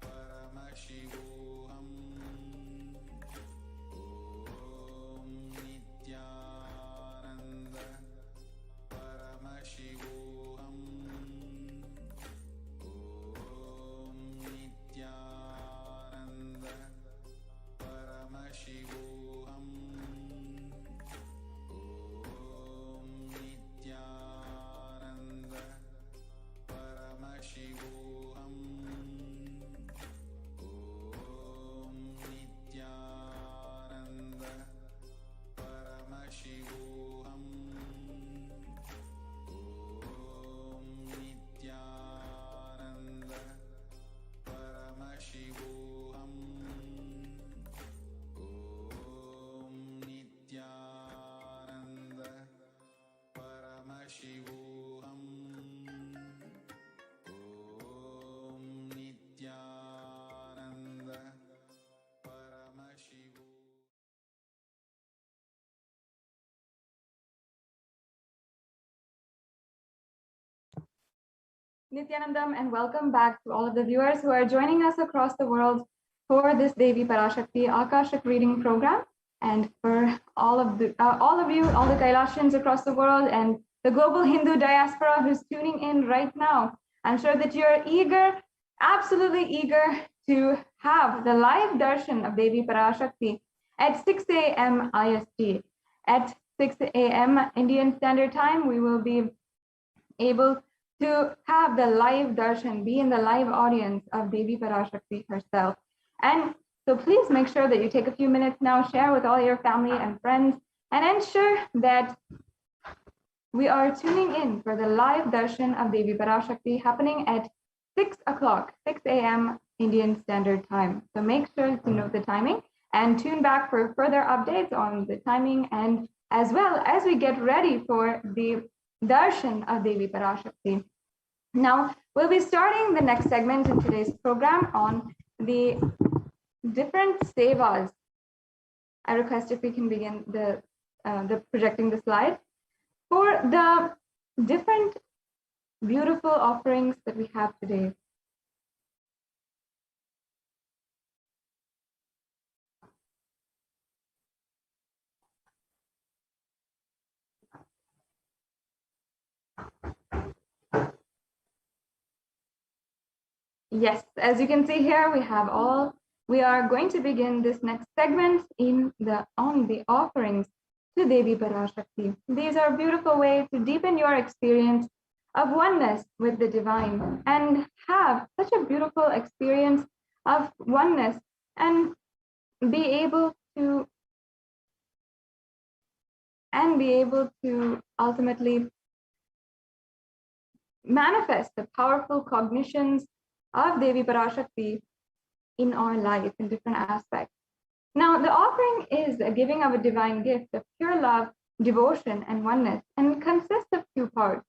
Paramashivoham. Om Nithyananda Paramashivoham. Om Nithyananda Paramashivoham. Om Nithyananda Paramashivoham. Om Nithyananda Paramashivoham. Om Nithyananda Paramashivoham. Om Nithyananda Paramashivoham. Om Nithyananda Paramashivoham. Nithyanandam, and welcome back to all of the viewers who are joining us across the world for this Devi Parashakti Akashik reading program, and for all of you, all the Kailashans across the world, and the global Hindu diaspora who's tuning in right now. I'm sure that you're eager, absolutely eager, to have the live darshan of Devi Parashakti at 6 a.m. IST. At 6 a.m. Indian Standard Time, we will be able to have the live darshan, be in the live audience of Devi Parashakti herself. And so please make sure that you take a few minutes now, share with all your family and friends, and ensure that we are tuning in for the live darshan of Devi Parashakti happening at 6 o'clock, 6 a.m. Indian Standard Time. So make sure to note the timing and tune back for further updates on the timing, and as well as we get ready for the darshan of Devi Parashakti. Now, we'll be starting the next segment in today's program on the different sevas. I request if we can begin the projecting the slide for the different beautiful offerings that we have today. Yes, as you can see here, we are going to begin this next segment on the offerings to Devi Parashakti. These are a beautiful way to deepen your experience of oneness with the divine and have such a beautiful experience of oneness and be able to and be able to ultimately manifest the powerful cognitions of Devi Parashakti in our life in different aspects. Now, the offering is a giving of a divine gift of pure love, devotion, and oneness, and consists of two parts.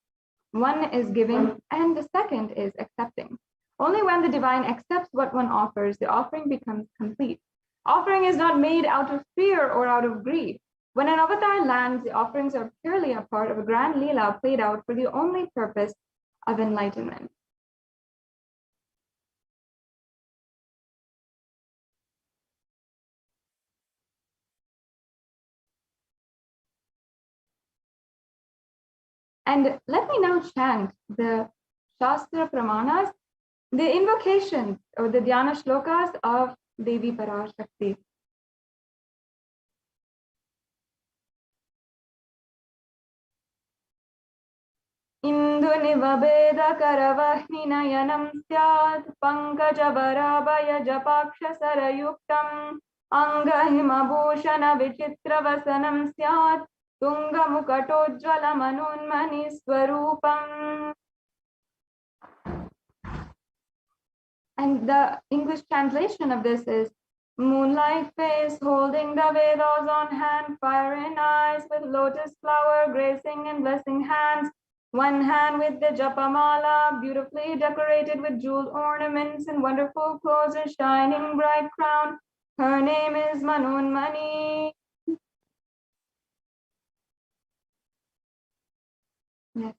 One is giving, and the second is accepting. Only when the divine accepts what one offers, the offering becomes complete. Offering is not made out of fear or out of greed. When an avatar lands, the offerings are purely a part of a grand leela played out for the only purpose of enlightenment. And let me now chant the Shastra Pramanas, the invocations or the Dhyana Shlokas of Devi Parashakti. Indunivabeda karavahinayanam syat pankajavaraabhaya japaksha sarayuktam angahimabhushana vichitravasanam syat tungamukatojjvala manunmani swarupam. And the English translation of this is: moonlight face, holding the Vedas on hand, fire in eyes, with lotus flower gracing and blessing hands. One hand with the japamala, beautifully decorated with jeweled ornaments and wonderful clothes, a shining bright crown. Her name is Manunmani. Yes.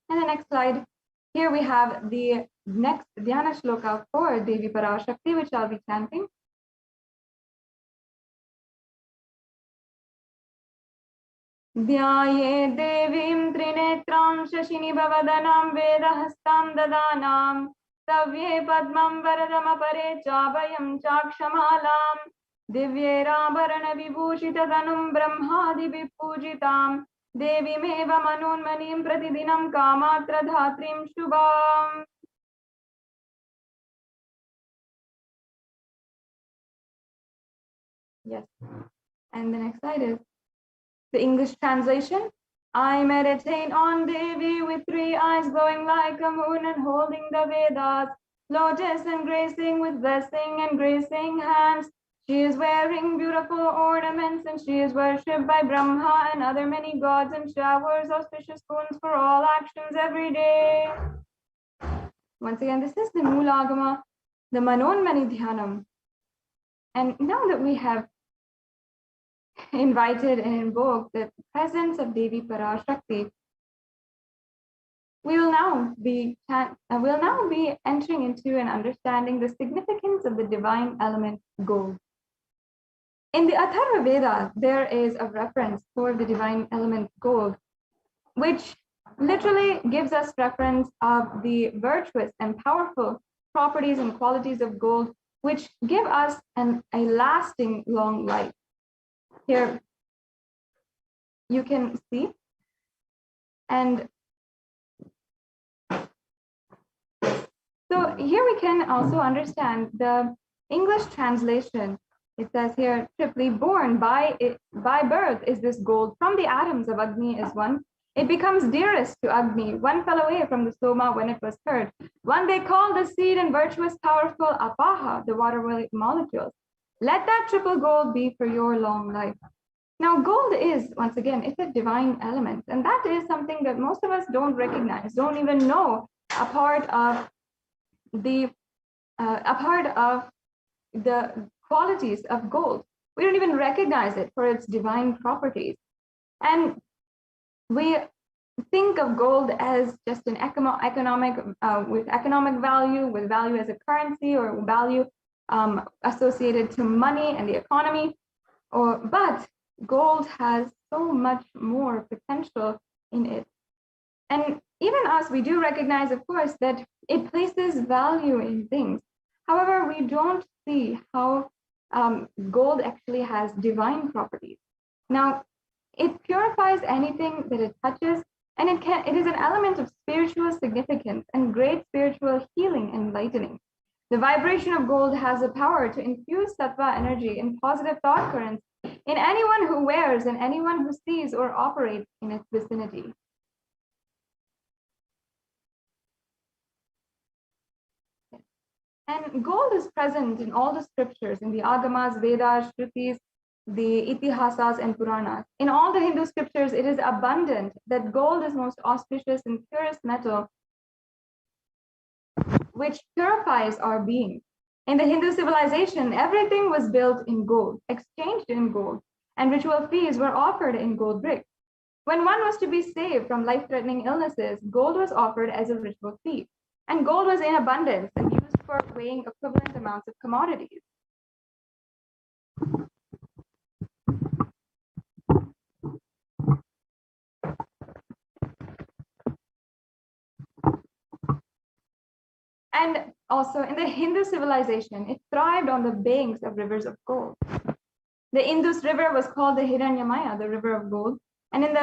And the next slide. Here we have the next Dhyana Shloka for Devi Parashakti, which I'll be chanting. Dhyaye devim trinetram shashini bhavadanam vedahastam dadanam tavye padmam varadam apare chabhayam chakshamalam divyerabharana vibhushita danum brahmadi vipujitam devi meva manunmanim pratidinam kamatra dhatrim shubham. Yes. And the next slide is the English translation. I meditate on Devi with three eyes glowing like a moon and holding the Vedas, lotus and gracing with blessing and gracing hands. She is wearing beautiful ornaments and she is worshipped by Brahma and other many gods and showers auspicious boons for all actions every day. Once again, this is the Moolagama, the Manonmani Dhyanam. And now that we have invited and invoked the presence of Devi Parashakti, we'll now be entering into and understanding the significance of the divine element gold. In the Atharva Veda, there is a reference for the divine element gold, which literally gives us reference of the virtuous and powerful properties and qualities of gold, which give us a lasting long life. Here you can see, and so here we can also understand the English translation. It says here, triply born by birth is this gold. From the atoms of Agni is one. It becomes dearest to Agni. One fell away from the Soma when it was heard. One they call the seed and virtuous, powerful Apaha, the water molecules. Let that triple gold be for your long life. Now, gold is, once again, it's a divine element. And that is something that most of us don't recognize, don't even know a part of the qualities of gold. We don't even recognize it for its divine properties. And we think of gold as just an economic with economic value, with value as a currency or value associated to money and the economy. But gold has so much more potential in it. And even us, we do recognize, of course, that it places value in things. However, we don't see how gold actually has divine properties. Now, it purifies anything that it touches, and it is an element of spiritual significance and great spiritual healing and enlightening. The vibration of gold has the power to infuse sattva energy in positive thought currents in anyone who wears and anyone who sees or operates in its vicinity. And gold is present in all the scriptures, in the Agamas, Vedas, Shrutis, the Itihasas, and Puranas. In all the Hindu scriptures, it is abundant that gold is most auspicious and purest metal, which purifies our being. In the Hindu civilization, everything was built in gold, exchanged in gold, and ritual fees were offered in gold bricks. When one was to be saved from life-threatening illnesses, gold was offered as a ritual fee. And gold was in abundance and used for weighing equivalent amounts of commodities. And also in the Hindu civilization, it thrived on the banks of rivers of gold. The Indus River was called the Hiranyamaya, the river of gold, and in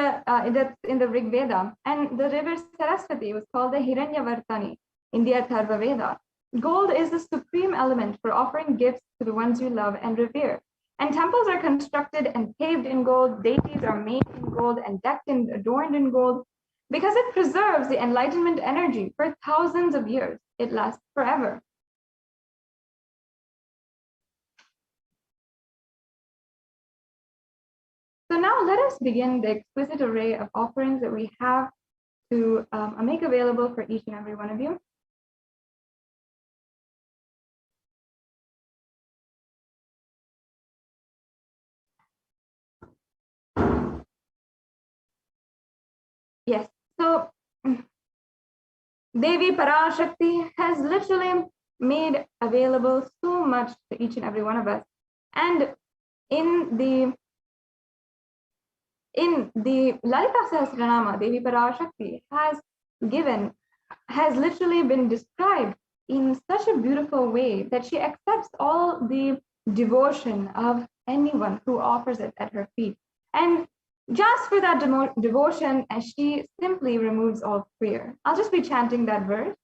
the Rig Veda. And the river Saraswati was called the Hiranyavartani in the Atharva Veda. Gold is the supreme element for offering gifts to the ones you love and revere. And temples are constructed and paved in gold, deities are made in gold and decked and adorned in gold, because it preserves the enlightenment energy for thousands of years. It lasts forever. So now let us begin the exquisite array of offerings that we have to make available for each and every one of you. Yes, so Devi Parashakti has literally made available so much to each and every one of us. And in the Lalita Sahasranama, Devi Parashakti has literally been described in such a beautiful way that she accepts all the devotion of anyone who offers it at her feet. And just for that devotion, as she simply removes all fear. I'll just be chanting that verse.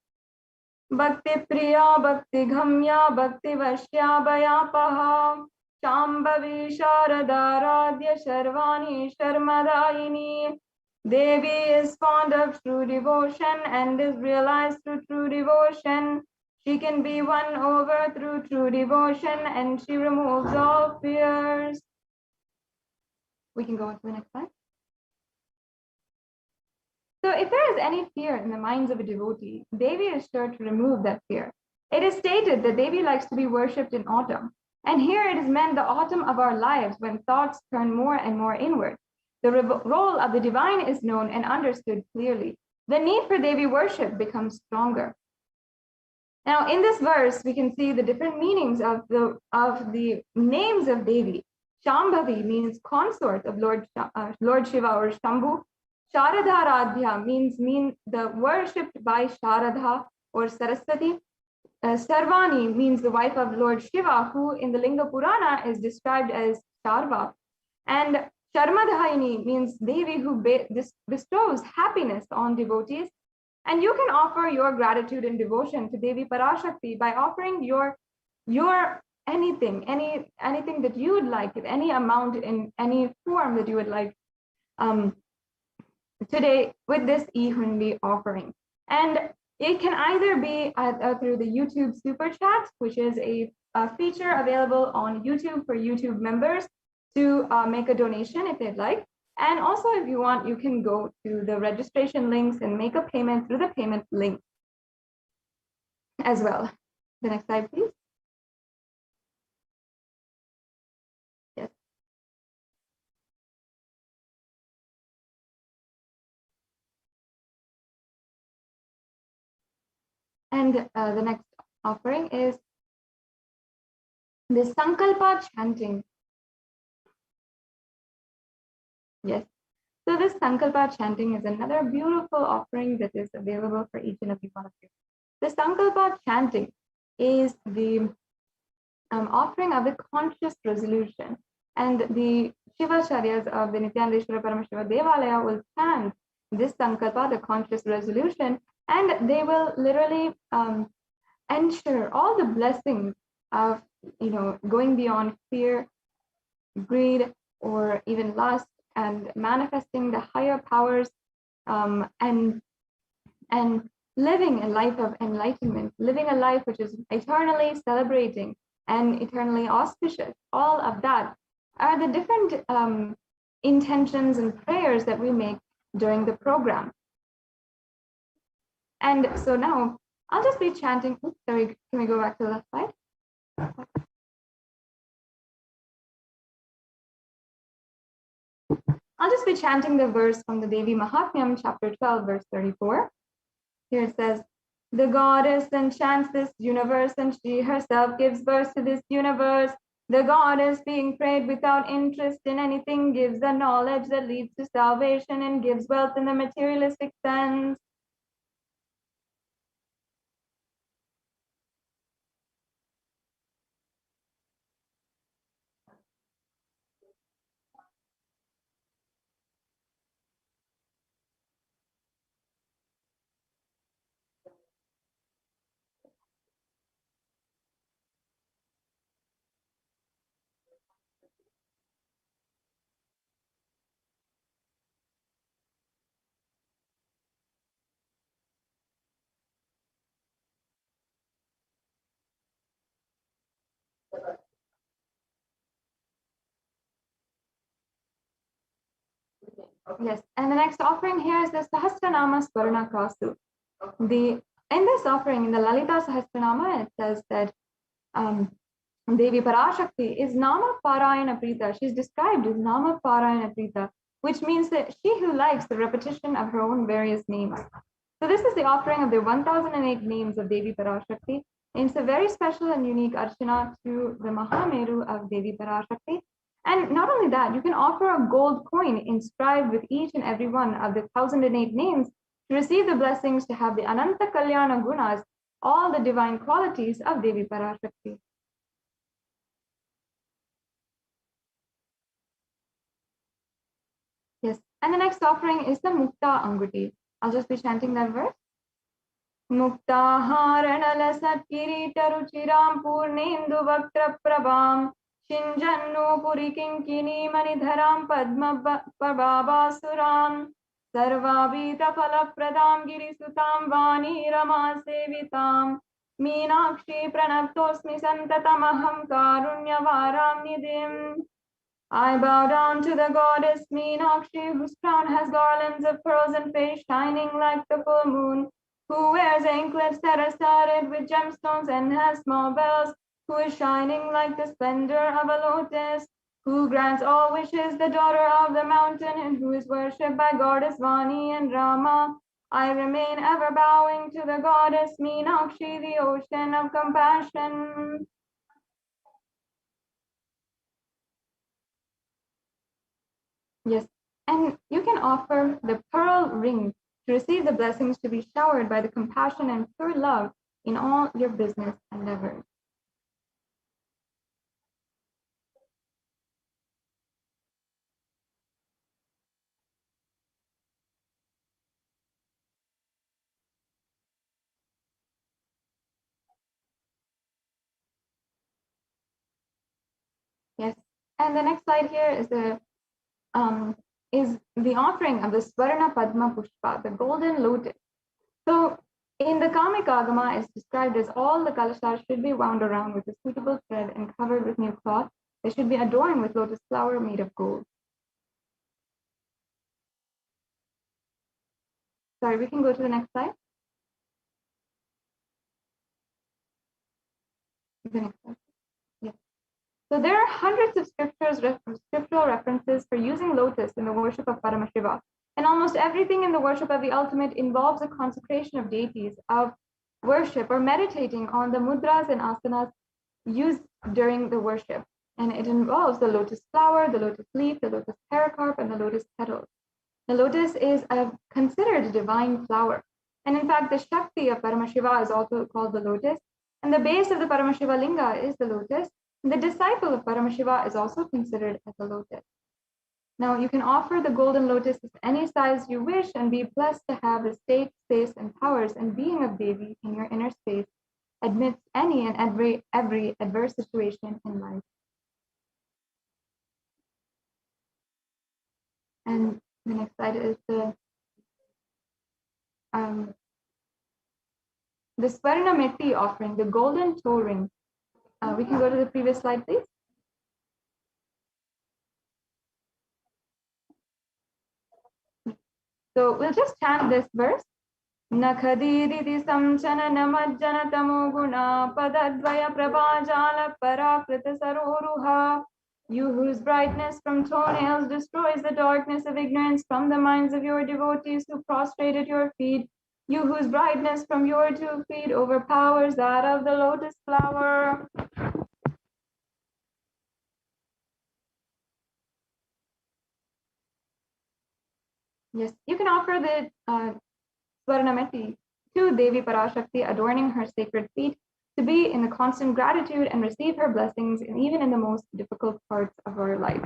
Bhakti Priya, Bhakti Ghamya, Bhakti Vashya Bhayapaha, Shambhavi Sharadaradhya Sharvani Sharmadayini. Devi is fond of true devotion and is realized through true devotion. She can be won over through true devotion and she removes all fears. We can go on to the next slide. So if there is any fear in the minds of a devotee, Devi is sure to remove that fear. It is stated that Devi likes to be worshipped in autumn. And here it is meant the autumn of our lives when thoughts turn more and more inward. The role of the divine is known and understood clearly. The need for Devi worship becomes stronger. Now in this verse, we can see the different meanings of the names of Devi. Shambhavi means consort of Lord Shiva or Shambhu. Sharadharadhya means the worshipped by Sharadha or Saraswati. Sarvani means the wife of Lord Shiva, who in the Linga Purana is described as Sharva. And Sharmadhayini means Devi who bestows happiness on devotees. And you can offer your gratitude and devotion to Devi Parashakti by offering your anything that you would like, any amount in any form that you would like today with this e-hundi offering. And it can either be through the YouTube Super Chat, which is a feature available on YouTube for YouTube members to make a donation if they'd like. And also, if you want, you can go to the registration links and make a payment through the payment link as well. The next slide, please. Yes. And the next offering is the Sankalpa chanting. Yes. So this Sankalpa chanting is another beautiful offering that is available for each and every one of you. The Sankalpa chanting is the offering of the conscious resolution. And the Shivacharyas of the Nithyananda Paramashivam Devalaya will chant this Sankalpa, the conscious resolution, and they will literally ensure all the blessings of, going beyond fear, greed, or even lust, and manifesting the higher powers, and living a life of enlightenment, living a life which is eternally celebrating and eternally auspicious. All of that are the different intentions and prayers that we make during the program. And so now I'll just be chanting. Oops, sorry, can we go back to the left side? I'll just be chanting the verse from the Devi Mahatmyam, chapter 12, verse 34. Here it says, the goddess enchants this universe, and she herself gives birth to this universe. The goddess, being prayed without interest in anything, gives the knowledge that leads to salvation and gives wealth in the materialistic sense. Yes, and the next offering here is the Sahasranama Swarna Kasu. In this offering, in the Lalita Sahasranama, it says that Devi Parashakti is Nama Parayana Prita. She's described as Nama Parayana Prita, which means that she who likes the repetition of her own various names. So this is the offering of the 1008 names of Devi Parashakti. And it's a very special and unique archana to the Mahameru of Devi Parashakti. And not only that, you can offer a gold coin inscribed with each and every one of the 1008 names to receive the blessings, to have the Ananta Kalyana Gunas, all the divine qualities of Devi Parashakti. Yes, and the next offering is the Mukta Anguti. I'll just be chanting that verse. Mukta Haranala Satkirita Ruchiram Purnendu Vaktra Prabham Shinjannu Purikinkini Manidharam Padma Pababasuram Sarvabhita Falapradam Girisutam Vani Rama Sevitam Meenakshi Pranatosmi Santatamaham Karunyavaram Nidim. I bow down to the goddess Meenakshi, whose crown has garlands of pearls and face shining like the full moon, who wears anklets that are studded with gemstones and has small bells, who is shining like the splendor of a lotus, who grants all wishes, the daughter of the mountain, and who is worshipped by goddess Vani and Rama. I remain ever bowing to the goddess Meenakshi, the ocean of compassion. Yes, and you can offer the pearl ring to receive the blessings, to be showered by the compassion and pure love in all your business endeavors. Yes, and the next slide here is the offering of the Swarna Padma Pushpa, the golden lotus. So in the Kamika Agama, it's described as all the kalashas should be wound around with a suitable thread and covered with new cloth. They should be adorned with lotus flower made of gold. Sorry, we can go to the next slide. The next slide. Yes. So there are hundreds of scriptural references for using lotus in the worship of Paramashiva. And almost everything in the worship of the ultimate involves a consecration of deities, of worship, or meditating on the mudras and asanas used during the worship. And it involves the lotus flower, the lotus leaf, the lotus pericarp, and the lotus petals. The lotus is considered a divine flower. And in fact, the Shakti of Paramashiva is also called the lotus. And the base of the Paramashiva Linga is the lotus. And the disciple of Paramashiva is also considered as the lotus. Now, you can offer the golden lotus of any size you wish and be blessed to have the state, space, and powers and being of Devi in your inner space amidst any and every adverse situation in life. And the next slide is the Swarna Metti offering, the golden toe ring. We can go to the previous slide, please. So we'll just chant this verse. Nakhadiditi samchana namajjana tamo guna padadvaya prabhajala parakrita saroruha. You whose brightness from toenails destroys the darkness of ignorance from the minds of your devotees who prostrate at your feet. You whose brightness from your 2 feet overpowers that of the lotus flower. Yes, you can offer the Swarnameti to Devi Parashakti, adorning her sacred feet, to be in the constant gratitude and receive her blessings, and even in the most difficult parts of our life.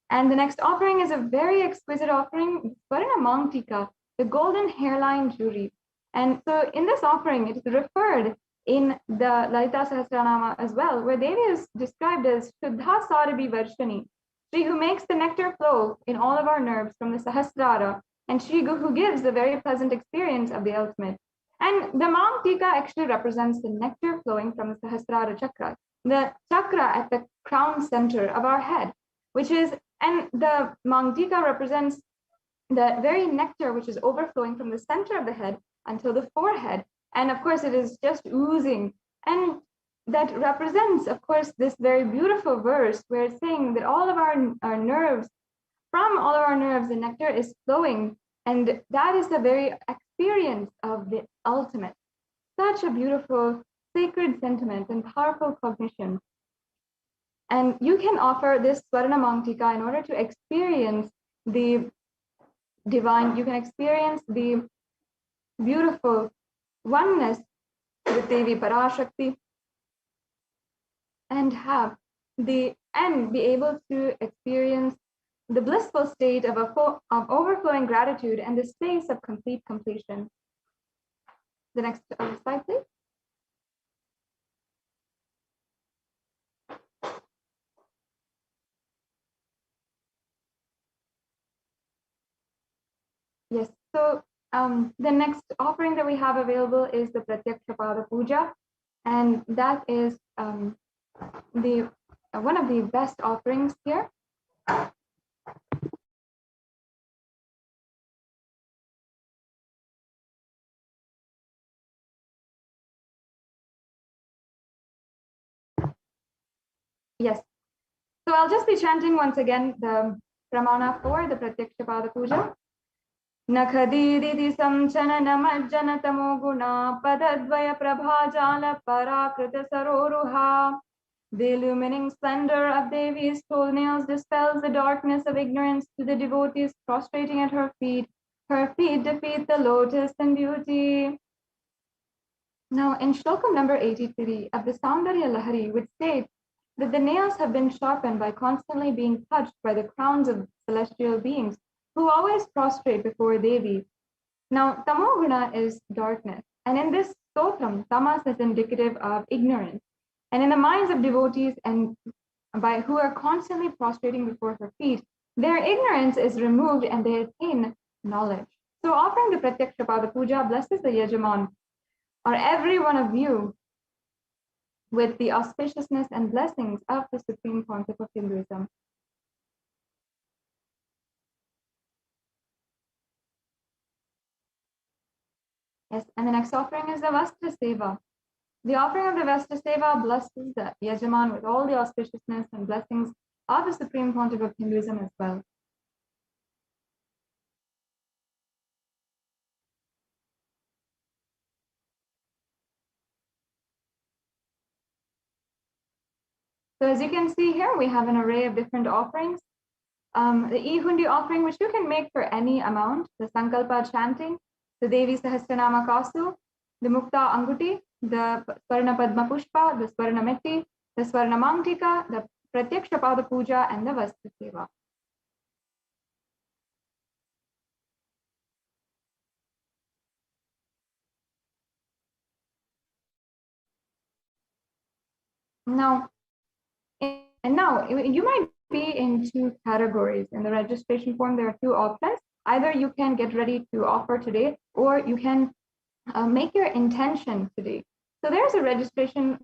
And the next offering is a very exquisite offering, Swarna Mangtika, the golden hairline jewelry. And so in this offering, it is referred in the Lalita Sahasranama as well, where Devi is described as Shuddha Sarabhi Varshani, Shri who makes the nectar flow in all of our nerves from the Sahasrara, and Shri who gives the very pleasant experience of the ultimate. And the Mangtika actually represents the nectar flowing from the Sahasrara chakra, the chakra at the crown center of our head, which is, and the Mangtika represents the very nectar which is overflowing from the center of the head until the forehead. And of course, it is just oozing. And that represents, of course, this very beautiful verse where it's saying that all of our nerves, from all of our nerves, the nectar is flowing. And that is the very experience of the ultimate. Such a beautiful, sacred sentiment and powerful cognition. And you can offer this Swarna Mangtika in order to experience the divine, you can experience the beautiful oneness with Devi Parashakti and be able to experience the blissful state of overflowing gratitude and the space of complete completion. The next slide, please. Yes, so the next offering that we have available is the Pratyaksha Pada Puja, and that is one of the best offerings here. Yes, so I'll just be chanting once again the Pramana for the Pratyaksha Pada Puja. Nakhadiditi samchana namajjana tamo guna padadvaya prabhajala parakrita saroruha. The illumining splendor of Devi's toenails dispels the darkness of ignorance to the devotees prostrating at her feet. Her feet defeat the lotus in beauty. Now, in Shlokam number 83 of the Saundarya Lahari, which states that the nails have been sharpened by constantly being touched by the crowns of celestial beings who always prostrate before Devi. Now, tamoguna is darkness, and in this stotram, tamas is indicative of ignorance. And in the minds of devotees and by who are constantly prostrating before her feet, their ignorance is removed and they attain knowledge. So offering the Pratyaksha Pada Puja blesses the Yajaman, or every one of you, with the auspiciousness and blessings of the supreme concept of Hinduism. Yes, and the next offering is the Vastra Seva. The offering of the Vastra Seva blesses the Yajaman with all the auspiciousness and blessings of the supreme concept of Hinduism as well. So as you can see here, we have an array of different offerings. The E-Hundi offering, which you can make for any amount, the Sankalpa chanting, the Devi Sahasranama Kasu, the Mukta Anguti, the Swarna Padma Pushpa, the Swarna Metti, the Swarna Mangtika, the Pratyaksha Pada Puja, and the Vastra Seva. Now, you might be in two categories. In the registration form, there are two options. Either you can get ready to offer today, or you can make your intention today. So there's a registration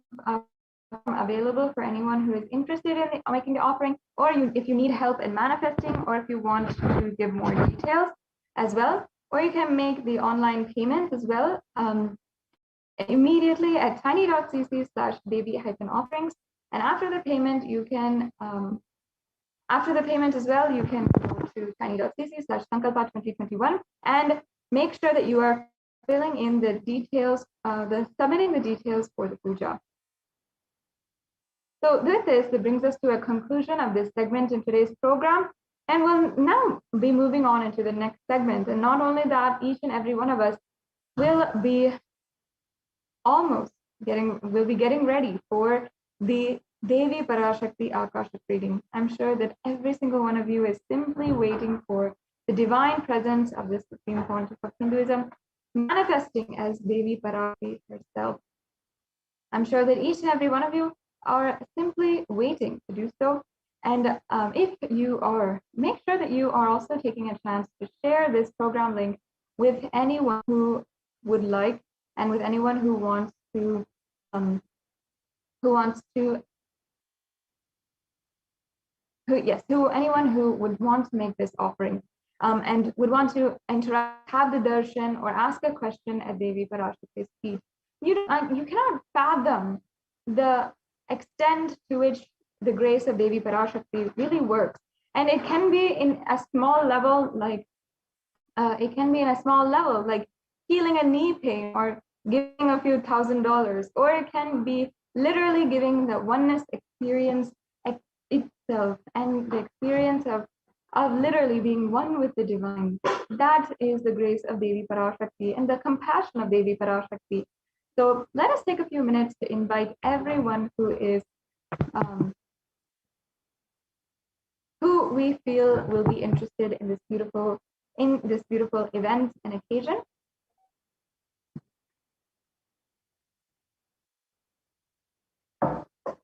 available for anyone who is interested in making the offering, or if you need help in manifesting, or if you want to give more details as well, or you can make the online payment as well immediately at tiny.cc/baby-offerings. And after the payment, you can after the payment as well, you can go to tiny.cc/sankalpa2021 and make sure that you are filling in the details, submitting the details for the puja. So with this, it brings us to a conclusion of this segment in today's program. And we'll now be moving on into the next segment. And not only that, each and every one of us will be getting ready for the Devi Parashakti Akashic reading. I'm sure that every single one of you is simply waiting for the divine presence of the Supreme Pontiff of Hinduism manifesting as Devi Parashakti herself. I'm sure that each and every one of you are simply waiting to do so. And if you are, make sure that you are also taking a chance to share this program link with anyone who would like, and with anyone who wants to, anyone who would want to make this offering and would want to interact, have the darshan, or ask a question at Devi Parashakti's feet. You cannot fathom the extent to which the grace of Devi Parashakti really works. And it can be in a small level, like healing a knee pain or giving a few $1,000s, or it can be literally giving the oneness experience itself and the experience of literally being one with the divine. That is the grace of Devi Parashakti and the compassion of Devi Parashakti. So let us take a few minutes to invite everyone who is who we feel will be interested in this beautiful event and occasion.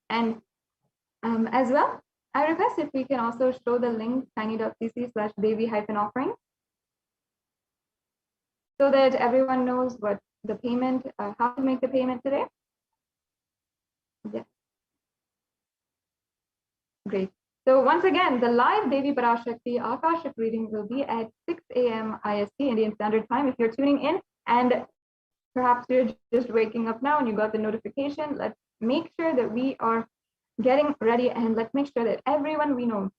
And as well, I request if we can also show the link tiny.cc/baby-offering, so that everyone knows what the payment, how to make the payment today. Yes. Great. So once again, the live Devi Parashakti Akashic reading will be at 6 a.m. IST, Indian Standard Time. If you're tuning in and perhaps you're just waking up now and you got the notification, let's make sure that we are getting ready, and let's make sure that everyone we know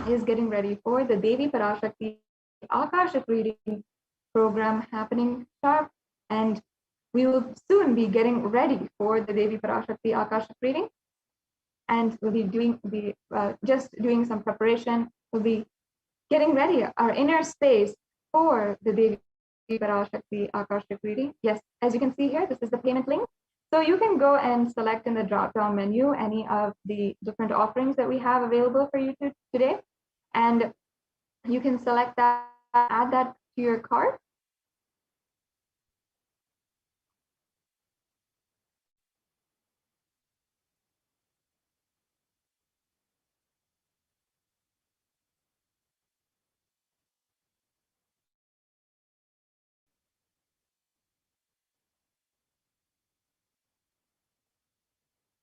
is getting ready for the Devi Parashakti Akashic reading program happening sharp. And we will soon be getting ready for the Devi Parashakti Akashic reading. And we'll be just doing some preparation. We'll be getting ready our inner space for the Devi Parashakti Akashic reading. Yes, as you can see here, this is the payment link. So you can go and select in the drop-down menu any of the different offerings that we have available for you today. And you can select that, add that to your cart.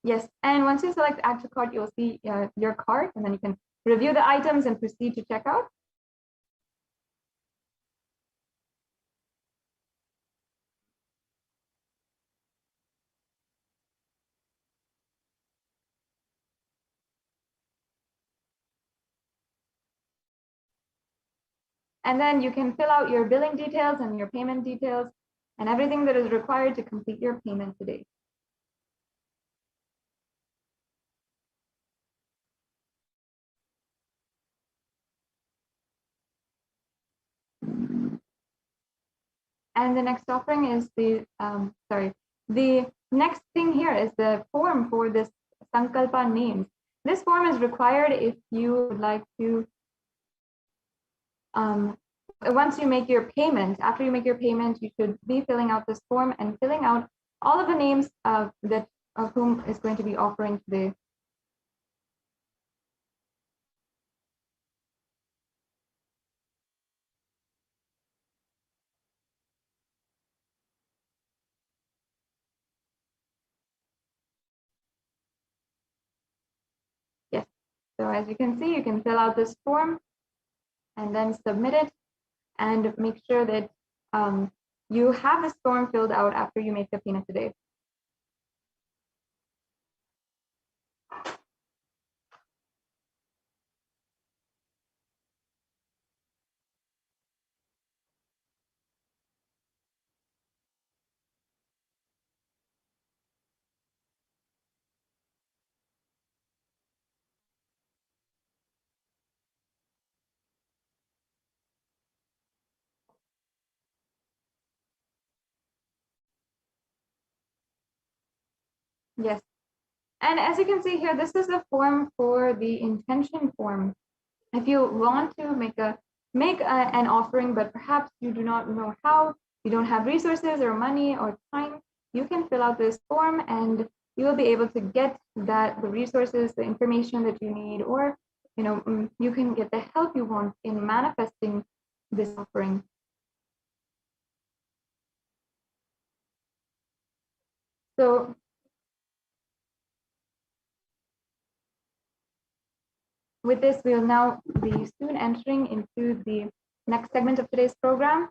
Yes, and once you select add to cart, you'll see your cart, and then you can review the items and proceed to checkout. And then you can fill out your billing details and your payment details and everything that is required to complete your payment today. And the next offering is the next thing here is the form for this Sankalpa names. This form is required if you would like to, once you make your payment, after you make your payment, you should be filling out this form and filling out all of the names that of whom is going to be offering today. Yes, so as you can see, you can fill out this form and then submit it, and make sure that you have this form filled out after you make the pina today. Yes, and as you can see here, this is the form for the intention form. If you want to make an offering, but perhaps you do not know how, you don't have resources or money or time, you can fill out this form and you will be able to get the resources, the information that you need, or you can get the help you want in manifesting this offering. So with this, we'll now be soon entering into the next segment of today's program.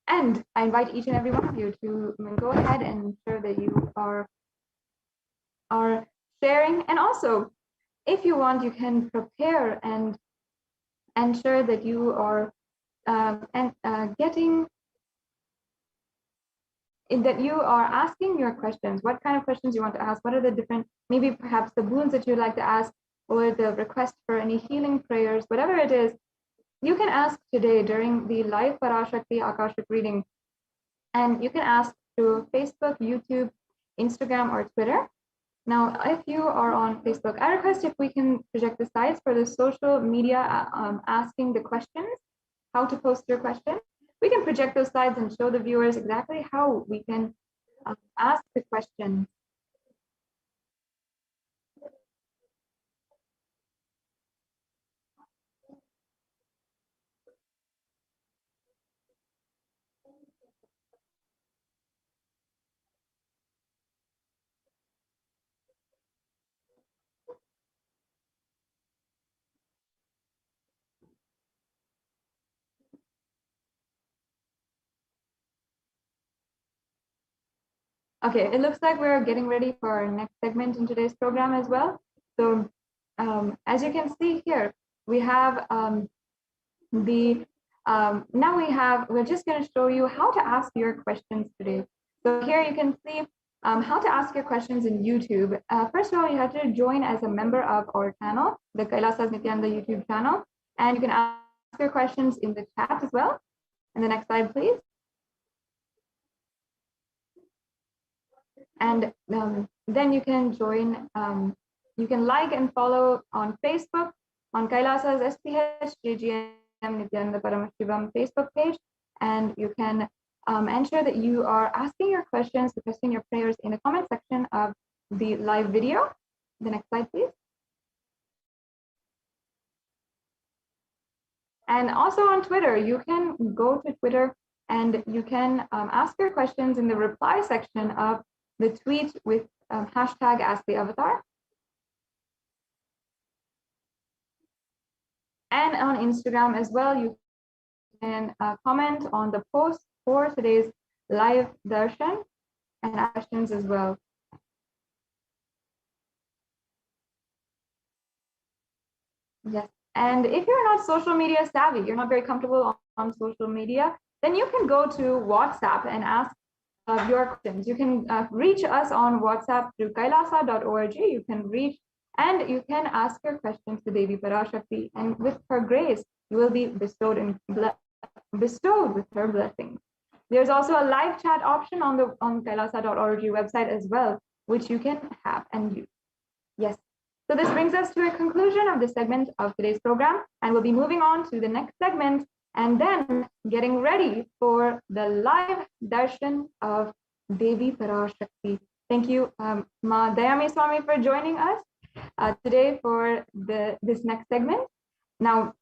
And I invite each and every one of you to go ahead and ensure that you are sharing. And also, if you want, you can prepare and ensure that you are that you are asking your questions. What kind of questions you want to ask? What are the different, maybe perhaps the boons that you'd like to ask, or the request for any healing prayers, whatever it is, you can ask today during the live Parashakti Akashic reading. And you can ask through Facebook, YouTube, Instagram, or Twitter. Now, if you are on Facebook, I request if we can project the slides for the social media asking the questions, how to post your question. We can project those slides and show the viewers exactly how we can ask the question. Okay, it looks like we're getting ready for our next segment in today's program as well. So as you can see here, we have we're just going to show you how to ask your questions today. So here you can see how to ask your questions in YouTube. First of all, you have to join as a member of our channel, the Kailasa Nithyananda YouTube channel, and you can ask your questions in the chat as well. And the next slide, please. And then you can join, you can like and follow on Facebook, on Kailasa's HDH Nithyananda Paramashivam Facebook page, and you can ensure that you are asking your questions, requesting your prayers in the comment section of the live video. The next slide, please. And also on Twitter, you can go to Twitter and you can ask your questions in the reply section of the tweet with hashtag #AskTheAvatar. And on Instagram as well, you can comment on the post for today's live darshan and ask questions as well. Yes, and if you're not social media savvy, you're not very comfortable on social media, then you can go to WhatsApp and ask your questions. You can reach us on WhatsApp through kailasa.org. You can reach and you can ask your questions to Devi Parashakti, and with her grace, you will be bestowed with her blessings. There's also a live chat option on the kailasa.org website as well, which you can have and use. Yes. So this brings us to a conclusion of this segment of today's program, and we'll be moving on to the next segment and then getting ready for the live darshan of Devi Parashakti. Thank you, Ma Dayami Swami, for joining us today for this next segment. Now,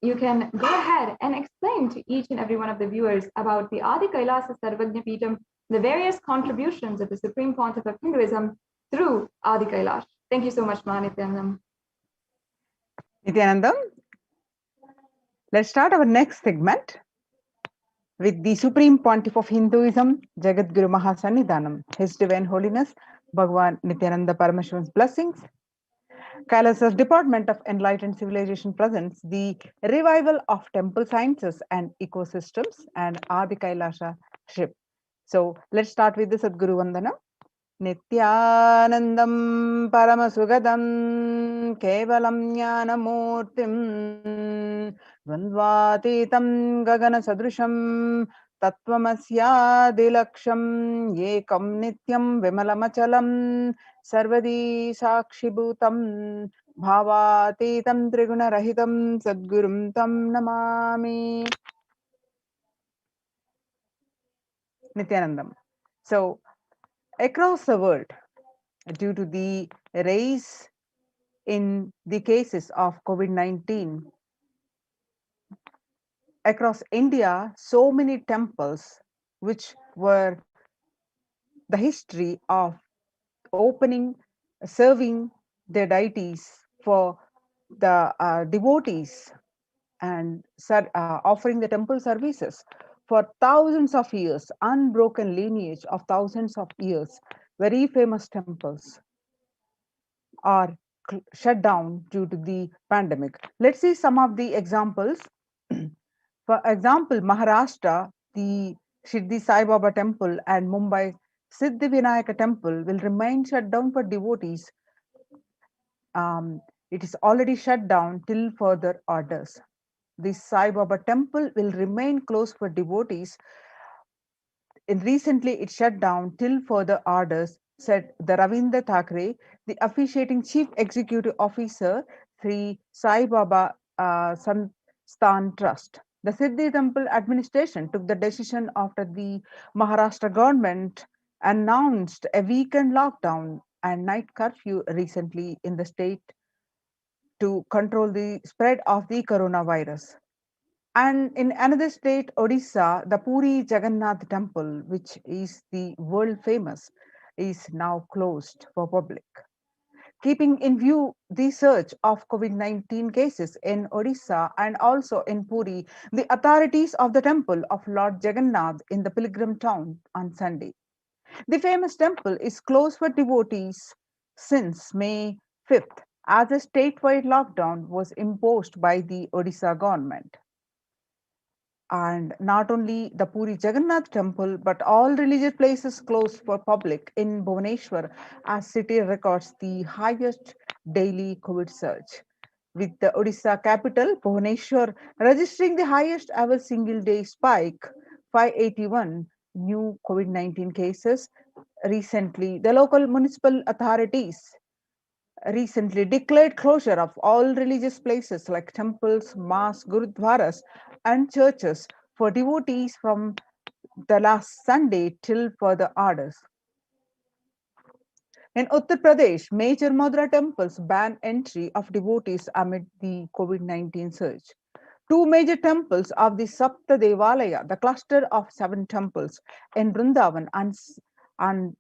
you can go ahead and explain to each and every one of the viewers about the Adi Kailasa Sarvajna Peetham, the various contributions of the Supreme Pontiff of Hinduism through Adi Kailash. Thank you so much, Ma Nithyanandam. Nithyanandam, let's start our next segment with the Supreme Pontiff of Hinduism, Jagadguru Mahasannidhanam, His Divine Holiness, Bhagavan Nithyananda Paramashivam's blessings. Kailasa's Department of Enlightened Civilization presents the revival of temple sciences and ecosystems and Adi Kailasa ship. So let's start with the Sadguru Vandana. Nithyanandam Paramasugadam Kevalam Jnanamurtim Dvandvatitam Gagana Sadrusham Tattvamasya Ekam Nityam Vimalamachalam Sarvadi Sakshibhutam Bhavatitam Triguna Rahitam Sadgurum Tam Namami. Nithyanandam. So across the world, due to the rise in the cases of COVID-19, across India, so many temples which were the history of opening, serving their deities for the devotees and offering the temple services for thousands of years, unbroken lineage of thousands of years, very famous temples are shut down due to the pandemic. Let's see some of the examples. For example, Maharashtra, the Shirdi Sai Baba temple and Mumbai Siddhi Vinayaka temple will remain shut down for devotees. It is already shut down till further orders. The Sai Baba temple will remain closed for devotees. And recently it shut down till further orders, said the Ravindra Thakre, the officiating chief executive officer, Sri Sai Baba Sansthan Trust. The Siddhi Temple administration took the decision after the Maharashtra government announced a weekend lockdown and night curfew recently in the state to control the spread of the coronavirus. And in another state, Odisha, the Puri Jagannath temple, which is the world famous, is now closed for public. Keeping in view the surge of COVID-19 cases in Odisha and also in Puri, the authorities of the temple of Lord Jagannath in the pilgrim town on Sunday. The famous temple is closed for devotees since May 5th, as a statewide lockdown was imposed by the Odisha government. And not only the Puri Jagannath temple, but all religious places closed for public in Bhubaneswar, as city records the highest daily COVID surge, with the Odisha capital, Bhubaneswar, registering the highest ever single day spike, 581 new COVID-19 cases. Recently, the local municipal authorities recently declared closure of all religious places like temples, mosques, gurudwaras, and churches for devotees from the last Sunday till further orders. In Uttar Pradesh, major Madhura temples ban entry of devotees amid the COVID-19 surge. Two major temples of the Sapta Devalaya, the cluster of 7 temples in Vrindavan on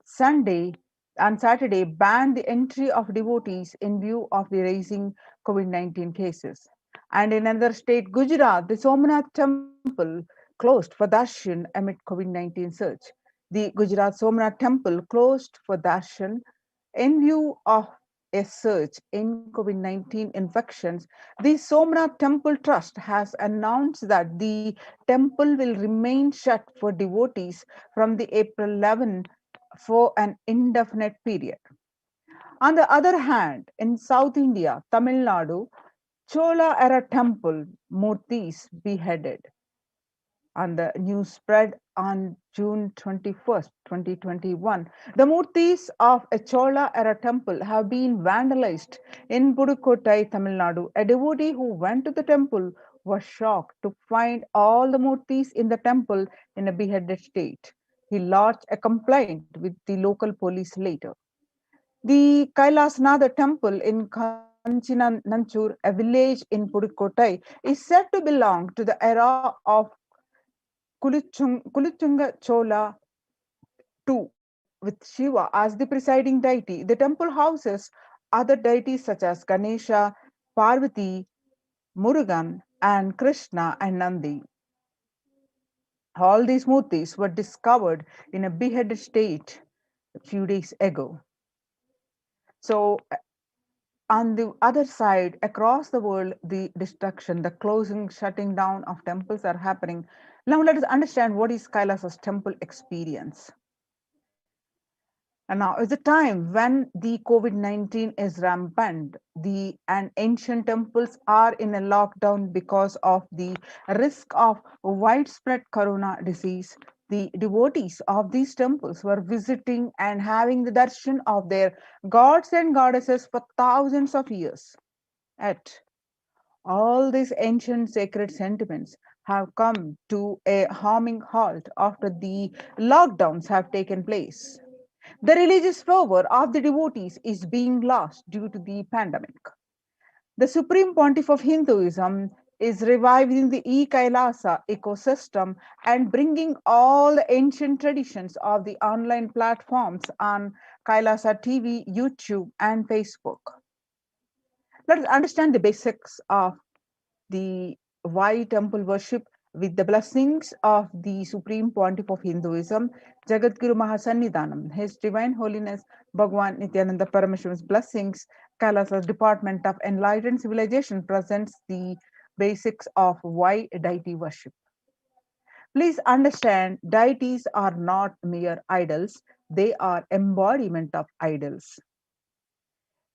Saturday banned the entry of devotees in view of the rising COVID-19 cases. And in another state, Gujarat, the Somnath temple closed for darshan amid COVID-19 surge. The Gujarat Somnath temple closed for darshan in view of a surge in COVID-19 infections. The Somnath Temple Trust has announced that the temple will remain shut for devotees from the April 11 for an indefinite period. On the other hand, in South India, Tamil Nadu, Chola era temple Murtis beheaded. And the news spread on June 21st, 2021. The Murtis of a Chola era temple have been vandalized in Pudukottai, Tamil Nadu. A devotee who went to the temple was shocked to find all the Murtis in the temple in a beheaded state. He lodged a complaint with the local police later. The Kailasa temple in Kanchinanchur, a village in Pudukottai, is said to belong to the era of Kulichunga Chola II, with Shiva as the presiding deity. The temple houses other deities such as Ganesha, Parvati, Murugan, and Krishna and Nandi. All these murtis were discovered in a beheaded state a few days ago. So, on the other side, across the world, the destruction, the closing, shutting down of temples are happening. Now, let us understand what is Kailasa's temple experience. And now is the time when the COVID-19 is rampant. And ancient temples are in a lockdown because of the risk of widespread corona disease. The devotees of these temples were visiting and having the darshan of their gods and goddesses for thousands of years. Yet, all these ancient sacred sentiments have come to a harming halt after the lockdowns have taken place. The religious fervor of the devotees is being lost due to the pandemic. The Supreme Pontiff of Hinduism is reviving the Kailasa ecosystem and bringing all the ancient traditions of the online platforms on Kailasa TV, YouTube, and Facebook. Let us understand the basics of the why temple worship with the blessings of the Supreme Pontiff of Hinduism, Jagadguru Mahasannidhanam, His Divine Holiness Bhagwan Nithyananda Paramashivam's blessings. Kailasa's Department of Enlightened Civilization presents the basics of why deity worship. Please understand, deities are not mere idols, they are embodiment of idols.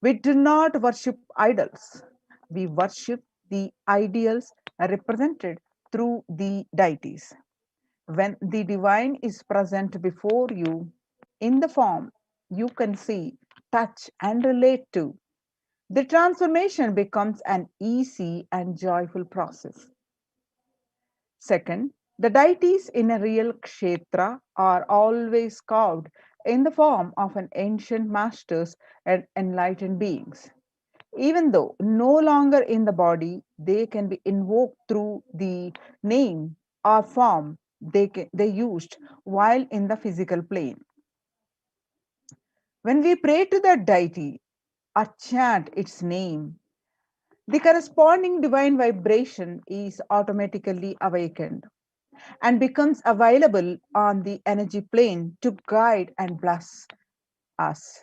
We do not worship idols, we worship the ideals represented through the deities. When the divine is present before you in the form you can see, touch, and relate to, the transformation becomes an easy and joyful process. Second, the deities in a real kshetra are always carved in the form of an ancient masters and enlightened beings. Even though no longer in the body, they can be invoked through the name or form they used while in the physical plane. When we pray to that deity or chant its name, the corresponding divine vibration is automatically awakened and becomes available on the energy plane to guide and bless us.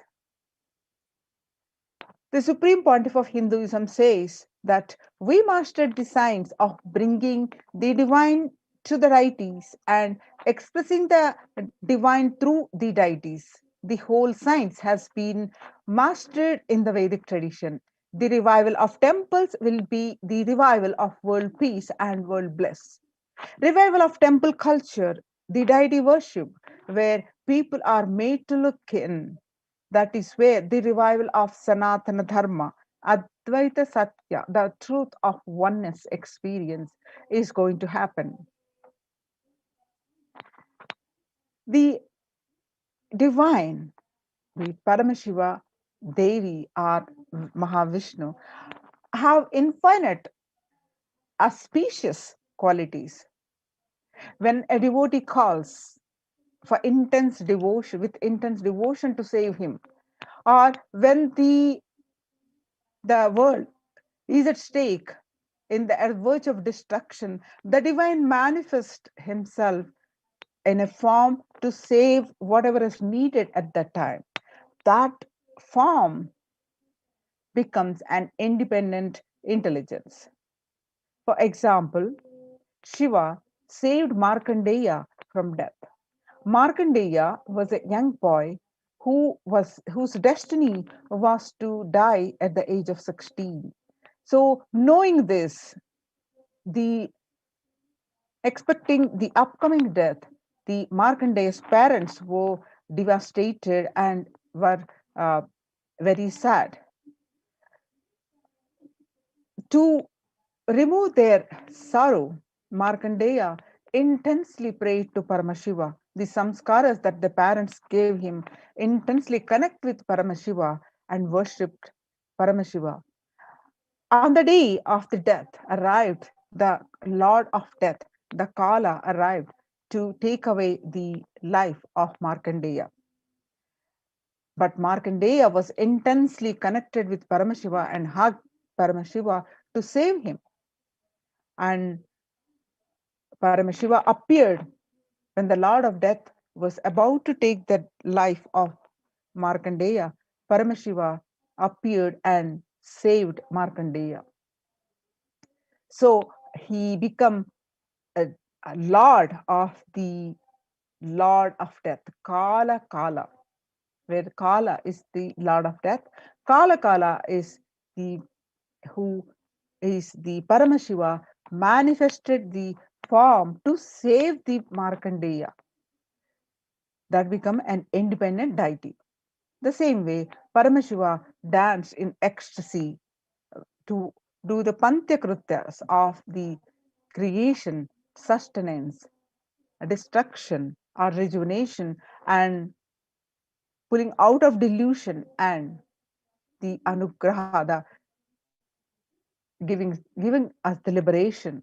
The Supreme Pontiff of Hinduism says that we mastered the science of bringing the divine to the deities and expressing the divine through the deities. The whole science has been mastered in the Vedic tradition. The revival of temples will be the revival of world peace and world bliss. Revival of temple culture, the deity worship, where people are made to look in. That is where the revival of Sanatana Dharma, Advaita Satya, the truth of oneness experience, is going to happen. The divine, the Paramashiva, Devi, or Mahavishnu, have infinite auspicious qualities. When a devotee calls for intense devotion, with intense devotion to save him, or when the world is at stake in the verge of destruction, the divine manifests himself in a form to save whatever is needed at that time. That form becomes an independent intelligence. For example, Shiva saved Markandeya from death. Markandeya was a young boy whose destiny was to die at the age of 16. So, knowing this, expecting the upcoming death, the Markandeya's parents were devastated and were very sad. To remove their sorrow, Markandeya intensely prayed to Paramashiva. The samskaras that the parents gave him intensely connect with Paramashiva and worshipped Paramashiva. On the day of the death arrived the Lord of Death, the Kala arrived to take away the life of Markandeya. But Markandeya was intensely connected with Paramashiva and hugged Paramashiva to save him. And Paramashiva appeared when the Lord of Death was about to take the life of Markandeya. Paramashiva appeared and saved Markandeya. So he became a lord of the Lord of Death, Kala, where Kala is the Lord of Death. Kala is the who is the Paramashiva manifested the form to save the Markandeya. That become an independent deity. The same way, Paramashiva danced in ecstasy to do the Pantyakrutyas of the creation, sustenance, destruction, or rejuvenation, and pulling out of delusion and the anugraha, the giving us the liberation.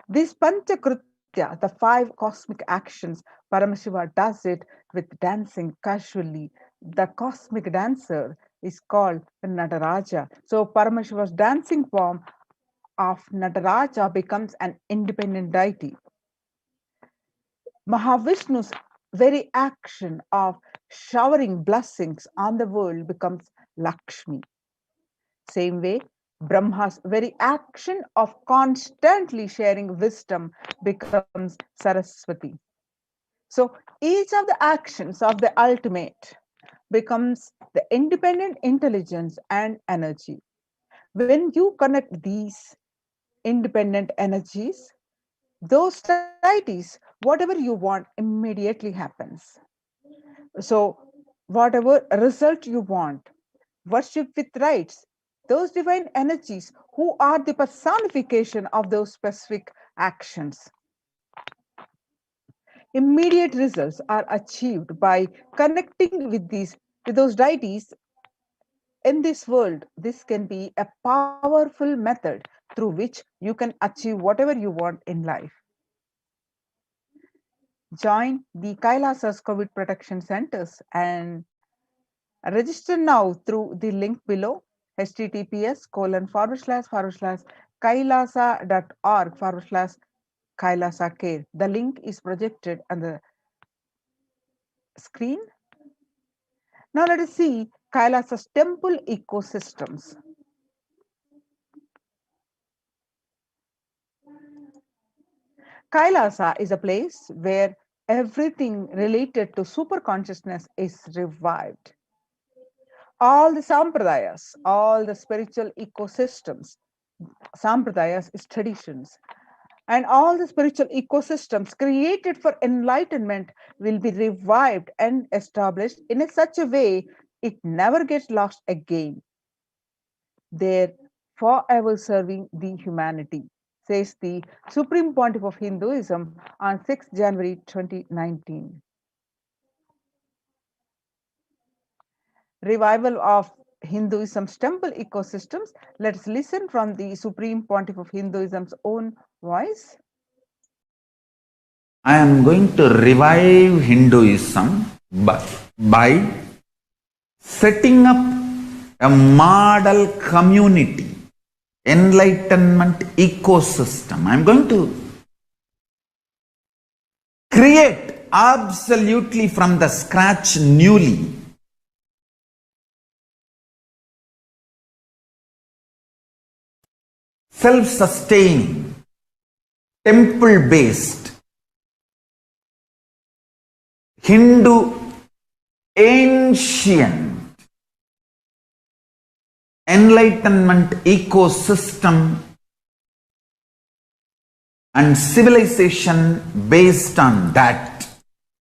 This Panchakritya, the 5 cosmic actions, Paramashiva does it with dancing casually. The cosmic dancer is called Nataraja. So Paramashiva's dancing form of Nataraja becomes an independent deity. Mahavishnu's very action of showering blessings on the world becomes Lakshmi. Same way, Brahma's very action of constantly sharing wisdom becomes Saraswati. So each of the actions of the ultimate becomes the independent intelligence and energy. When you connect these independent energies, those deities, whatever you want, immediately happens. So whatever result you want, worship with rites, those divine energies who are the personification of those specific actions. Immediate results are achieved by connecting with those deities in this world. This can be a powerful method through which you can achieve whatever you want in life. Join the Kailasa's COVID protection centers and register now through the link below, https://kailasa.org/Kailasa care. The link is projected on the screen. Now let us see Kailasa's temple ecosystems. Kailasa is a place where everything related to super consciousness is revived. All the sampradayas, all the spiritual ecosystems, sampradayas is traditions, and all the spiritual ecosystems created for enlightenment will be revived and established in such a way it never gets lost again. They're forever serving the humanity, says the Supreme Pontiff of Hinduism on 6 January 2019. Revival of Hinduism's temple ecosystems. Let's listen from the Supreme Pontiff of Hinduism's own voice. I am going to revive Hinduism by setting up a model community, enlightenment ecosystem. I am going to create absolutely from the scratch newly self-sustaining, temple-based, Hindu ancient enlightenment ecosystem and civilization based on that.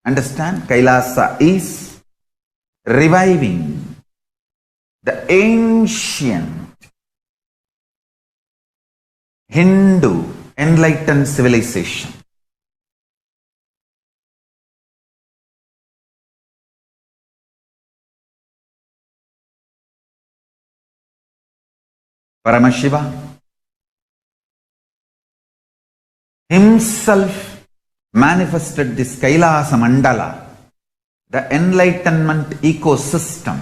Understand? Kailasa is reviving the ancient Hindu enlightened civilization. Paramashiva himself manifested this Kailasa Mandala, the enlightenment ecosystem,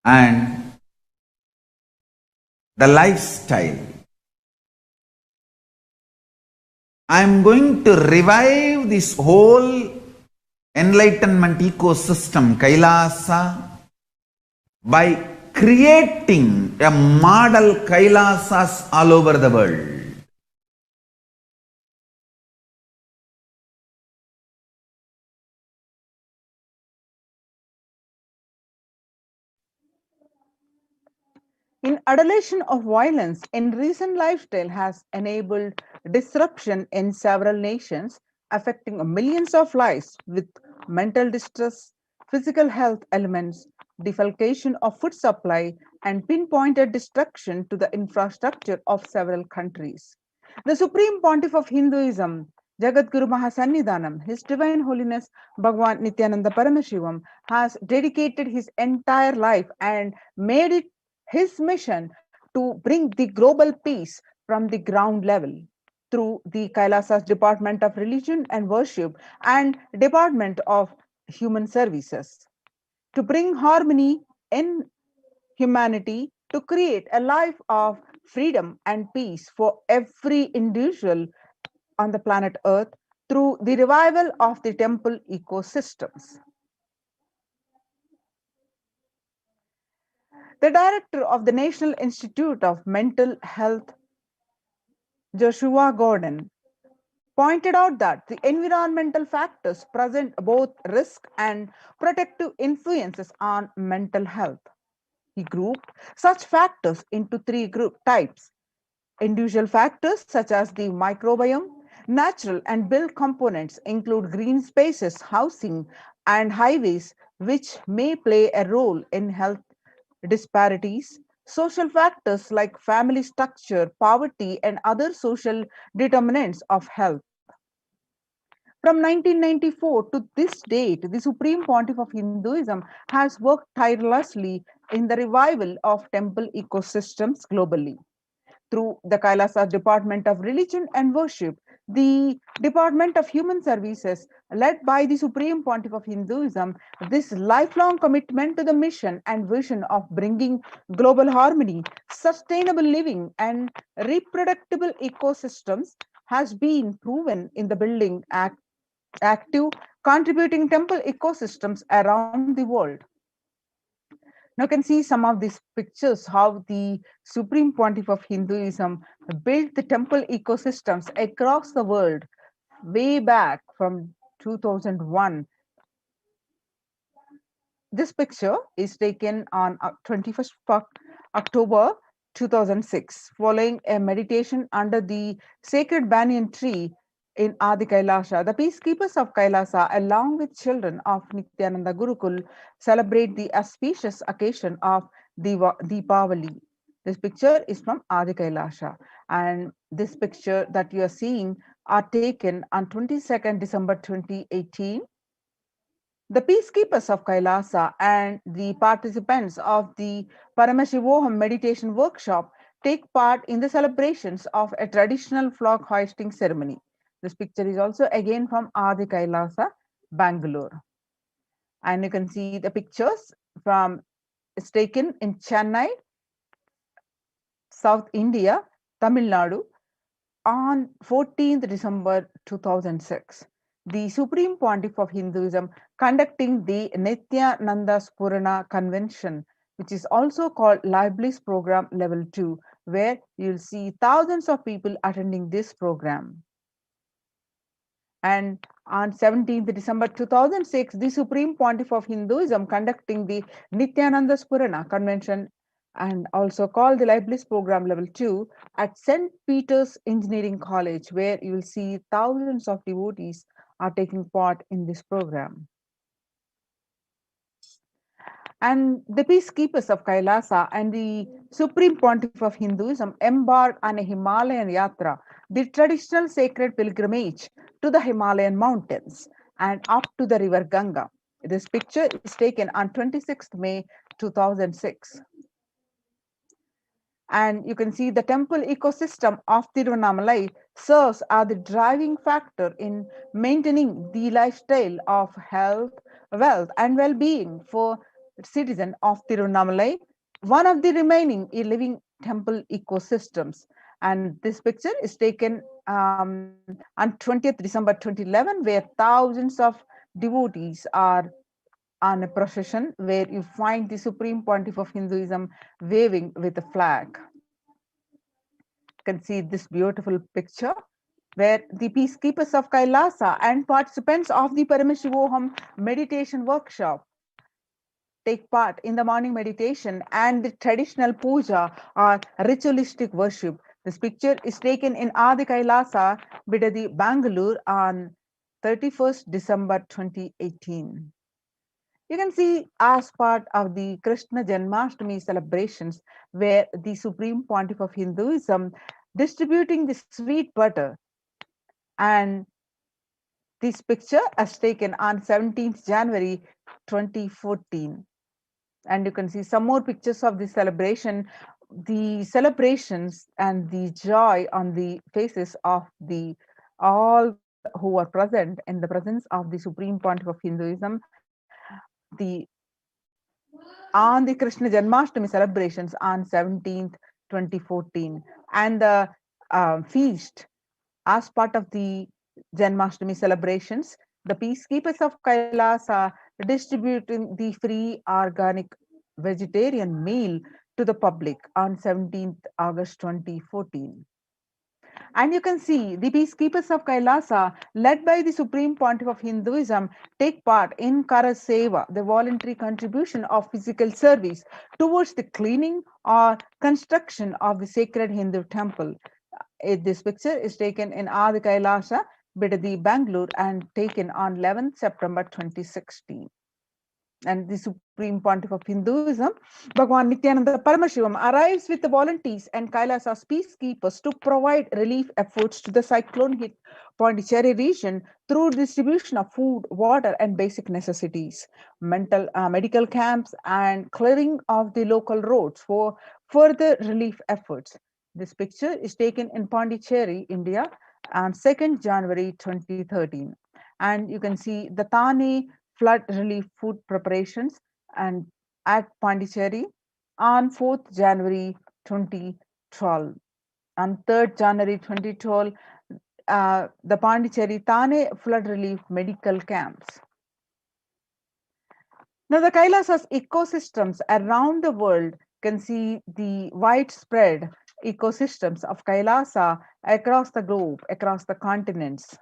and the lifestyle. I am going to revive this whole enlightenment ecosystem, Kailasa, by creating a model Kailasas all over the world. In adulation of violence in recent lifestyle has enabled disruption in several nations, affecting millions of lives with mental distress, physical health elements, defalcation of food supply, and pinpointed destruction to the infrastructure of several countries. The Supreme Pontiff of Hinduism, Jagadguru Mahasannidhanam, His Divine Holiness Bhagwan Nithyananda Paramashivam, has dedicated his entire life and made it his mission to bring the global peace from the ground level through the Kailasa's Department of Religion and Worship and Department of Human Services to bring harmony in humanity, to create a life of freedom and peace for every individual on the planet Earth through the revival of the temple ecosystems. The director of the National Institute of Mental Health, Joshua Gordon, pointed out that the environmental factors present both risk and protective influences on mental health. He grouped such factors into three group types: individual factors such as the microbiome, natural and built components include green spaces, housing, and highways, which may play a role in health disparities. Social factors like family structure, poverty, and other social determinants of health. From 1994 to this date, the Supreme Pontiff of Hinduism has worked tirelessly in the revival of temple ecosystems globally. Through the Kailasa Department of Religion and Worship, the Department of Human Services, led by the Supreme Pontiff of Hinduism, this lifelong commitment to the mission and vision of bringing global harmony, sustainable living, and reproducible ecosystems has been proven in the building active, contributing temple ecosystems around the world. Now you can see some of these pictures how the Supreme Pontiff of Hinduism built the temple ecosystems across the world way back from 2001. This picture is taken on 21st October 2006, following a meditation under the sacred banyan tree in Adi Kailasa. The peacekeepers of Kailasa, along with children of Nithyananda Gurukul, celebrate the auspicious occasion of Deepavali. This picture is from Adi Kailasa, and this picture that you are seeing are taken on 22nd December 2018. The peacekeepers of Kailasa and the participants of the Paramashivoham meditation workshop take part in the celebrations of a traditional flag hoisting ceremony. This picture is also again from Adi Kailasa, Bangalore. And you can see the pictures from, it's taken in Chennai, South India, Tamil Nadu, on 14th December 2006. The Supreme Pontiff of Hinduism conducting the Nithyananda Paramashivam Convention, which is also called Libraries Program Level 2, where you'll see thousands of people attending this program. And on 17th December 2006, the Supreme Pontiff of Hinduism conducting the Nithyananda Paramashivam Convention, and also called the Libraries Program Level 2 at St. Peter's Engineering College, where you will see thousands of devotees are taking part in this program. And the peacekeepers of Kailasa and the Supreme Pontiff of Hinduism embarked on a Himalayan yatra, the traditional sacred pilgrimage to the Himalayan mountains and up to the river Ganga. This picture is taken on 26th May 2006. And you can see the temple ecosystem of Tiruvannamalai serves as the driving factor in maintaining the lifestyle of health, wealth, and well-being for citizens of Tiruvannamalai, one of the remaining living temple ecosystems. And this picture is taken on 20th December 2011, where thousands of devotees are on a procession where you find the Supreme Pontiff of Hinduism waving with a flag. You can see this beautiful picture where the peacekeepers of Kailasa and participants of the Paramashivoham meditation workshop take part in the morning meditation and the traditional puja or ritualistic worship. This picture is taken in Adi Kailasa, Bidadi, Bangalore on 31st December 2018. You can see as part of the Krishna Janmashtami celebrations, where the Supreme Pontiff of Hinduism distributing the sweet butter, and this picture is taken on 17th January 2014. And you can see some more pictures of the celebration, the celebrations and the joy on the faces of the all who are present in the presence of the Supreme Pontiff of Hinduism, the on the Krishna Janmashtami celebrations on 17th, 2014, and the feast as part of the Janmashtami celebrations. The peacekeepers of Kailasa distributing the free organic vegetarian meal to the public on 17th August 2014. And you can see the peacekeepers of Kailasa, led by the Supreme Pontiff of Hinduism, take part in Kara Seva, the voluntary contribution of physical service towards the cleaning or construction of the sacred Hindu temple. This picture is taken in Adi Kailasa, Bidadi, Bangalore, and taken on 11th September 2016. And the Supreme Pontiff of Hinduism, Bhagwan Nithyananda Paramashivam, arrives with the volunteers and Kailasa's peacekeepers to provide relief efforts to the cyclone hit Pondicherry region through distribution of food, water, and basic necessities, medical camps, and clearing of the local roads for further relief efforts. This picture is taken in Pondicherry, India, on 2nd January 2013. And you can see the Thane flood relief food preparations and at Pondicherry on 4th January 2012. On 3rd January 2012, the Pondicherry Thane flood relief medical camps. Now, the Kailasa's ecosystems around the world can see the widespread ecosystems of Kailasa across the globe, across the continents.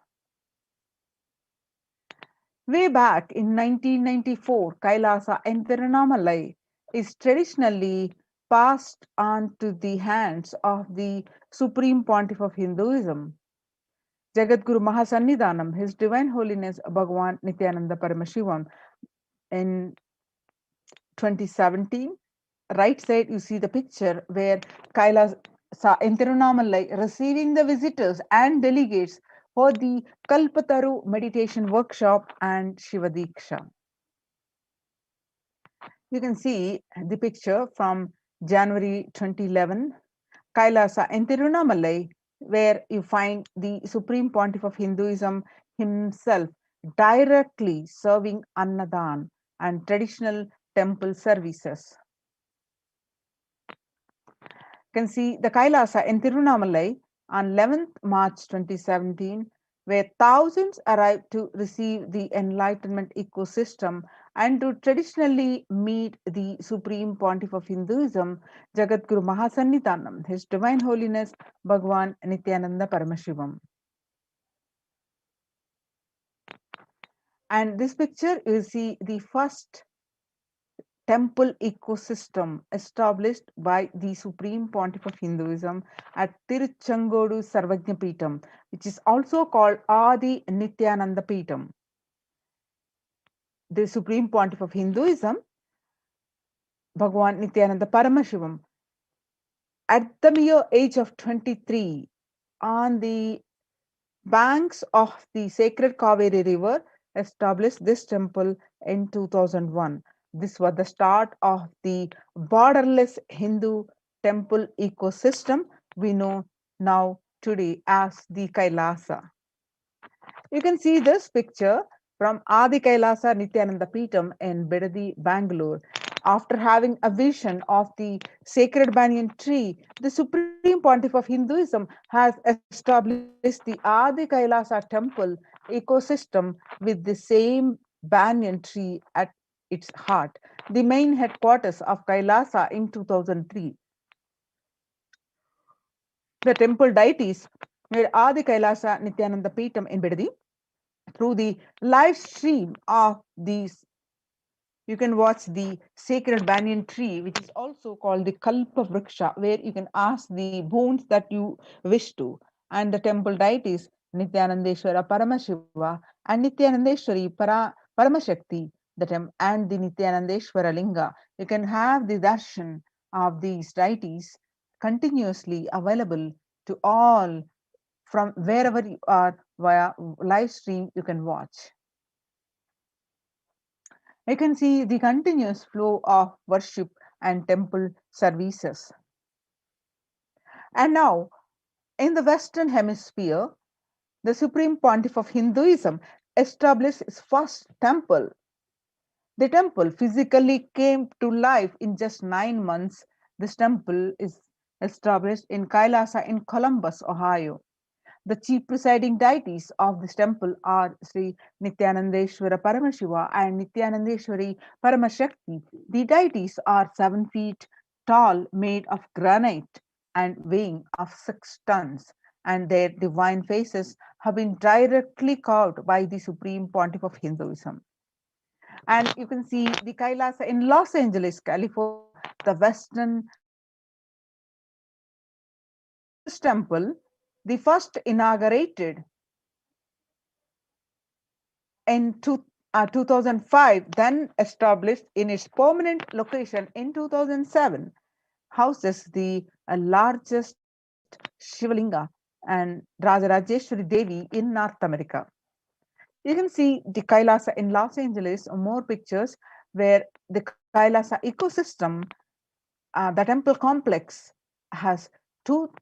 Way back in 1994, Kailasa and Tiruvannamalai is traditionally passed on to the hands of the Supreme Pontiff of Hinduism, Jagadguru Mahasannidhanam, His Divine Holiness Bhagwan Nithyananda Paramashivam. In 2017, right side you see the picture where Kailasa and Tiruvannamalai receiving the visitors and delegates for the Kalpataru meditation workshop and Shiva Diksha. You can see the picture from January 2011, Kailasa and Tiruvannamalai, where you find the Supreme Pontiff of Hinduism himself directly serving Annadan and traditional temple services. You can see the Kailasa in Tiruvannamalai on 11th March 2017, where thousands arrived to receive the enlightenment ecosystem and to traditionally meet the Supreme Pontiff of Hinduism, Jagadguru Mahasannidhanam, His Divine Holiness Bhagwan Nithyananda Paramashivam. And this picture, you see the first temple ecosystem established by the Supreme Pontiff of Hinduism at Tiruchengodu Sarvajnapeetham, which is also called Adi Nithyananda Peetham. The Supreme Pontiff of Hinduism, Bhagavan Nithyananda Paramashivam, at the mere age of 23, on the banks of the sacred Kaveri River, established this temple in 2001. This was the start of the borderless Hindu temple ecosystem we know now today as the Kailasa. You can see this picture from Adi Kailasa Nithyananda Peetham in Bidadi, Bangalore. After having a vision of the sacred banyan tree, the Supreme Pontiff of Hinduism has established the Adi Kailasa temple ecosystem with the same banyan tree at its heart, the main headquarters of Kailasa in 2003. The temple deities were Adi Kailasa Nithyananda Peetham in Bidadi. Through the live stream of these, you can watch the sacred banyan tree, which is also called the Kalpa Vriksha, where you can ask the boons that you wish to. And the temple deities Nithyanandeshwara Paramashiva and Nithyanandeshwari Paramashakti, and the Nithyanandeshwara Linga. You can have the darshan of these deities continuously available to all from wherever you are via live stream you can watch. You can see the continuous flow of worship and temple services. And now, in the Western Hemisphere, the Supreme Pontiff of Hinduism established its first temple. The temple physically came to life in just 9 months. This temple is established in Kailasa in Columbus, Ohio. The chief presiding deities of this temple are Sri Nithyanandeshwara Paramashiva and Nithyanandeshwari Paramashakti. The deities are 7 feet tall, made of granite and weighing of 6 tons, and their divine faces have been directly carved by the Supreme Pontiff of Hinduism. And you can see the Kailasa in Los Angeles, California, the Western this temple, the first inaugurated in 2005, then established in its permanent location in 2007, houses the largest Shivalinga and Rajarajeshwari Devi in North America. You can see the Kailasa in Los Angeles, more pictures where the Kailasa ecosystem, the temple complex has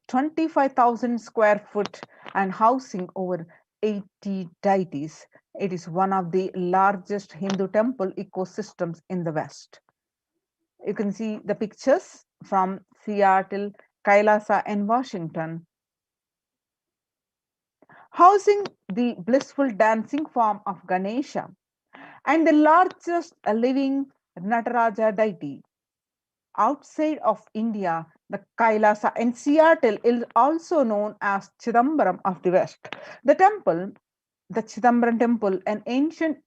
25,000 square foot and housing over 80 deities. It is one of the largest Hindu temple ecosystems in the West. You can see the pictures from Seattle, Kailasa, and Washington, housing the blissful dancing form of Ganesha and the largest living Nataraja deity. Outside of India, the Kailasa in Seattle is also known as Chidambaram of the West. The temple, the Chidambaram temple, an ancient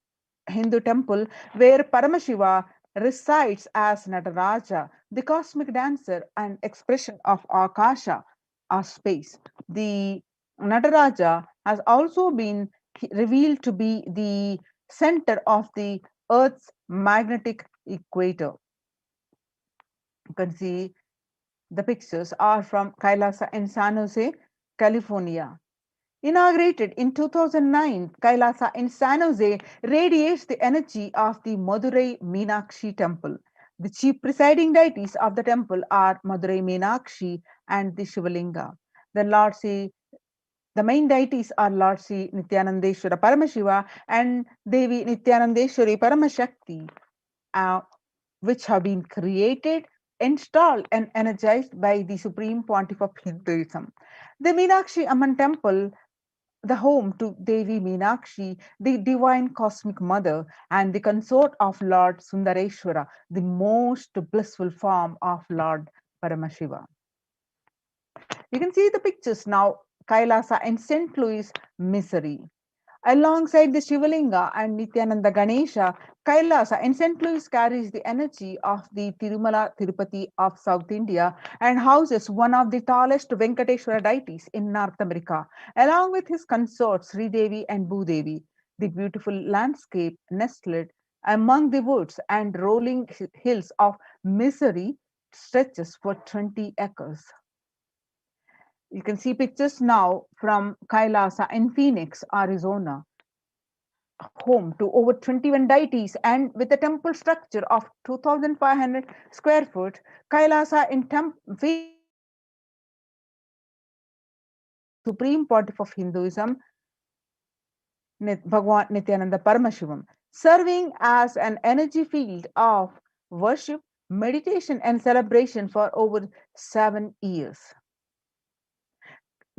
Hindu temple where Paramashiva resides as Nataraja, the cosmic dancer and expression of Akasha or space. The Nataraja has also been revealed to be the center of the Earth's magnetic equator. You can see the pictures are from Kailasa in San Jose, California. Inaugurated in 2009, Kailasa in San Jose radiates the energy of the Madurai Meenakshi temple. The chief presiding deities of the temple are Madurai Meenakshi and the Shivalinga. The main deities are Lord Sri Nithyanandeshwara Paramashiva and Devi Nithyanandeshwari Paramashakti, which have been created, installed, and energized by the Supreme Pontiff of Hinduism. The Meenakshi Amman temple, the home to Devi Meenakshi, the divine cosmic mother, and the consort of Lord Sundareshwara, the most blissful form of Lord Paramashiva. You can see the pictures now, Kailasa in St. Louis, Missouri. Alongside the Shivalinga and Nithyananda Ganesha, Kailasa in St. Louis carries the energy of the Tirumala Tirupati of South India and houses one of the tallest Venkateshwara deities in North America, along with his consorts Sridevi and Bhudevi. The beautiful landscape nestled among the woods and rolling hills of Missouri stretches for 20 acres. You can see pictures now from Kailasa in Phoenix, Arizona, home to over 21 deities and with a temple structure of 2,500 square foot. Kailasa in Phoenix Supreme Pontiff of Hinduism, Bhagwan Nithyananda Paramashivam, serving as an energy field of worship, meditation, and celebration for over 7 years.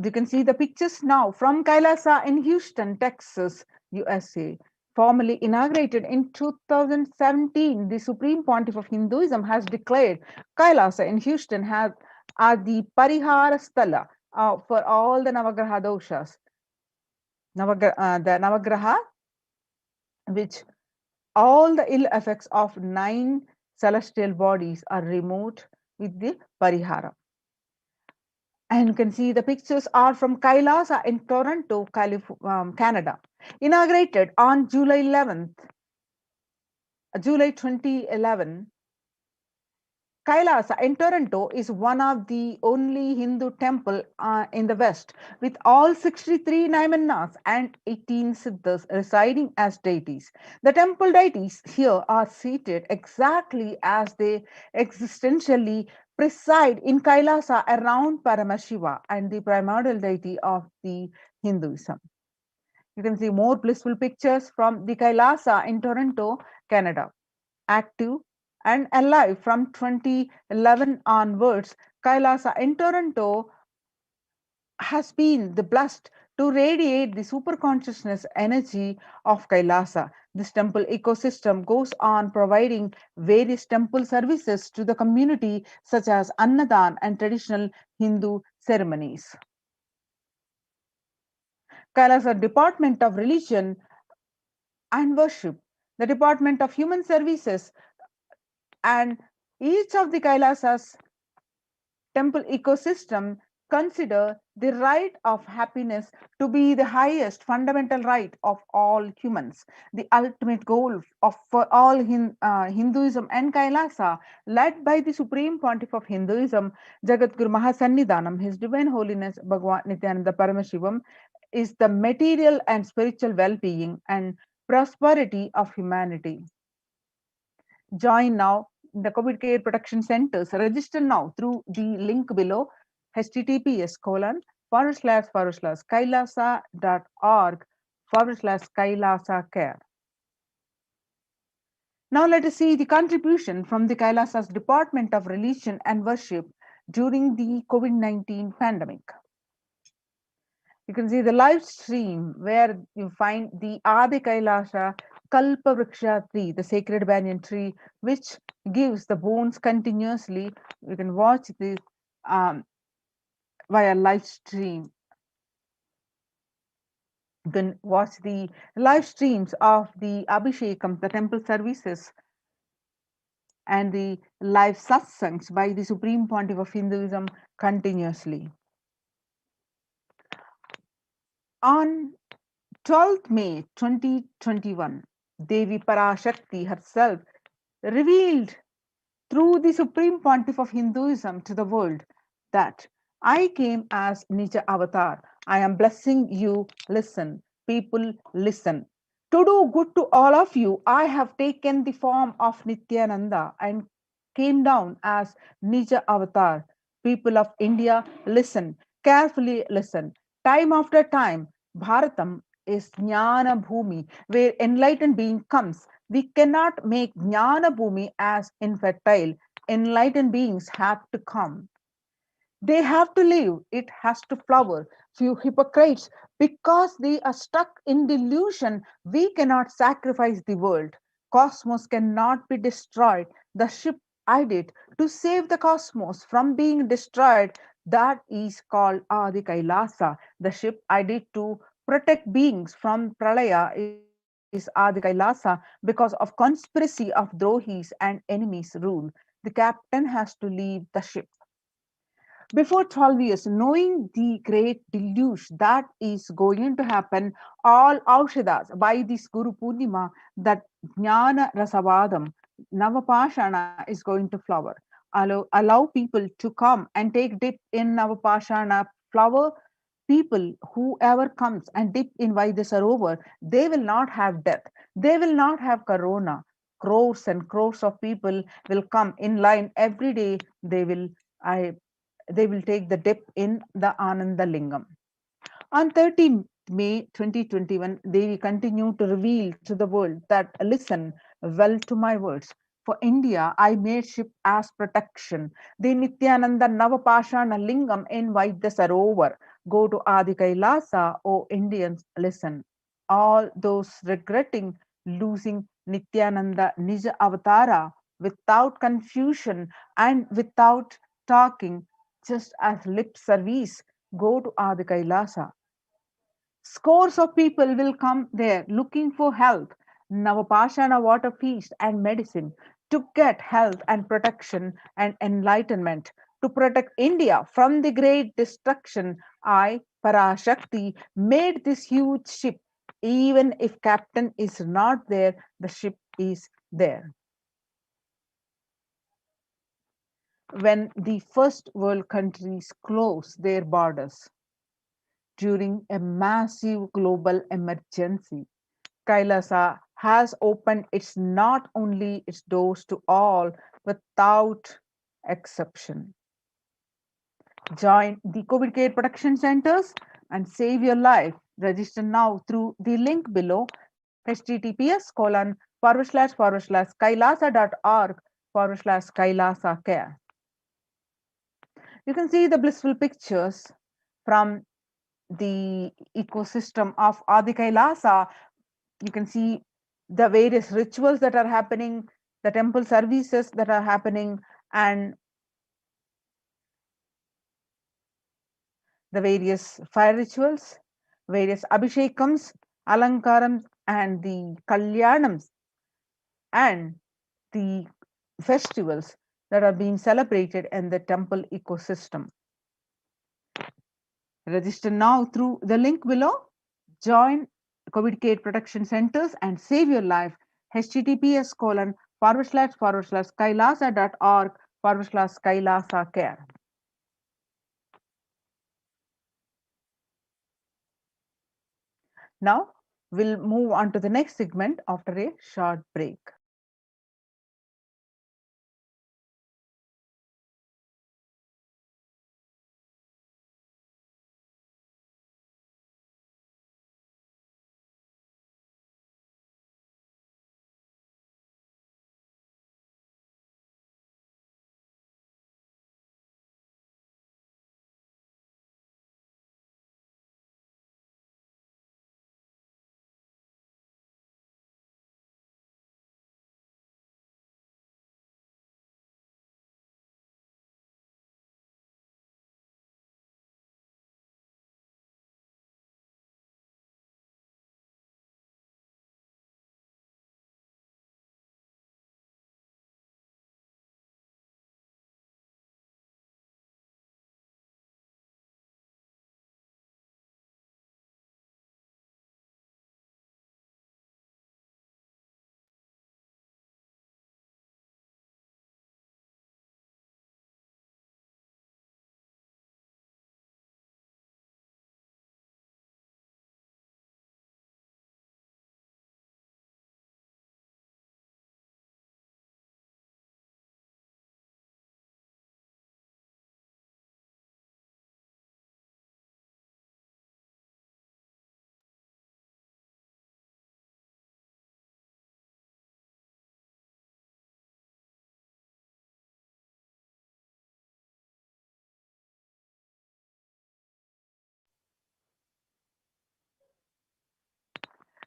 You can see the pictures now from Kailasa in Houston, Texas, USA. Formally inaugurated in 2017, the Supreme Pontiff of Hinduism has declared Kailasa in Houston as the Parihara Sthala for all the Navagraha doshas. The Navagraha, which all the ill effects of 9 celestial bodies are removed with the Parihara. And you can see the pictures are from Kailasa in Toronto, Canada. Inaugurated on July 2011, Kailasa in Toronto is one of the only Hindu temple in the West, with all 63 Naimanas and 18 Siddhas residing as deities. The temple deities here are seated exactly as they existentially preside in Kailasa around Paramashiva and the primordial deity of the Hinduism. You can see more blissful pictures from the Kailasa in Toronto, Canada. Active and alive from 2011 onwards, Kailasa in Toronto has been blessed to radiate the superconsciousness energy of Kailasa. This temple ecosystem goes on providing various temple services to the community, such as Annadan and traditional Hindu ceremonies. Kailasa Department of Religion and Worship, the Department of Human Services, and each of the Kailasas temple ecosystem consider the right of happiness to be the highest fundamental right of all humans. The ultimate goal for all Hinduism and Kailasa, led by the Supreme Pontiff of Hinduism, Jagadguru Mahasannidhanam, His Divine Holiness Bhagwan Nithyananda Paramashivam, is the material and spiritual well-being and prosperity of humanity. Join now the COVID Care Protection Centers. Register now through the link below, https://kailasa.org/Kailasa Care. Now let us see the contribution from the Kailasa's Department of Religion and Worship during the COVID-19 pandemic. You can see the live stream where you find the Adi Kailasa Kalpavriksha tree, the sacred banyan tree, which gives the bones continuously. You can watch this via live stream. You can watch the live streams of the Abhishekam, the temple services, and the live satsangs by the Supreme Pontiff of Hinduism continuously. On 12th May 2021, Devi Parashakti herself revealed through the Supreme Pontiff of Hinduism to the world that I came as Nija Avatar. I am blessing you. Listen, people, listen. To do good to all of you, I have taken the form of Nityananda and came down as Nija Avatar. People of India, listen, carefully listen. Time after time, Bharatam is Jnana Bhumi, where enlightened being comes. We cannot make Jnana Bhumi as infertile. Enlightened beings have to come. They have to live. It has to flower. Few hypocrites, because they are stuck in delusion, we cannot sacrifice the world. Cosmos cannot be destroyed. The ship I did to save the cosmos from being destroyed, that is called Adi Kailasa. The ship I did to protect beings from Pralaya is Adi Kailasa because of conspiracy of Drohis and enemies rule. The captain has to leave the ship. Before 12 years, knowing the great deluge that is going to happen, all Aushadas by this Guru Purnima, that Jnana Rasavadam, Navapashana is going to flower. Allow people to come and take dip in Navapashana flower. People, whoever comes and dip in Vaidyasarovar, they will not have death. They will not have corona. Crores and crores of people will come in line every day. I they will take the dip in the Ananda Lingam. On 30 May 2021, Devi continued to reveal to the world that listen well to my words. For India, I made ship as protection. The Nithyananda Navapashana Lingam invite the Sarovar. Go to Adi Kailasa, O Indians, listen. All those regretting losing Nithyananda Nija Avatara without confusion and without talking, just as lip service, go to Adi Kailasa. Scores of people will come there looking for help, Navapashana water feast and medicine to get health and protection and enlightenment. To protect India from the great destruction, I, Parashakti, made this huge ship. Even if captain is not there, the ship is there. When the first world countries close their borders during a massive global emergency, Kailasa has opened its not only its doors to all without exception. Join the COVID care protection centers and save your life. Register now through the link below https://kailasa.org/kailasa care. You can see the blissful pictures from the ecosystem of Adi Kailasa. You can see the various rituals that are happening, the temple services that are happening, and the various fire rituals, various abhishekams, alankarams, and the kalyanams, and the festivals that are being celebrated in the temple ecosystem. Register now through the link below. Join COVID care protection centers and save your life. https://kailasa.org/kailasa care. Now we'll move on to the next segment after a short break.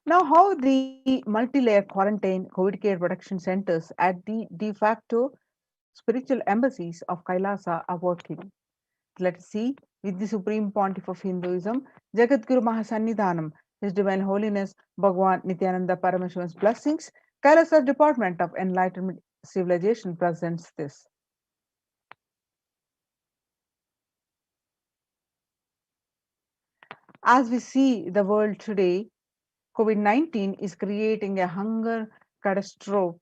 Now, how the multi-layer quarantine COVID care protection centers at the de facto spiritual embassies of Kailasa are working. Let's see with the Supreme Pontiff of Hinduism, Jagadguru Mahasannidhanam, His Divine Holiness Bhagwan Nithyananda Paramashivan's blessings, Kailasa Department of Enlightenment Civilization presents this. As we see the world today, COVID-19 is creating a hunger catastrophe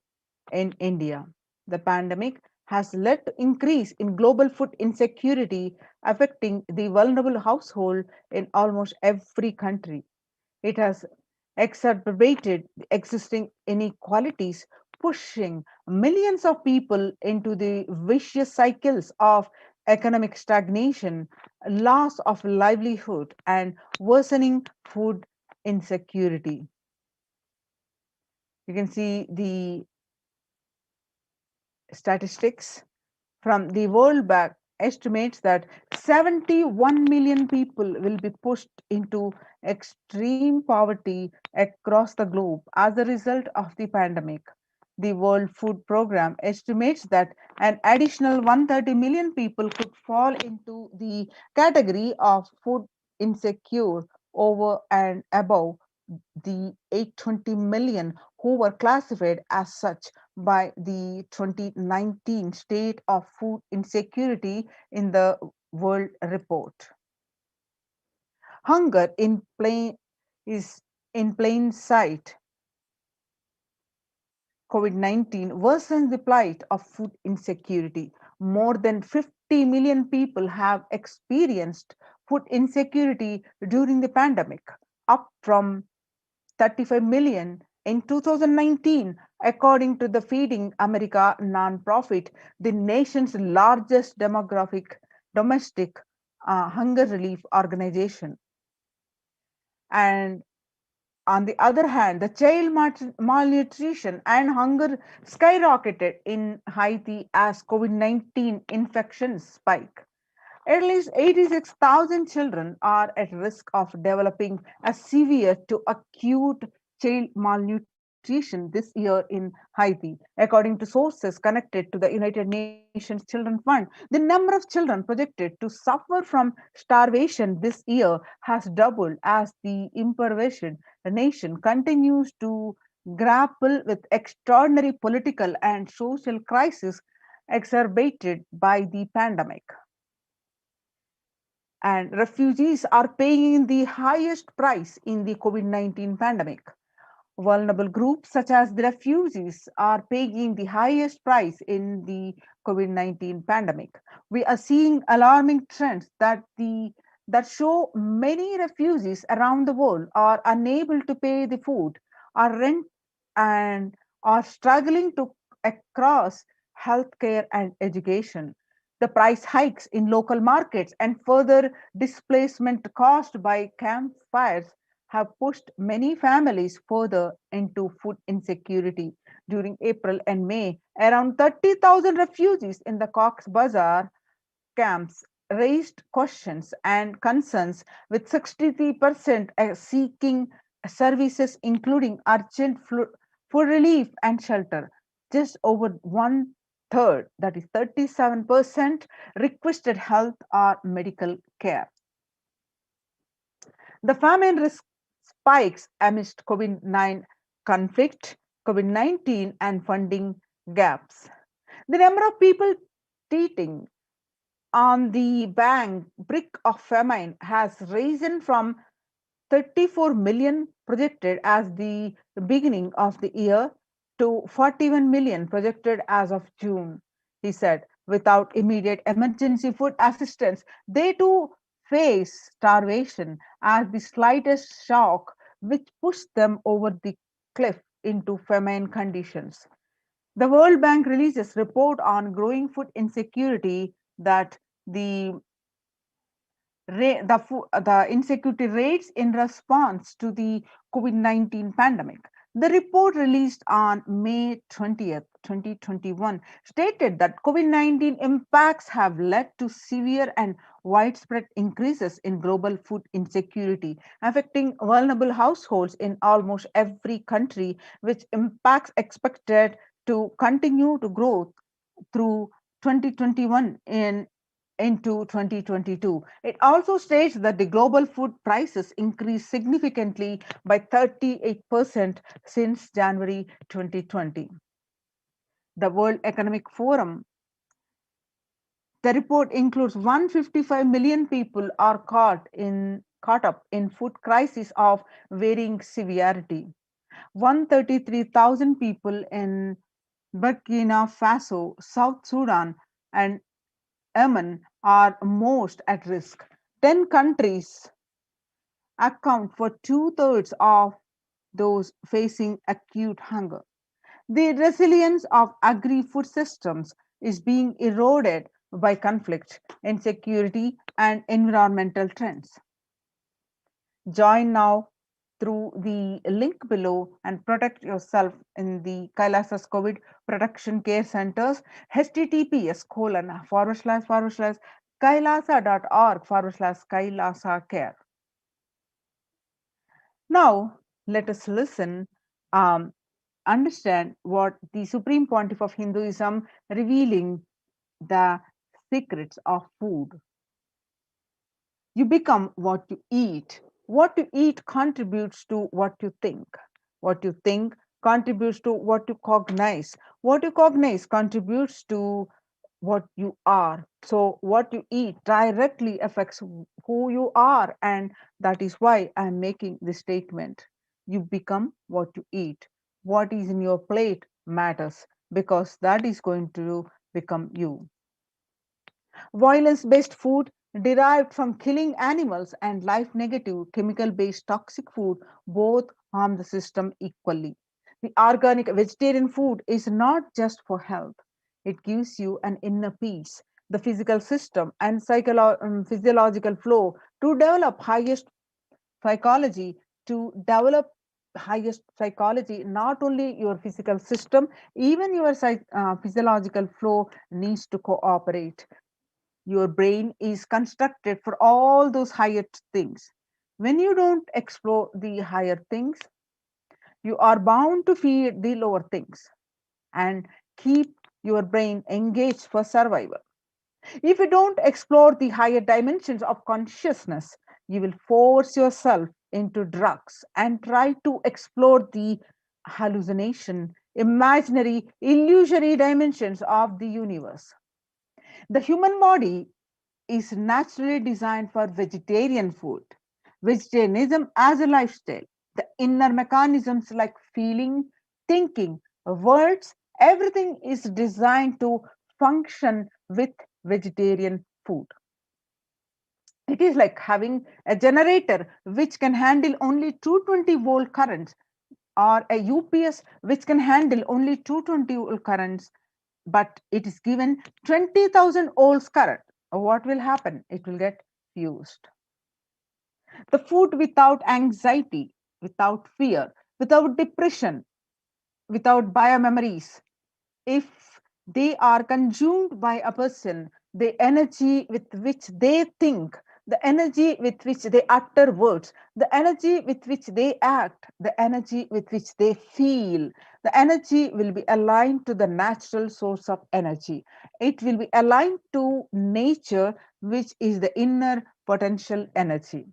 in India. The pandemic has led to increase in global food insecurity affecting the vulnerable household in almost every country. It has exacerbated the existing inequalities, pushing millions of people into the vicious cycles of economic stagnation, loss of livelihood, and worsening food insecurity. You can see the statistics from the World Bank estimates that 71 million people will be pushed into extreme poverty across the globe as a result of the pandemic. The World Food Program estimates that an additional 130 million people could fall into the category of food insecure over and above the 820 million who were classified as such by the 2019 State of Food Insecurity in the World Report. Hunger is in plain sight. COVID-19 worsens the plight of food insecurity. More than 50 million people have experienced food insecurity during the pandemic, up from 35 million in 2019, according to the Feeding America nonprofit, the nation's largest domestic hunger relief organization. And on the other hand, the child malnutrition and hunger skyrocketed in Haiti as COVID-19 infections spike. At least 86,000 children are at risk of developing a severe to acute child malnutrition this year in Haiti, according to sources connected to the United Nations Children Fund. The number of children projected to suffer from starvation this year has doubled as the impoverished nation continues to grapple with extraordinary political and social crisis exacerbated by the pandemic. And refugees are paying the highest price in the COVID-19 pandemic. Vulnerable groups such as the refugees are paying the highest price in the COVID-19 pandemic. We are seeing alarming trends that show many refugees around the world are unable to pay the food, or rent, and are struggling to across healthcare and education. The price hikes in local markets and further displacement caused by campfires have pushed many families further into food insecurity. During April and May, around 30,000 refugees in the Cox's Bazar camps raised questions and concerns, with 63% seeking services including urgent food relief and shelter. Just over one third, that is 37%, requested health or medical care. The famine risk spikes amidst COVID-19 and funding gaps. The number of people teetering on the brink of famine has risen from 34 million projected as the beginning of the year to 41 million projected as of June. He said, without immediate emergency food assistance, they too face starvation as the slightest shock, which pushed them over the cliff into famine conditions. The World Bank releases report on growing food insecurity that the the insecurity rates in response to the COVID-19 pandemic. The report released on May 20th, 2021 stated that COVID-19 impacts have led to severe and widespread increases in global food insecurity, affecting vulnerable households in almost every country, which impacts expected to continue to grow through 2021 in into 2022. It also states that the global food prices increased significantly by 38% since January 2020. The World Economic Forum, the report includes 155 million people are caught up in food crisis of varying severity. 133,000 people in Burkina Faso, South Sudan, and Yemen are most at risk. 10 countries account for two-thirds of those facing acute hunger. The resilience of agri-food systems is being eroded by conflict, insecurity, and environmental trends. Join now through the link below and protect yourself in the Kailasa's COVID Protection Care Centers, https://kailasa.org/Kailasa care. Now, let us listen, understand what the Supreme Pontiff of Hinduism revealing the secrets of food. You become what you eat. What you eat contributes to what you think. What you think contributes to what you cognize. What you cognize contributes to what you are. So, what you eat directly affects who you are, and that is why I am making this statement. You become what you eat. What is in your plate matters because that is going to become you. Violence based food derived from killing animals and life negative chemical based toxic food both harm the system equally. The organic vegetarian food is not just for health, it gives you an inner peace, the physical system, and physiological flow to develop psychology, to develop highest psychology, not only your physical system, even your physiological flow needs to cooperate. Your brain is constructed for all those higher things. When you don't explore the higher things, you are bound to feed the lower things and keep your brain engaged for survival. If you don't explore the higher dimensions of consciousness, you will force yourself into drugs and try to explore the hallucination, imaginary, illusory dimensions of the universe. The human body is naturally designed for vegetarian food. Vegetarianism as a lifestyle, the inner mechanisms like feeling, thinking, words, everything is designed to function with vegetarian food. It is like having a generator which can handle only 220-volt currents or a UPS which can handle only 220-volt currents, but it is given 20,000 volts current. What will happen? It will get fused. The food without anxiety, without fear, without depression, without biomemories, if they are consumed by a person, the energy with which they think, the energy with which they utter words, the energy with which they act, the energy with which they feel, the energy will be aligned to the natural source of energy. It will be aligned to nature, which is the inner potential energy.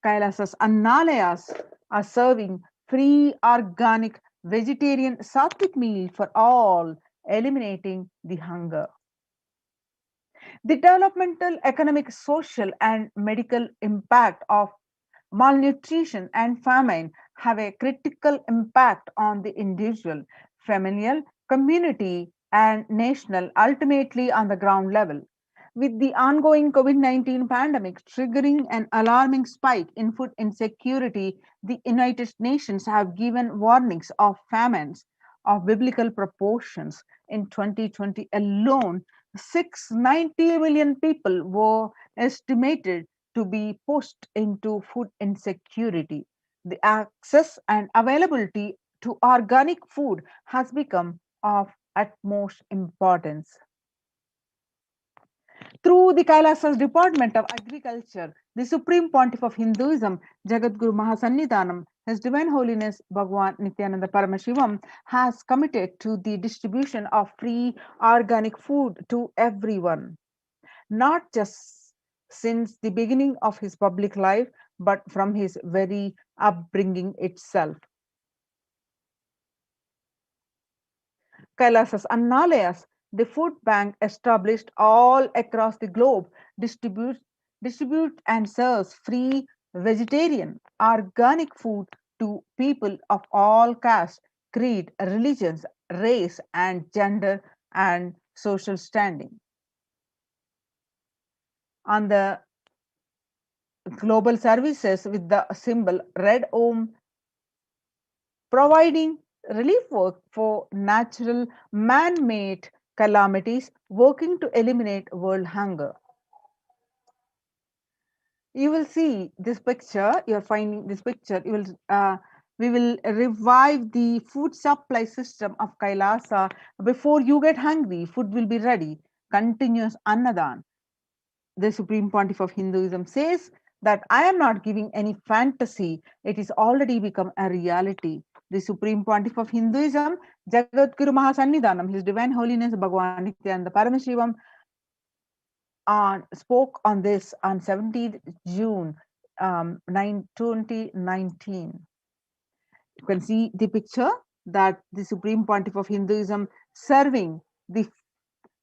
Kailasa's Annalayas are serving free, organic, vegetarian sattvic meal for all, eliminating the hunger. The developmental, economic, social, and medical impact of malnutrition and famine have a critical impact on the individual, familial, community, and national, ultimately on the ground level. With the ongoing COVID-19 pandemic triggering an alarming spike in food insecurity, the United Nations have given warnings of famines of biblical proportions. In 2020 alone, 690 million people were estimated to be pushed into food insecurity. The access and availability to organic food has become of utmost importance. Through the Kailasa's Department of Agriculture, the Supreme Pontiff of Hinduism, Jagadguru Mahasannidhanam, His Divine Holiness Bhagwan Nithyananda Paramashivam has committed to the distribution of free organic food to everyone, not just since the beginning of his public life, but from his very upbringing itself. Kailasas Annalayas, the food bank established all across the globe, distribute and serves free vegetarian organic food to people of all castes, creed, religions, race, and gender and social standing. On the global services with the symbol Red Om, providing relief work for natural man-made calamities, working to eliminate world hunger. You will see this picture, you're finding this picture, we will revive the food supply system of Kailasa. Before you get hungry, food will be ready. Continuous Annadan. The Supreme Pontiff of Hinduism says that I am not giving any fantasy, it is already become a reality. The Supreme Pontiff of Hinduism, Jagadguru Mahasannidhanam, His Divine Holiness Bhagwan Nithyananda Paramashivam, spoke on this on 17th June 2019. You can see the picture that the Supreme Pontiff of Hinduism serving the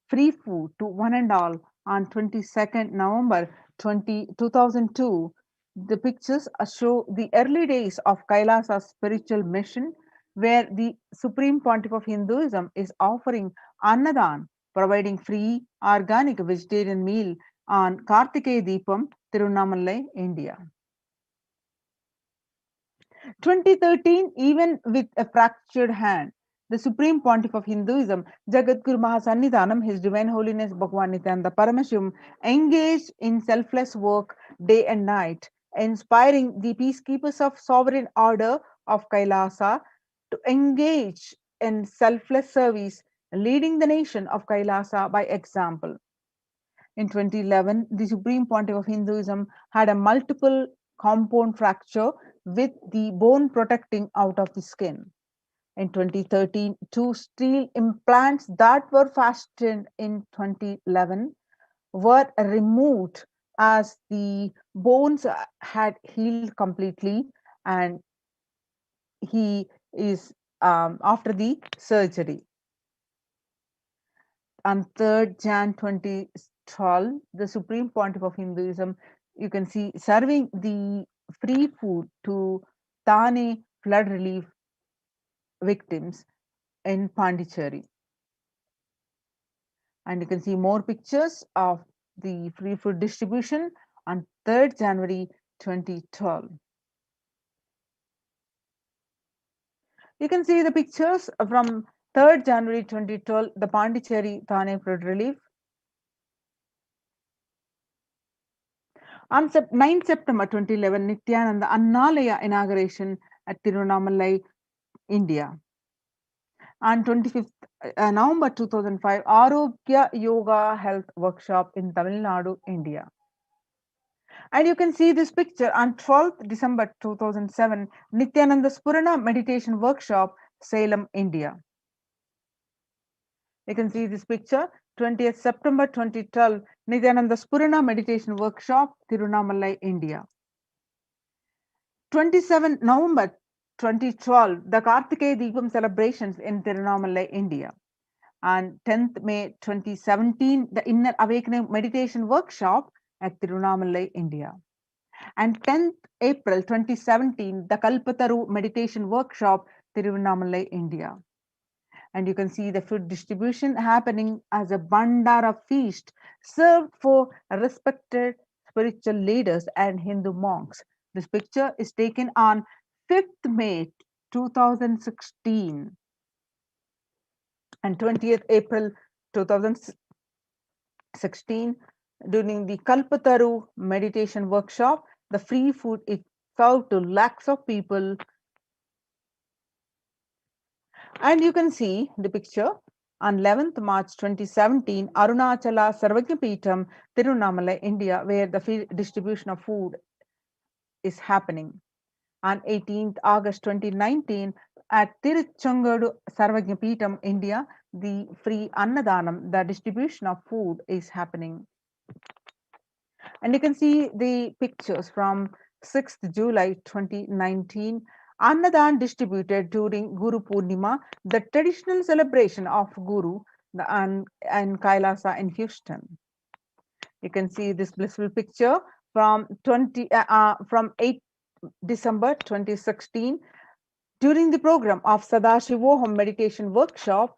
free food to one and all on 22nd November 2002. The pictures show the early days of Kailasa's spiritual mission, where the Supreme Pontiff of Hinduism is offering Annadan, providing free organic vegetarian meal on Kartikeya Deepam, Tirunamalai, India. 2013, even with a fractured hand, the Supreme Pontiff of Hinduism, Jagadguru Mahasannidhanam, His Divine Holiness Bhagwan Nithyananda Paramashivam, engaged in selfless work day and night, inspiring the peacekeepers of sovereign order of Kailasa to engage in selfless service, leading the nation of Kailasa by example. In 2011, the Supreme Pontiff of Hinduism had a multiple compound fracture with the bone protecting out of the skin. In 2013, two steel implants that were fastened in 2011 were removed as the bones had healed completely, and he is after the surgery. On 3rd Jan 2012, the Supreme Pontiff of Hinduism, you can see serving the free food to Thane flood relief victims in Pondicherry. And you can see more pictures of the free food distribution on 3rd January 2012. You can see the pictures from 3rd January 2012, the Pondicherry Thane flood relief. On 9 September 2011, Nithyananda Annalaya inauguration at Tirunamalai, India. On 25th November 2005, Arogya Yoga Health Workshop in Tamil Nadu, India. And you can see this picture on 12th December 2007, Nithyananda Spurana Meditation Workshop, Salem, India. You can see this picture, 20th September 2012, Nithyananda Spurana Meditation Workshop, Tirunamalai, India. 27 November 2012, the Kartikeya Deepam celebrations in Tirunamalai, India. On 10th May 2017, the Inner Awakening Meditation Workshop at Tirunamalai, India. And 10th April 2017, the Kalpataru Meditation Workshop, Tirunamalai, India. And you can see the food distribution happening as a Bandara feast served for respected spiritual leaders and Hindu monks. This picture is taken on 5th May 2016 and 20th April 2016 during the Kalpataru meditation workshop. The free food is served to lakhs of people. And you can see the picture on 11th March 2017, Arunachala Sarvagyapeetham, Tirunamalai, India, where the free distribution of food is happening. on 18th August 2019 at Tiruchangadu Sarvagnapeetam, India, the free Annadanam, the distribution of food is happening. And you can see the pictures from 6th July 2019. Annadan distributed during Guru Purnima, the traditional celebration of Guru and Kailasa in Houston. You can see this blissful picture from 8 December 2016 during the program of Sadashivoham meditation workshop,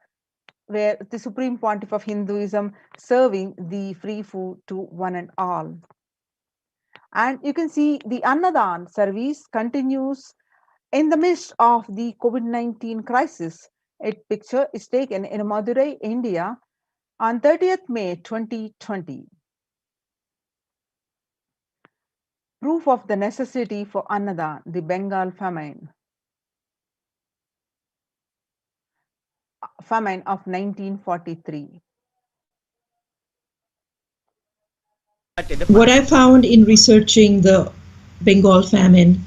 where the Supreme Pontiff of Hinduism serving the free food to one and all. And you can see the Annadan service continues in the midst of the COVID-19 crisis. A picture is taken in Madurai, India on 30th May 2020. Proof of the necessity for Annadan, the Bengal famine of 1943. What I found in researching the Bengal famine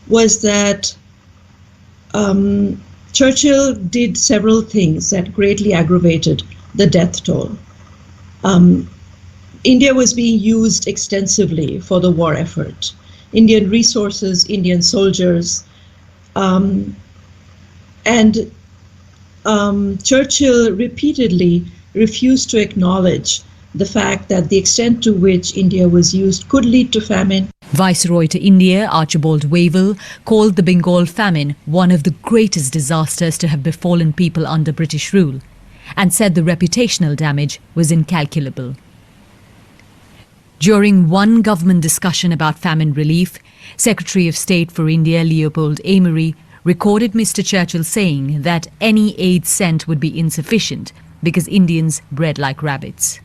was that Churchill did several things that greatly aggravated the death toll. India was being used extensively for the war effort. Indian resources, Indian soldiers, and Churchill repeatedly refused to acknowledge the fact that the extent to which India was used could lead to famine. Viceroy to India, Archibald Wavell, called the Bengal famine one of the greatest disasters to have befallen people under British rule, and said the reputational damage was incalculable. During one government discussion about famine relief, Secretary of State for India Leopold Amery recorded Mr. Churchill saying that any aid sent would be insufficient because Indians bred like rabbits.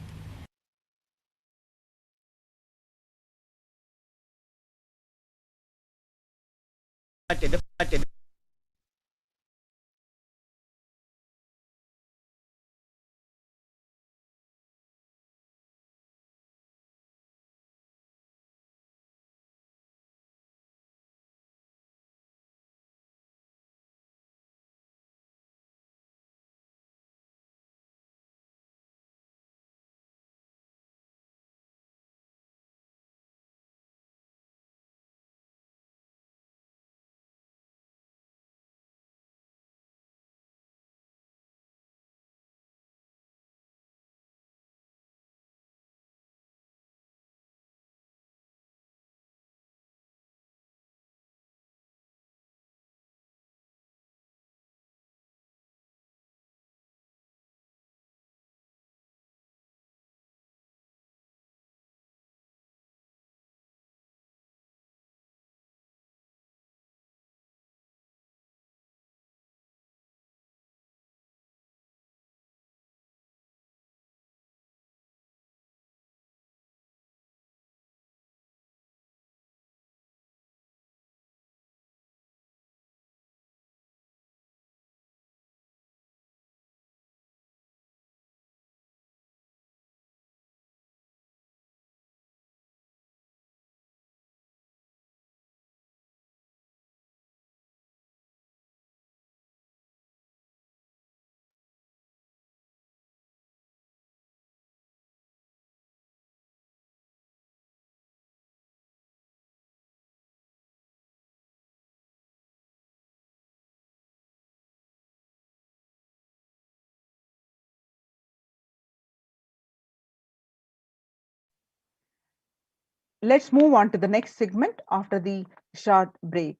Let's move on to the next segment after the short break.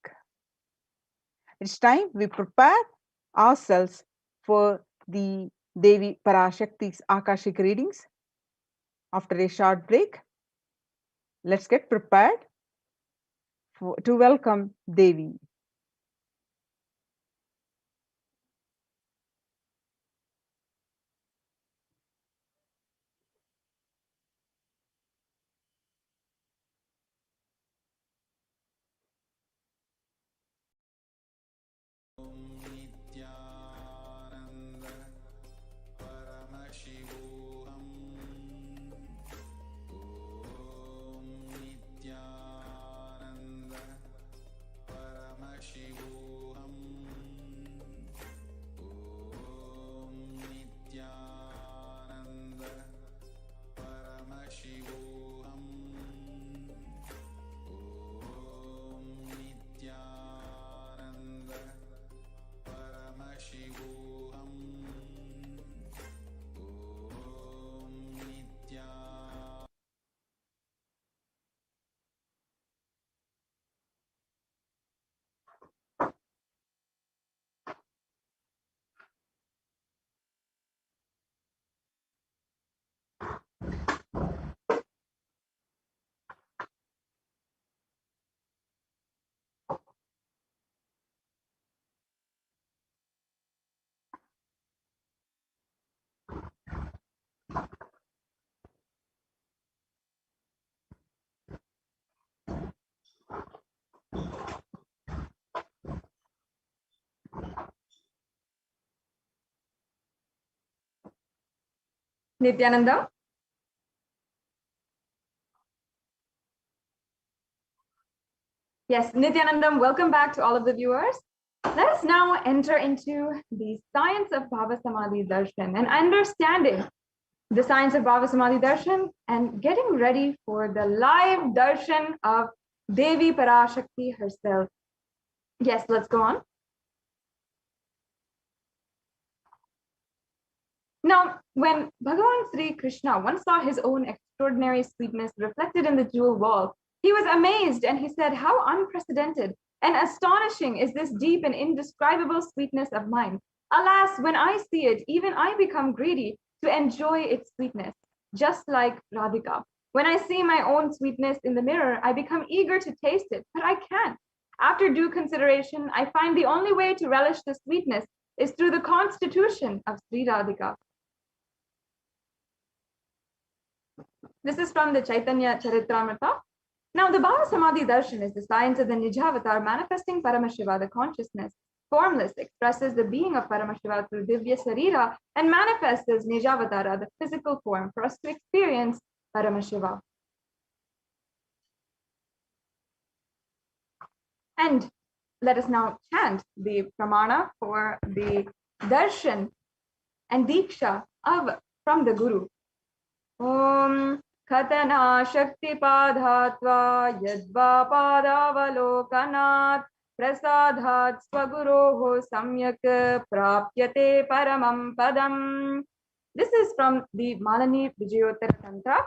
It's time we prepare ourselves for the Devi Parashakti's Akashic readings. After a short break, let's get prepared to welcome Devi. Nithyananda Paramashivoham. Om Nithyananda Paramashivoham. Nithyanandam. Yes, Nithyanandam, welcome back to all of the viewers. Let us now enter into the science of Bhava Samadhi Darshan and understanding the science of Bhava Samadhi Darshan and getting ready for the live darshan of Devi Parashakti herself. Yes, let's go on. Now, when Bhagavan Sri Krishna once saw his own extraordinary sweetness reflected in the jewel wall, he was amazed and he said, "How unprecedented and astonishing is this deep and indescribable sweetness of mine. Alas, when I see it, even I become greedy to enjoy its sweetness, just like Radhika. When I see my own sweetness in the mirror, I become eager to taste it, but I can't. After due consideration, I find the only way to relish the sweetness is through the constitution of Sri Radhika." This is from the Chaitanya Charitamrita. Now, the Bhava Samadhi Darshan is the science of the Nijavatar manifesting Paramashiva, the consciousness. Formless expresses the being of Paramashiva through Divya Sarira and manifests as Nijavatara, the physical form, for us to experience Paramashiva. And let us now chant the pramana for the darshan and diksha from the Guru. Om Khatana Shakti Padhatva Yadva Padavalokanat Prasadhat Swaguroho Samyak Prapyate Paramam Padam. This is from the Malani Vijayottara Tantra,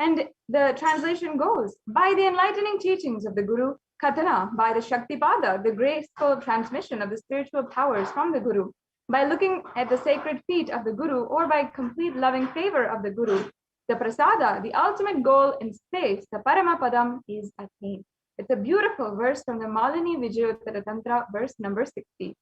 and the translation goes, by the enlightening teachings of the Guru, Khatana, by the Shaktipada, the graceful transmission of the spiritual powers from the Guru, by looking at the sacred feet of the Guru, or by complete loving favor of the Guru, the Prasada, the ultimate goal in space, the Paramapadam, is attained. It's a beautiful verse from the Malini Vijayottara Tantra, verse number 60.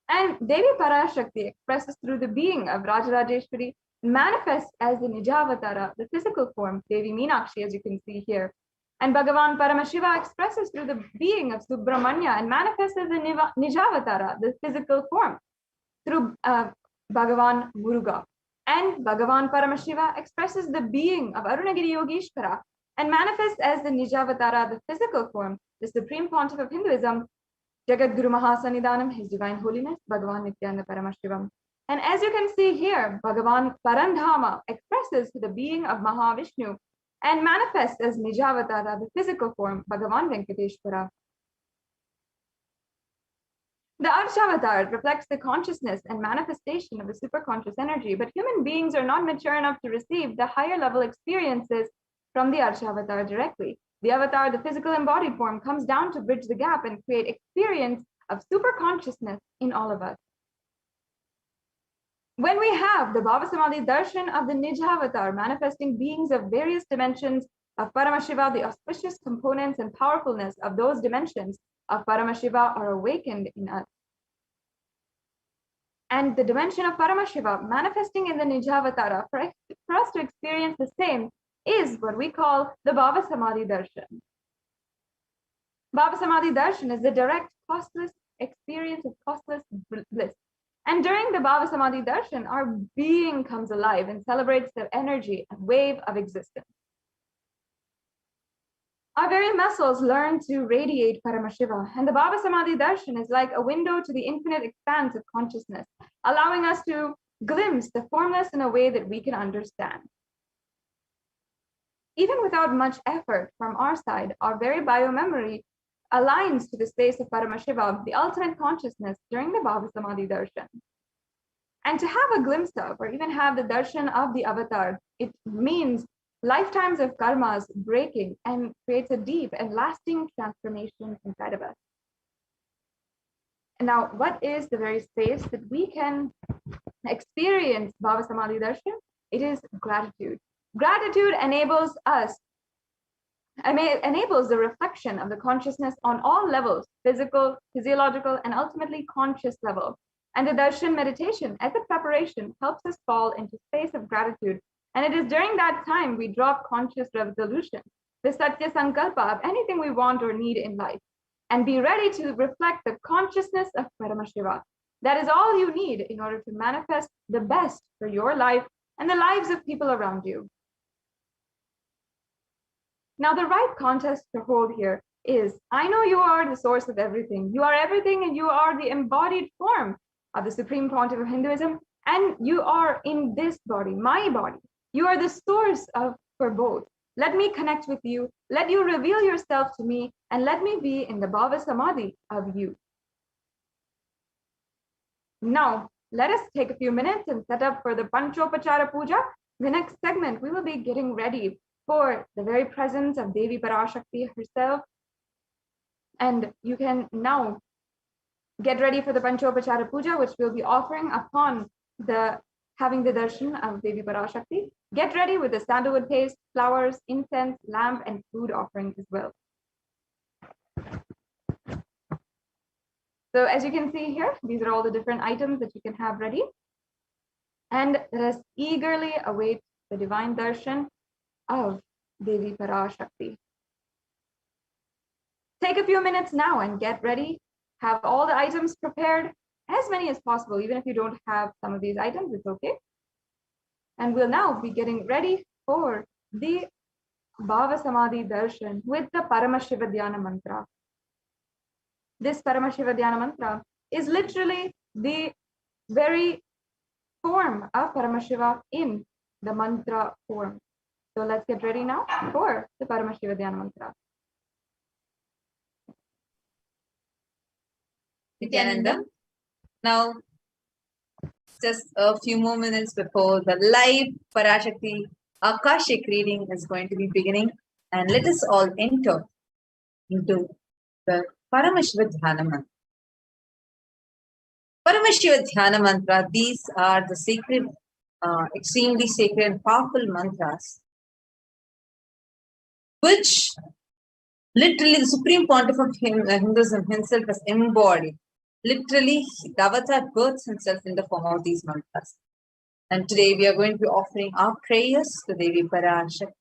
And Devi Parashakti expresses through the being of Rajarajeshwari, manifests as the Nijavatara, the physical form, Devi Meenakshi, as you can see here. And Bhagavan Paramashiva expresses through the being of Subramanya and manifests as the Nijavatara, the physical form, through Bhagavan Muruga. And Bhagavan Paramashiva expresses the being of Arunagiri Yogeshwara and manifests as the Nijavatara, the physical form, the supreme pontiff of Hinduism, Jagat Guru Mahasanidanam, His Divine Holiness, Bhagavan Nithyananda Paramashivam. And as you can see here, Bhagavan Parandhama expresses the being of Mahavishnu and manifests as Nijavatara, the physical form, Bhagavan Venkateshwara. The Arshavatar reflects the consciousness and manifestation of the superconscious energy, but human beings are not mature enough to receive the higher level experiences from the Arshavatar directly. The avatar, the physical embodied form, comes down to bridge the gap and create experience of superconsciousness in all of us. When we have the Bhava Samadhi Darshan of the Nijavatar manifesting beings of various dimensions of Paramashiva, the auspicious components and powerfulness of those dimensions of Paramashiva are awakened in us. And the dimension of Paramashiva manifesting in the Nijavatara, for us to experience the same, is what we call the Bhava Samadhi Darshan. Bhava Samadhi Darshan is the direct, costless experience of costless bliss. And during the Bhava Samadhi Darshan, our being comes alive and celebrates the energy and wave of existence. Our very muscles learn to radiate Paramashiva, and the Bhava Samadhi Darshan is like a window to the infinite expanse of consciousness, allowing us to glimpse the formless in a way that we can understand. Even without much effort from our side, our very biomemory aligns to the space of Paramashiva, the ultimate consciousness, during the Bhava Samadhi Darshan. And to have a glimpse of, or even have the darshan of the avatar, it means lifetimes of karmas breaking and creates a deep and lasting transformation inside of us. And now, what is the very space that we can experience Bhava Samadhi Darshan? It is gratitude. Gratitude enables the reflection of the consciousness on all levels, physical, physiological, and ultimately conscious level. And the darshan meditation as a preparation helps us fall into space of gratitude. And it is during that time we drop conscious resolution, the Satya Sankalpa of anything we want or need in life, and be ready to reflect the consciousness of Paramashiva. That is all you need in order to manifest the best for your life and the lives of people around you. Now, the right context to hold here is, I know you are the source of everything. You are everything, and you are the embodied form of the Supreme Pontiff of Hinduism, and you are in this body, my body. You are the source for both. Let me connect with you. Let you reveal yourself to me, and let me be in the Bhava Samadhi of you. Now, let us take a few minutes and set up for the Panchopachara Puja. The next segment, we will be getting ready for the very presence of Devi Parashakti herself. And you can now get ready for the Panchopachara Puja, which we'll be offering upon having the darshan of Devi Parashakti. Get ready with the sandalwood paste, flowers, incense, lamp, and food offerings as well. So as you can see here, these are all the different items that you can have ready. And let us eagerly await the divine darshan of Devi Parashakti. Take a few minutes now and get ready. Have all the items prepared, as many as possible. Even if you don't have some of these items, it's okay. And we'll now be getting ready for the Bhava Samadhi darshan with the Paramashiva Dhyana mantra. This Paramashiva Dhyana mantra is literally the very form of Paramashiva in the mantra form. So let's get ready now for the Paramashiva Dhyana mantra. Nithyananda. Now, just a few more minutes before the live Parashakti Akashic reading is going to be beginning, and let us all enter into the Paramashiva Dhyana Mantra. Paramashiva Dhyana Mantra, these are the sacred, extremely sacred and powerful mantras, which literally the Supreme Pontiff of Hinduism himself has embodied. Literally, the avatar births himself in the form of these mantras. And today we are going to be offering our prayers to Devi Parashakti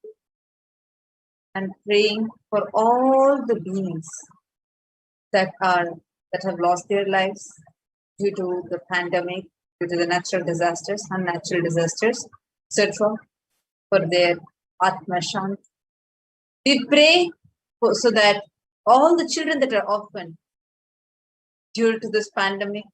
and praying for all the beings that have lost their lives due to the pandemic, due to the natural disasters, unnatural disasters, etc., for their Atma Shanti. We pray so that all the children that are orphaned due to this pandemic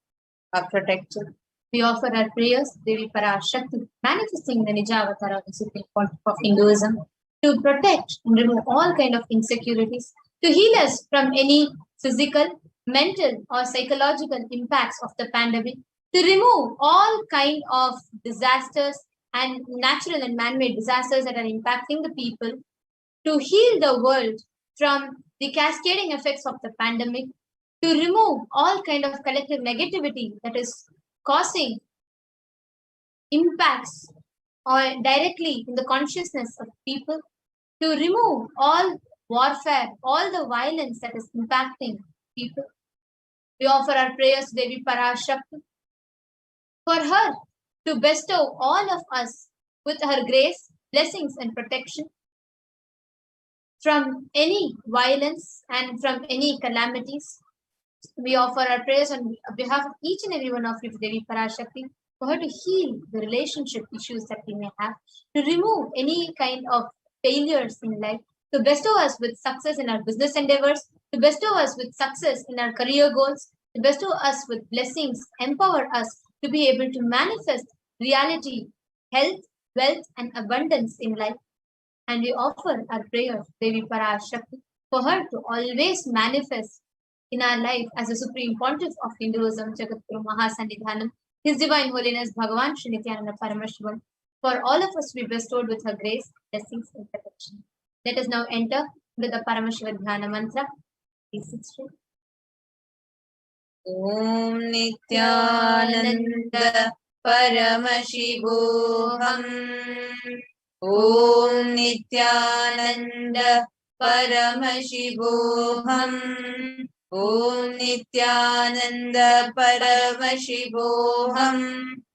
are protected. We offer our prayers, Devi Parashakti, manifesting the Nija Avatar of the Supreme Pontiff of Hinduism, to protect and remove all kind of insecurities, to heal us from any physical, mental, or psychological impacts of the pandemic, to remove all kind of disasters and natural and man-made disasters that are impacting the people, to heal the world from the cascading effects of the pandemic, to remove all kind of collective negativity that is causing impacts or directly in the consciousness of people, to remove all warfare, all the violence that is impacting people. We offer our prayers to Devi Parashakti for her to bestow all of us with her grace, blessings, and protection from any violence and from any calamities. We offer our prayers on behalf of each and every one of you to Devi Parashakti for her to heal the relationship issues that we may have, to remove any kind of failures in life, to bestow us with success in our business endeavors, to bestow us with success in our career goals, to bestow us with blessings, empower us to be able to manifest reality, health, wealth, and abundance in life. And we offer our prayers, Devi Parashakti, for her to always manifest in our life as the Supreme Pontiff of Hinduism, Jagadguru Mahasannidhanam, His Divine Holiness Bhagavan Shri Nithyananda Paramashivam, for all of us to be bestowed with her grace, blessings, and protection. Let us now enter with the Paramashiva Dhyana Mantra. Please sit straight. Om Nithyananda Paramashivoham. Om Nithyananda Paramashivoham. Om Nithyananda Paramashivoham.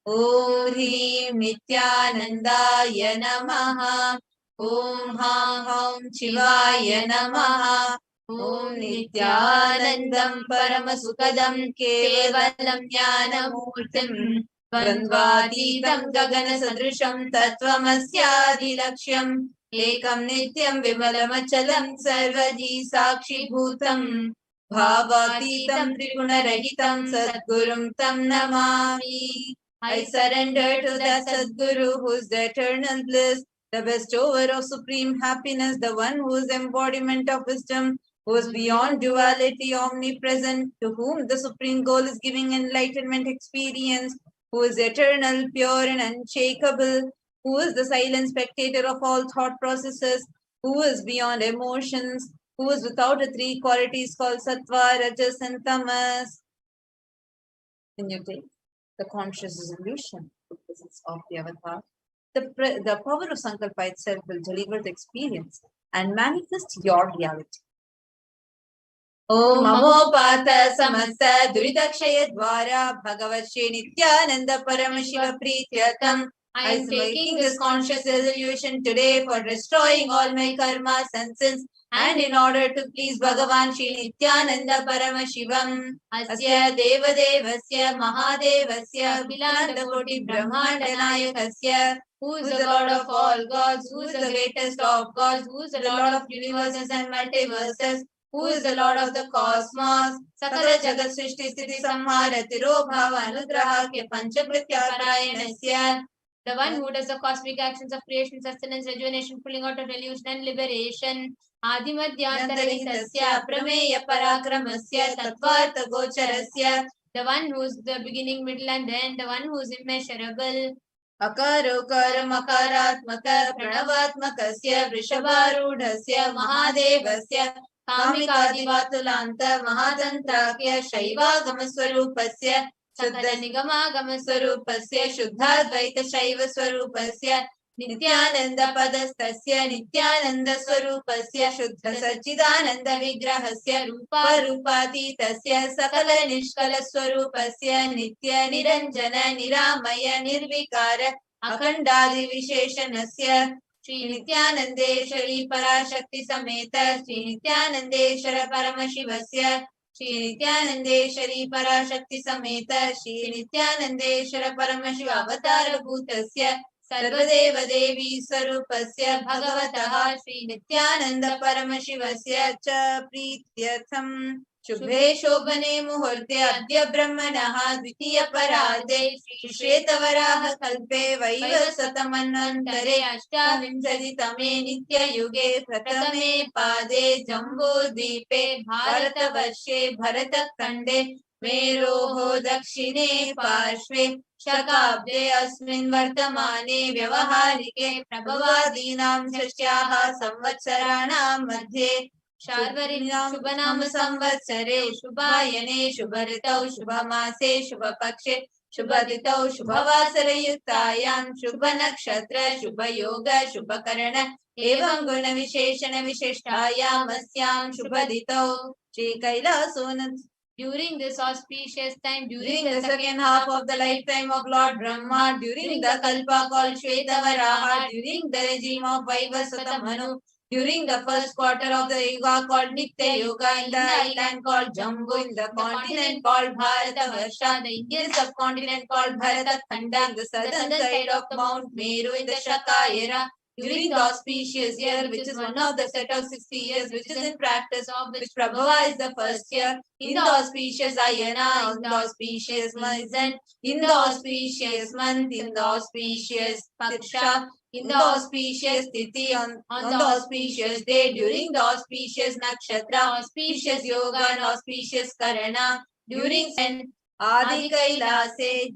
Om Hrim Nithyanandaya Namaha. Om Ham Shivaya Namaha. Om Nithyanandam Paramasukadam Kevalam Jnanamurtim द्वन्द्वातीतं गगनसदृशं तत्त्वमस्यादिलक्ष्यम् एकं नित्यं विमलमचलं सर्वधी साक्षिभूतम् भावातीतं त्रिगुणरहितं सद्गुरुं तं Namami. I surrender to that Sadguru who is the eternal bliss, the bestower of supreme happiness, the one who is embodiment of wisdom, who is beyond duality, omnipresent, to whom the supreme goal is giving enlightenment experience, who is eternal, pure and unshakable, who is the silent spectator of all thought processes, who is beyond emotions, who is without the three qualities called sattva, rajas and tamas. Can you take the conscious resolution of the presence of the avatar? The power of Sankalpa itself will deliver the experience and manifest your reality. Om Mamopata Samasta Duridakshaya Dwara Bhagavat Shri Nithyananda Paramashiva Prityatam. I am making this conscious resolution today for destroying all my karmas and sins, and in order to please Bhagavan Shri Nithyananda Paramashivam. Asya Devadevasya Mahadevasya Bilandakoti Brahmandanayakasya. Who is the Lord of all gods? Who is the greatest of gods? Who is the Lord of universes and multiverses? Who is the Lord of the cosmos? Sakala Jagat Srishti Sthiti Samhara Tiro Bhava Anugraha Ke Panchakritya Parayanasya. The one who does the cosmic actions of creation, sustenance, rejuvenation, pulling out of delusion and liberation. Adimadhyantarahithasya Prameya Parakramasya Tattvartha Gocharasya. The one who is the beginning, middle and end. The one who is immeasurable. Akarokaram akaratmaka pranavatmakasya vrishabharudhasya mahadevasya कामिकादिवातुलान्त महातन्त्राख्य शैवागमस्वरूपस्य शुद्धनिगमागमस्वरूपस्य शुद्धाद्वैतशैवस्वरूपस्य नित्यानन्दपदस्तस्य नित्यानन्दस्वरूपस्य शुद्धसच्चिदानन्दविग्रहस्य रूपातीतस्य सकलनिष्कलस्वरूपस्य नित्यनिरञ्जन निरामय निर्विकार अखण्डादिविशेषणस्य Shri Nithyanandeshwari Parashakti Sameta Shri Nithyanandeshwara Paramashivasya Shri Nithyanandeshwari Parashakti Sameta Shri Nithyanandeshwara Paramashiva Avatara Bhutasya Sarvadeva Devi Swarupasya Bhagavataha Shri Nithyananda Paramashivasya Cha Prityatham Shubhe Shobhane Muhurte Adya Brahmanaha Dvitiya Parade Shri Shretavaraha Kalpe Vaivasatamanvantare Ashtavinshati Tame Nitya Yuge Pratame Pade Jambu Deepe Bharata Varshe Bharata Kande Meroho Dakshine Parshve Shakabde Asmin Vartamane Vyavaharike Prabhavadinam Shashyaha Samvatsaranam Madhye Sharvarinam Shubhanam Samvatsare Shubhayane Shubharitau Shubhamase Shubhapakshe Shubhaditau Shubhavasarayuktayam Shubhanakshatra Shubhayoga Shubhakarana Evam Guna Visheshana Vishishtayam Asyam Shubhaditau Shri Kailasa. During this auspicious time, during the second half of the lifetime of Lord Brahma, during the Kalpa called Shvetavaraha, during the regime of Vaivasata Manu, during the first quarter of the Yuga called Nitya Yuga, in the island called Jambu, in the continent called Bharatavarsha, the Indian subcontinent called Bharatkhanda, in the southern side of Mount Meru, in the Shaka era, during the auspicious year, which is one of the set of 60 years, which is in practice of which Prabhava is the first year, in the auspicious Ayana, in the auspicious season, in the auspicious month, in the auspicious Paksha, in the auspicious Tithi, on the auspicious day, during the auspicious Nakshatra, auspicious Yoga and auspicious Karana, during Adi Kailase,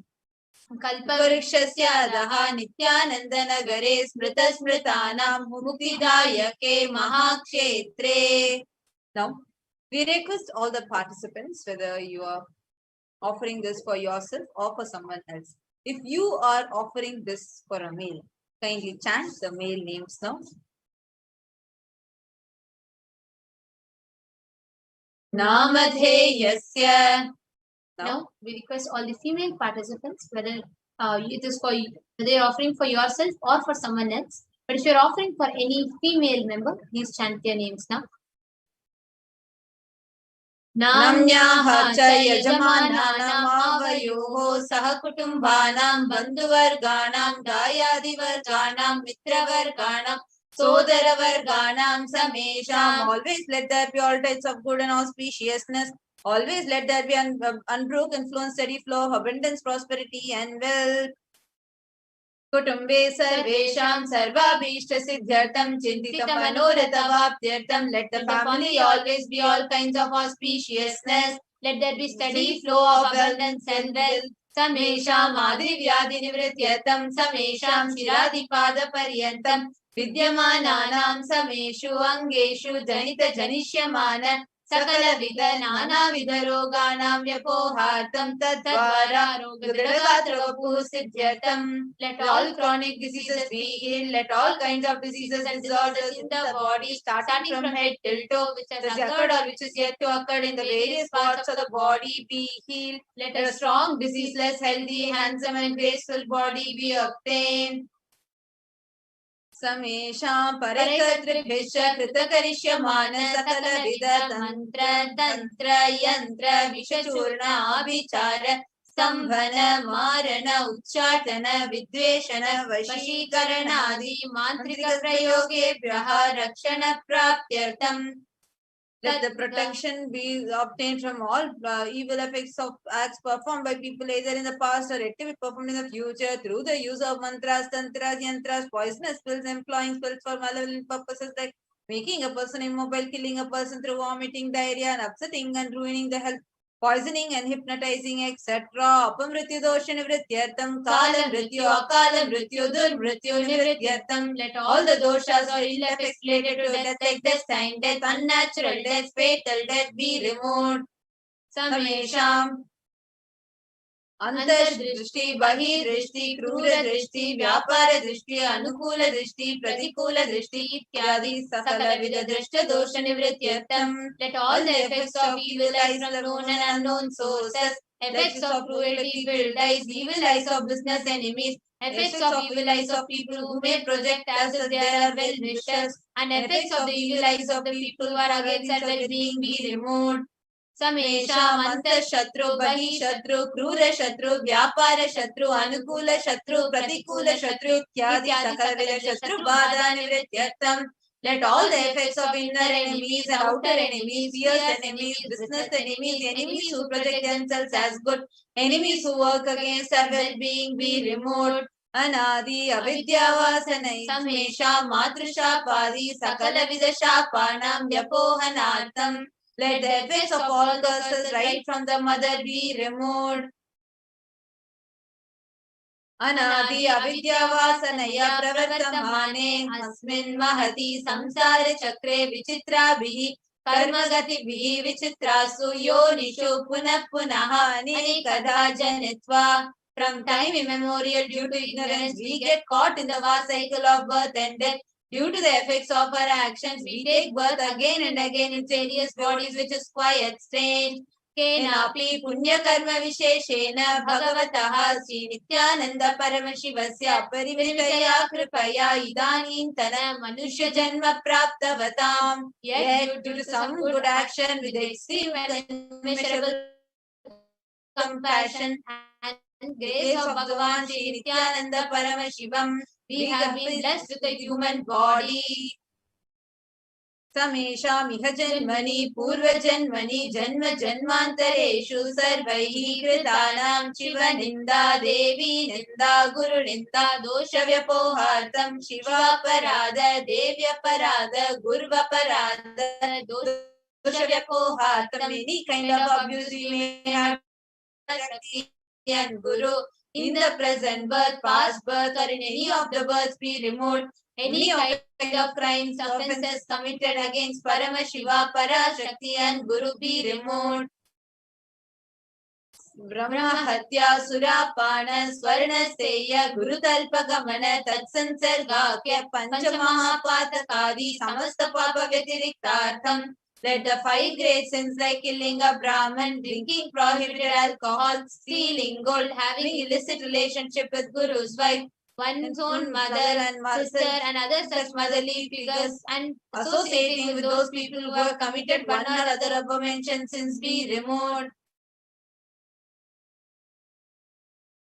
Kalpavrikshasya Adaha Nithyanandanagare Smrita Smritanam Muktidayake Mahakshetre. Now, we request all the participants, whether you are offering this for yourself or for someone else. If you are offering this for a male, kindly chant the male names now. Namadheyasya. Now, we request all the female participants, whether it is for you, whether you're offering for yourself or for someone else. But if you're offering for any female member, please chant their names now. नाम्न्याः च यजमानानामावयोः सह कुटुम्बानां बन्धुवर्गाणां दायादिवर्गाणां मित्रवर्गाणां सोदरवर्गाणां समेषाम्. Always let there be all types of good and auspiciousness. Always let there be unbroken flow and steady flow of abundance, prosperity and wealth. कुटुम्बे सर्वेषां सर्वाभीष्टसिद्ध्यर्थं चिन्तितमनोरथवाप्त्यर्थं. Let the family always be all kinds of auspiciousness. Let there be steady flow of abundance and wealth. समेषाम् आदिव्याधिनिवृत्त्यर्थं समेषां शिरादिपादपर्यन्तं विद्यमानानां समेषु अङ्गेषु जनितजनिष्यमान सकलविध नानाविध रोगाणां व्यपोहार्थं तद्वारा रोगदृढगात्रवपुः सिद्ध्यर्थं. Let all chronic diseases be healed. Let all kinds of diseases and disorders in the body, starting from head till toe, which has occurred or which is yet to occur in the various parts of the body, be healed. Let a strong, diseaseless, healthy, handsome and graceful body be obtained. समेषां परिकर्तृभ्यश्च कृतकरिष्यमान सकलविध तन्त्र तंत्र यंत्र विषचूर्णाभिचार स्तंभन मारण उच्चाटन विद्वेषण वशीकरणादि मांत्रिक प्रयोगेभ्यः रक्षण प्राप्त्यर्थम्. Let the protection be obtained from all evil effects of acts performed by people either in the past or yet to be performed in the future through the use of mantras, tantras, yantras, poisonous pills, employing spells for malevolent purposes like making a person immobile, killing a person through vomiting, diarrhea, and upsetting and ruining the health, poisoning and hypnotizing, etc. Apamrityu dosha nivrityartham, kala mrityu, akala mrityu, durmrityu nivrityartham. Let all the doshas or ill effects related to death like destined death, unnatural death, fatal death be removed. Samesham अंतर्दृष्टि बहिर्दृष्टि क्रूर दृष्टि व्यापार दृष्टि अनुकूल दृष्टि प्रतिकूल दृष्टि इत्यादि सकलविध दृष्ट दोष निवृत्त्यर्थम. Let all the effects of evil eyes from known and unknown sources, effects of cruelty filled eyes, evil eyes of business enemies, effects of evil eyes of people who may project as if they are well wishers, and effects of the evil eyes of the people who are against our well-being be removed. समेषाम् अंतःशत्रु बहिःशत्रु क्रूर शत्रु व्यापार शत्रु अनुकूल शत्रु प्रतिकूल शत्रु इत्यादि सकलविध शत्रु बाधा निवृत्त्यर्थम. Let all the effects of inner enemies and outer enemies, fierce enemies, business enemies, enemies who project themselves as good, enemies who work against our well-being be removed. अनादि अविद्यावासनै समेषां मातृशापादि सकलविध शापानां व्यपोहनार्थम्. Let the effects of all curses right from the mother be removed. अनादि अविद्यावासनया प्रवर्तमाने अस्मिन् महति संसार चक्रे विचित्राभिः कर्मगतिभिः विचित्रासु योनिषु पुनः पुनः अनेकधा जनित्वा. From time immemorial, due to ignorance, we get caught in the vast cycle of birth and death. Due to the effects of our actions, we take birth again and again in various bodies, which is quite strange. केनापि पुण्यकर्म विशेषेण भगवतः श्री नित्यानंद परमशिवस्य परिवितया कृपया इदानीन्तन मनुष्य जन्म प्राप्तवताम्. Yet due to some good action with extreme and immeasurable compassion and grace of Bhagavan Shri Nithyananda Paramashivam, we have been blessed with a human body. समेषाम् इह जन्मनि पूर्वजन्मनि जन्म जन्मान्तरेषु सर्वैः कृतानां शिव निन्दा देवी निन्दा गुरु निन्दा दोष व्यपोहार्थं शिवापराध देव्यपराध गुर्वपराध दोष व्यपोहार्थं. Any kind of abuse we may have and guru in the present birth, past birth, or in any of the births be removed. Any kind of crimes, offences committed against Paramashiva, Parashakti and Guru be removed. Brahma Hatya Surapana Swarna Seya Guru Talpagamana Tatsansargakya Panchamahapatakadi Samasta Papa Vyatiriktartham. Let the 5 great sins like killing a Brahman, drinking prohibited alcohol, stealing gold, having illicit relationship with Guru's wife, one's own mother and sister and other such motherly figures, and associating with those people who have committed one or other above-mentioned sins be removed.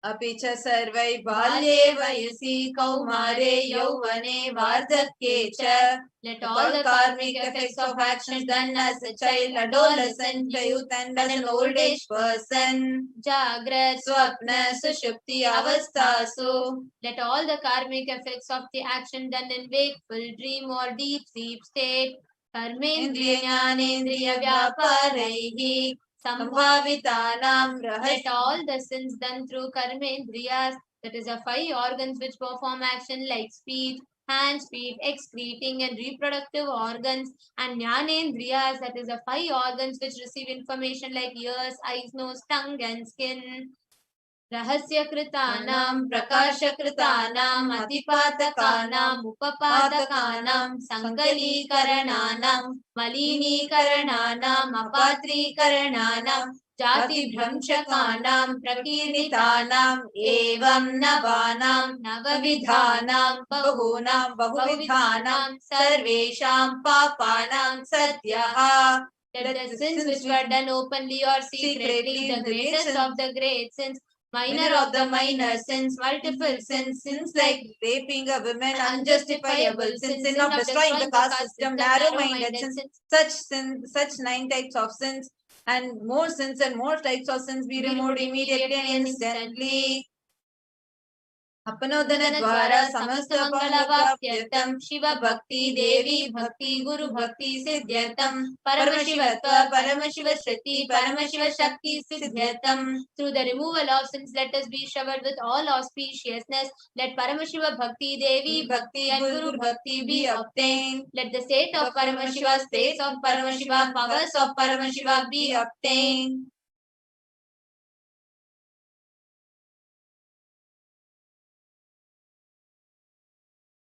अपि च सर्वै बाल्ये वयसि कौमारे यौवने वार्धक्ये च. Let all the karmic effects of actions done as a child, adolescent, youth, and as an old age person, Jagrat, Swapna, Sushupti, Avastasu. Let all the karmic effects of the action done in wakeful, dream, or deep sleep state, Karmendriya Jnanendriya Vyaparaihi, Sambhavitanam. Let all the sins done through Karmendriyas, that is the 5 organs which perform action like speech, hands, feet, excreting and reproductive organs, and Jnanendriyas, that is the 5 organs which receive information like ears, eyes, nose, tongue, and skin. Rahasya kritanam, prakasha kritanam, atipatakanam, upapatakanam, sankali karananam, malini karananam, apatri karananam, jati bhramshakanam, prakirnitanam, evam navanam, navavidhanam, bahuvidhanam, sarvesham papanam satyaha. Let the sins which were done openly or secretly, the greatest of the great sins, minor of the minor sins, multiple sins, sins like raping a woman, unjustifiable sins, sin of destroying the caste system, narrow-minded sins, such 9 types of sins, and more sins and more types of sins be removed immediately and instantly. अपनोदन द्वारा समस्त मंगलवाप्यर्थम शिव भक्ति देवी भक्ति गुरु भक्ति सिद्ध्यर्थम परमशिवत्व परमशिव श्रुति परमशिव शक्ति सिद्ध्यर्थम. Through the removal of sins, let us be showered with all auspiciousness. Let Paramashiva Bhakti, Devi Bhakti, and Guru Bhakti be obtained. Let the state of Paramashiva, states of Paramashiva, powers of Paramashiva be obtained.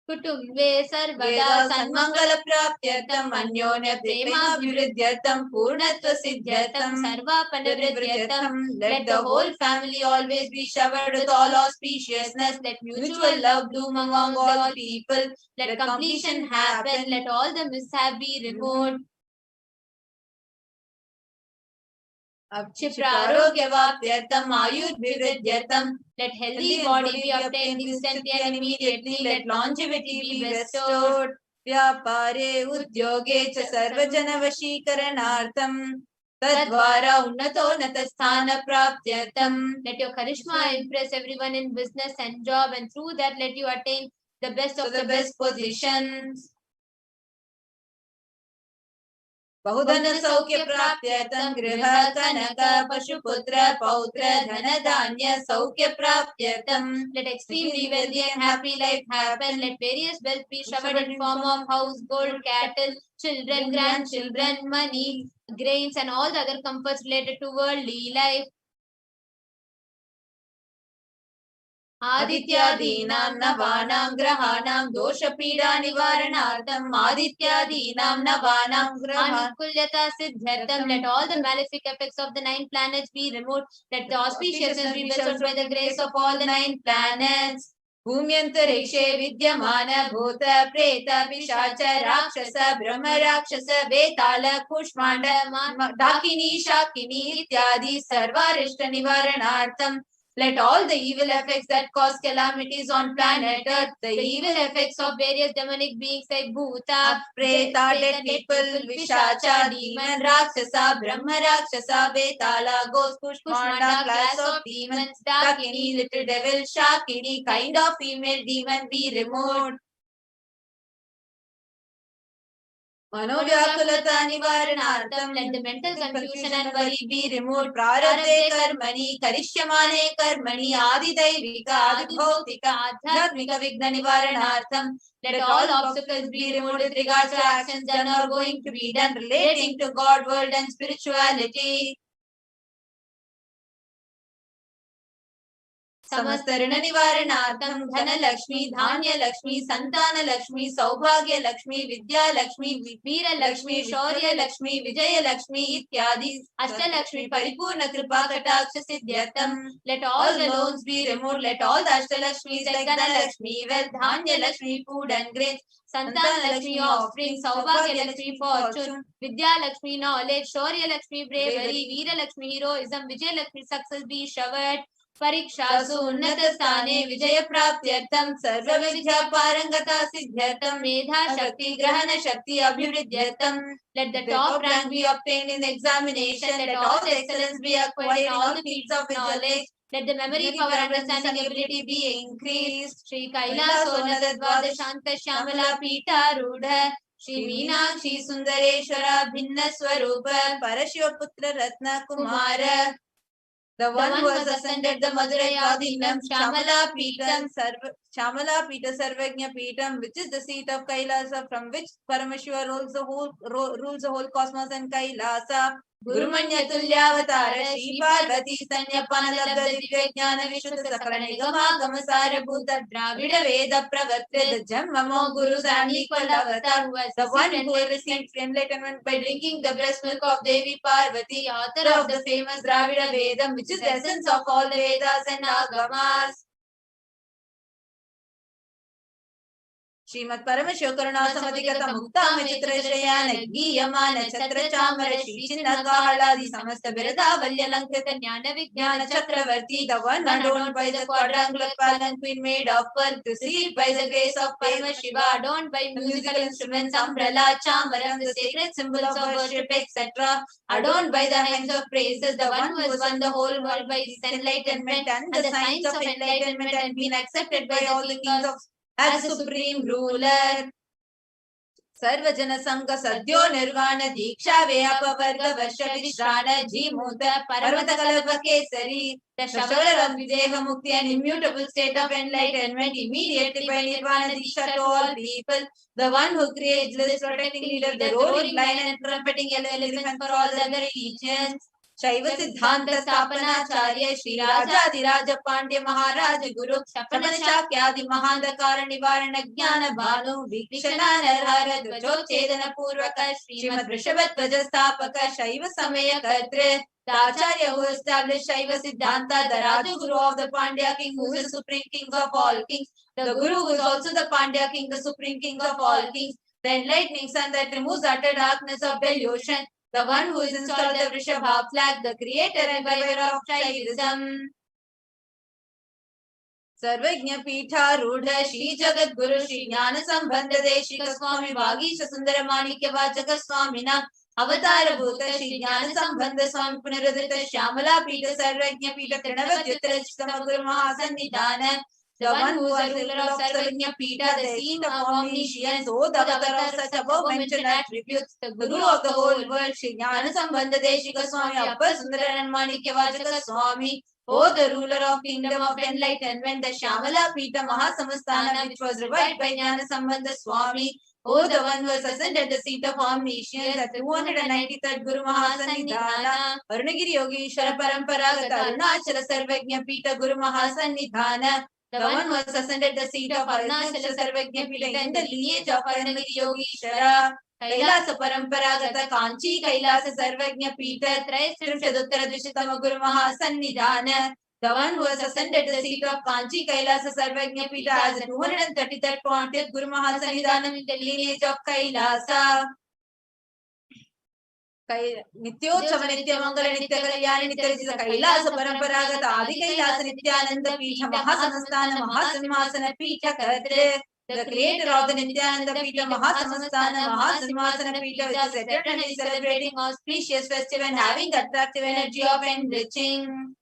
कुटुम्बे सर्वदा सन्मंगल प्राप्त्यर्थम अन्योन्य प्रेमाभिवृद्ध्यर्थम पूर्णत्व सिद्ध्यर्थम सर्वापनिवृद्ध्यर्थम. Let the whole family always be showered with all auspiciousness. Let mutual love bloom among all people. Let completion happen. Let all the mishap be removed. Kshiprarogya-vaptyartham ayudhvividyartham. Let healthy body be obtained instantly and immediately. Let longevity be bestowed. व्यापारे उद्योगे च सर्वजनवशीकरणार्थम तद्वारा उन्नतोन्नत स्थान प्राप्त्यर्थम. Let your charisma impress everyone in business and job, and through that let you attain the best of the best positions. बहुधन सौख्य प्राप्त्यर्थम गृह कनक पशुपुत्र पौत्र धन धान्य सौख्य प्राप्त्यर्थम. Let extremely wealthy and happy life happen. Let various wealth be showered in form of house, gold, cattle, children, grandchildren, money, grains, and all the other comforts related to worldly life. आदित्यादीनां नवानां ग्रहाणां दोषपीडा निवारणार्थं आदित्यादीनां नवानां Anukulyata siddhyartham. Let all the malefic effects of the 9 planets be removed. Let the auspiciousness be bestowed by the grace of all the 9 planets. भूम्यन्तरिक्षे विद्यमान भूत प्रेत पिशाच राक्षस ब्रह्म राक्षस वेताल कुष्मांड डाकिनी शाकिनी इत्यादि सर्वारिष्ट निवारणार्थम. Let all the evil effects that cause calamities on planet Earth, the evil effects of various demonic beings like Bhuta, Preta, dead people, Vishacha, demon, Rakshasa, Brahma Rakshasa, Vetala, ghost, Kushmanda, class of demons, Dakini, little devil, Shakini, kind of female demon be removed. मनोव्याकुलता निवारणार्थम. Let the mental confusion and worry be removed. प्रारब्धे कर्मणि करिष्यमाणे कर्मणि आदिदैविक आदिभौतिक आध्यात्मिक विघ्न निवारणार्थम. Let all obstacles be removed with regard to actions done or going to be done relating to God, world, and spirituality. समस्त ऋण निवारणार्थम धन लक्ष्मी धान्य लक्ष्मी संतान लक्ष्मी सौभाग्य लक्ष्मी विद्या लक्ष्मी वीर लक्ष्मी शौर्य लक्ष्मी विजय लक्ष्मी इत्यादि अष्टलक्ष्मी परिपूर्ण कृपा कटाक्ष सिद्ध्यर्थम let all the loans be removed, let all the Ashtalakshmis like Dhanalakshmi, wealth, Dhanya Lakshmi, food and grains, Santan Lakshmi, offspring, Saubhagya Lakshmi, fortune, Vidya Lakshmi, knowledge, Shaurya Lakshmi, bravery, Veera Lakshmi, heroism, Vijay Lakshmi, success be showered, Parikshasu, Unnata Sthane, Vijaya Praptyartham, Sarva Vidya Parangata Siddhyartham, Medha Shakti, Grahana Shakti, Abhivridyartham, let the top rank be obtained in the examination, let all the excellence be acquired in all the fields of knowledge, let the memory, power, understanding, ability be increased. Shri Kailasa Nadadvada Shanta Shyamala Pita Rudha Shri Meenakshi Sundareshwara Bhinna Swarupa Parashiva Putra Ratna Kumara. The one who has ascended the Madurai Adinam Shamala Peetam Shamala Pita Sarvagnya Peetam, which is the seat of Kailasa, from which Paramashiva rules the whole cosmos and Kailasa. Gurumanya Tulyavatara Shri Parvati Sanyapanalabda Divya Jnana Vishuddha Sakala Nigama Gamasara Bhuta Dravida Veda Pravatya the Jammamo Gurus and equal avatar, who has the one who received enlightenment by drinking the breast milk of Devi Parvati, author of the famous Dravida Vedam, which is the essence of all the Vedas and Agamas. Srimad Paramashiva Karuna Samadhikata Mukta Chitra Shayana Giyamana Chatra Chamara Shri Chinnakaladi Samasta Virada Valyalankrita Jnana Vijnana Chakravarti, the one adorned by the quadrangular palanquin made of pearl, received by the grace of Paramashiva, adorned by musical instruments, umbrella, chamaram, the sacred symbols of worship, etc., adorned by the hymns of praises, the one who has won the whole world by his enlightenment and the signs of enlightenment and been accepted by all the kings of as supreme ruler. Sarvajana Sangha Sadhyo Nirvana Diksha Vyapavarga Varsha Vishrana Jimuta Parvata Kalapa Kesari, the shower of Videha Mukti and immutable state of enlightenment immediately by Nirvana Diksha to all people, the one who creates this protecting leader, the roaring lion and trumpeting yellow elephant for all the other religions. Shaiva Siddhanta Sthapanacharya Shri Rajadiraja Pandya Maharaja Guru Shapana Shakyadi Mahandakara Nivarana Jnana Bhanu Vikshana Narhara Dvajo Chedana Purvaka Srimad Vrishabhatvaja Sthapaka Shaiva Samaya Katre, the Acharya who established Shaiva Siddhanta, the Raja Guru of the Pandya king, who is the supreme king of all kings, the Guru who is also the Pandya king, the supreme king of all kings, the enlightening sun that removes utter darkness of delusion, the one who is installed the Vrishabha flag, the creator and giver of Shaivism. Sarvajna Pitha Rudha Shri Jagat Guru Shri Jnana Sambandha Deshika Swami Vagisha Sundara Manikya Vachaka Swamina Avatara Bhuta Shri Jnana Sambandha Swami Punaradita Shyamala Pita Sarvajna Pita Trinavadyuttara Chitama Guru Mahasannidhana, the one who is the ruler of Sarvajna Pita, the seat of omniscience, O the avatar of such above mentioned attributes, the Guru of the whole world, Shri Jnana Sambandha Deshika Swami Appa Sundara and Manikya Vachaka Swami, O the ruler of kingdom of enlightenment, the Shamala Pita Mahasamastana, which was revived by Jnana Sambandha Swami, O the one who has ascended the seat of omniscience, the 293rd Guru Mahasannidhana, Arunagiri Yogeshwara Paramparagata Arunachala Sarvajna Pita Guru Mahasannidhana, the one who has ascended the seat of Arunachala Sarvajna Pita in the lineage of Arunagiri Yogeshwara, Kailasa Paramparagata Kanchi Kailasa Sarvajna Pita Traistrinshaduttara Dvishitama Guru Mahasannidhana, the one who has ascended the seat of Kanchi Kailasa Sarvajna Pita as the 233rd Pontiff Guru Mahasannidhanam in the lineage of Kailasa. Nityotsava Nitya Mangala Nitya Kalyani Nitya Rajita Kailasa Paramparagata Adi Kailasa Nityananda Pitha Mahasamastana Mahasimhasana Pitha Katre, the creator of the Nityananda Pitha Mahasamastana Mahasimhasana Pitha, which is eternally celebrating auspicious festival and having attractive energy of enriching.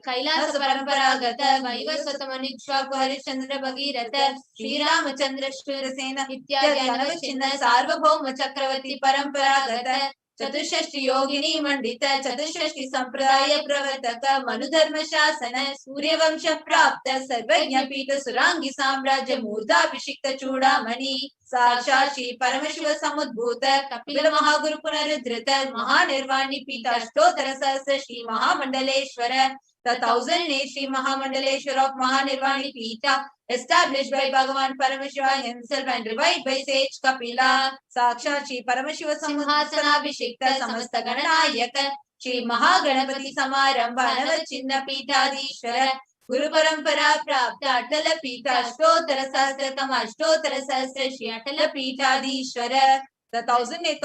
Kailasa Paramparagata Vaivasvatamanikshvaku Harishchandra Bhagirata Shri Ramachandra Shurasena Ityadi Anavachinna Sarvabhauma Chakravati Paramparagata Chatushashti Yogini Mandita Chatushashti Sampradaya Pravartaka Manudharma Shasana Surya Vamsha Prapta Sarvajna Pita Surangi Samrajya Murda Abhishikta Chudamani Sakshashi Paramashiva Samudbhuta Kapila Mahaguru Punaruddhrita Mahanirvani Pita Ashtotara Sahasra Shri Mahamandaleshwara the 1008 Sri Mahamandaleshwar of Mahanirvani Pita, established by Bhagavan Paramashiva himself and revived by sage Kapila, Sakshat Shri Paramashiva Simhasana Abhishekta Samasta Gananayaka, Shri Mahaganapati Samarambha Navachinna Pitadishwara, Guru Parampara Prapta Atala Pita Ashtotara Sahasratam Ashtotara Sahasra Shri Atala Pitadishwara, the 1008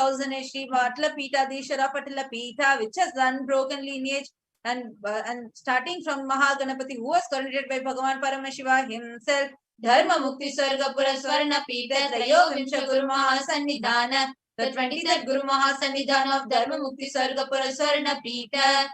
Shri Atala Pitadishwara of Atala Pita, which has unbroken lineage and starting from Mahaganapati, who was coronated by Bhagavan Paramashiva himself, Dharma Mukti Swarga Pura Swarna Pita Trayo Vimsha Guru Mahasannidhana, the 23rd Guru Mahasannidhana of Dharma Mukti Swarga Pura Swarna Pita,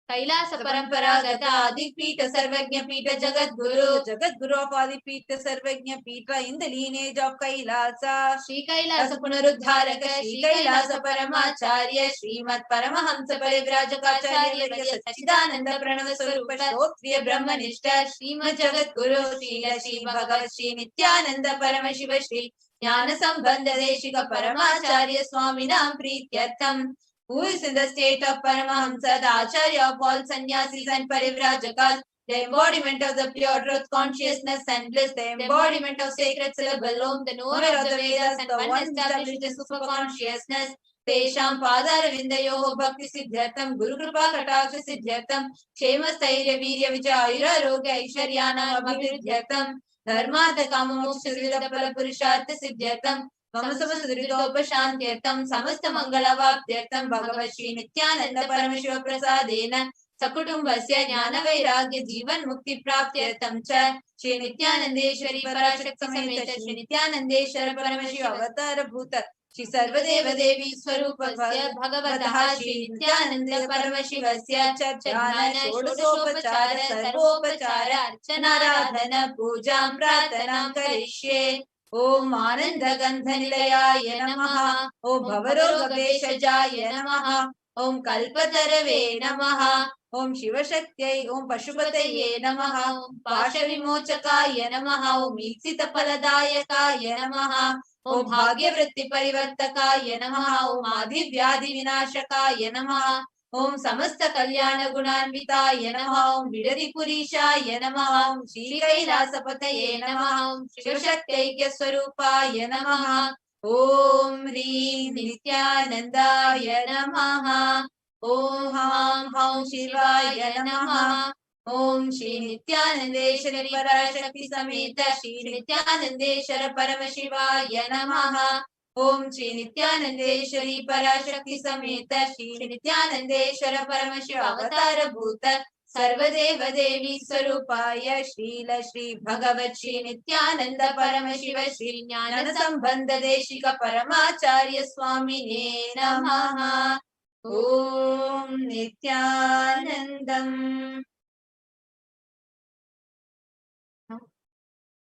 Kailasa Paramparagata Adipita Sarvagnya Pita Jagat Guru of Adipita Sarvagnya Pita in the lineage of Kailasa, Shri Kailasa Punarudharaka, Shri Kailasa Paramacharya, Srimad Paramahamsa Parivrajakacarya Sachidananda Pranava Swarupa Shrotriya Brahmanishta, Srimad Jagat Guru, Shri Bhagavat Shri Nithyananda Paramashiva Shri Jnana Sambandha Deshika Paramacharya Swaminam Prityartham, who is in the state of Paramahamsa, the Acharya of all sannyasis and parivrajakas, the embodiment of the pure truth, consciousness and bliss, the embodiment of sacred syllable Om, the knower of the Vedas, the one established in super consciousness, Tesham Padaravindayoho Bhakti Siddhyartham, Guru Kripa Kataksha Siddhyartham, Kshema Stairya Virya Vijayura Roga Aishwaryana Abhividhyartham, Dharmartha Kama Moksha Srivida Pala Purushartha Siddhyartham, Samasudritopashantyartham, Samasta Mangalavaptyartham, Bhagavat Shri Nithyananda Paramashiva Prasadena, Sakutumbasya Jnana Vairagya Jivan Mukti Praptyartham Cha, Shri Nithyanandeshwari Parashakti Sameta, Shri Nithyanandeshwara Paramashiva Avatara Bhuta, Shri Sarvadeva Devi Swarupasya, Bhagavataha Shri Nithyananda Paramashivasya, Jnana Shodasopachara, Sarvopachara, Archana Radhana, Pujam Pratanam Karishye. Om Ananda Gandha Nilayaya Namaha, Om Bhavaroga Veshajaya Namaha, Om Kalpatarave Namaha, Om Shiva Shaktya, Om Pashupataye Namaha, Om Pasha Vimochakaya Namaha, Om Iksita Paladayakaya Namaha, Om Bhagya Vritti Parivartakaya Namaha, Om Adi Vyadhi Vinashakaya Namaha, Om Samasta Kalyana Gunanvitaya Namaha, Om Vidari Purishaya Namaha, Om Shri Kailasapataye Namaha, Om Shiva Shaktaikya Swarupaya Namaha, Om Hri Nithyanandaya Namaha, Om Ham Ham Shivaya Namaha, Om Shri Nithyanandeshwari Parashakti Sameta Shri Nithyanandeshwara Paramashivaya Namaha, Om Shri Nithyanandeshwari Parashakti Sameta Shri Nithyanandeshwara Paramashiva Avatara Bhuta Sarvadeva Devi Swarupaya Shrila Shri Bhagavat Shri Nithyananda Paramashiva Shri Jnana Sambandha Deshika Paramacharya Swamine Namaha. Om Nithyanandam.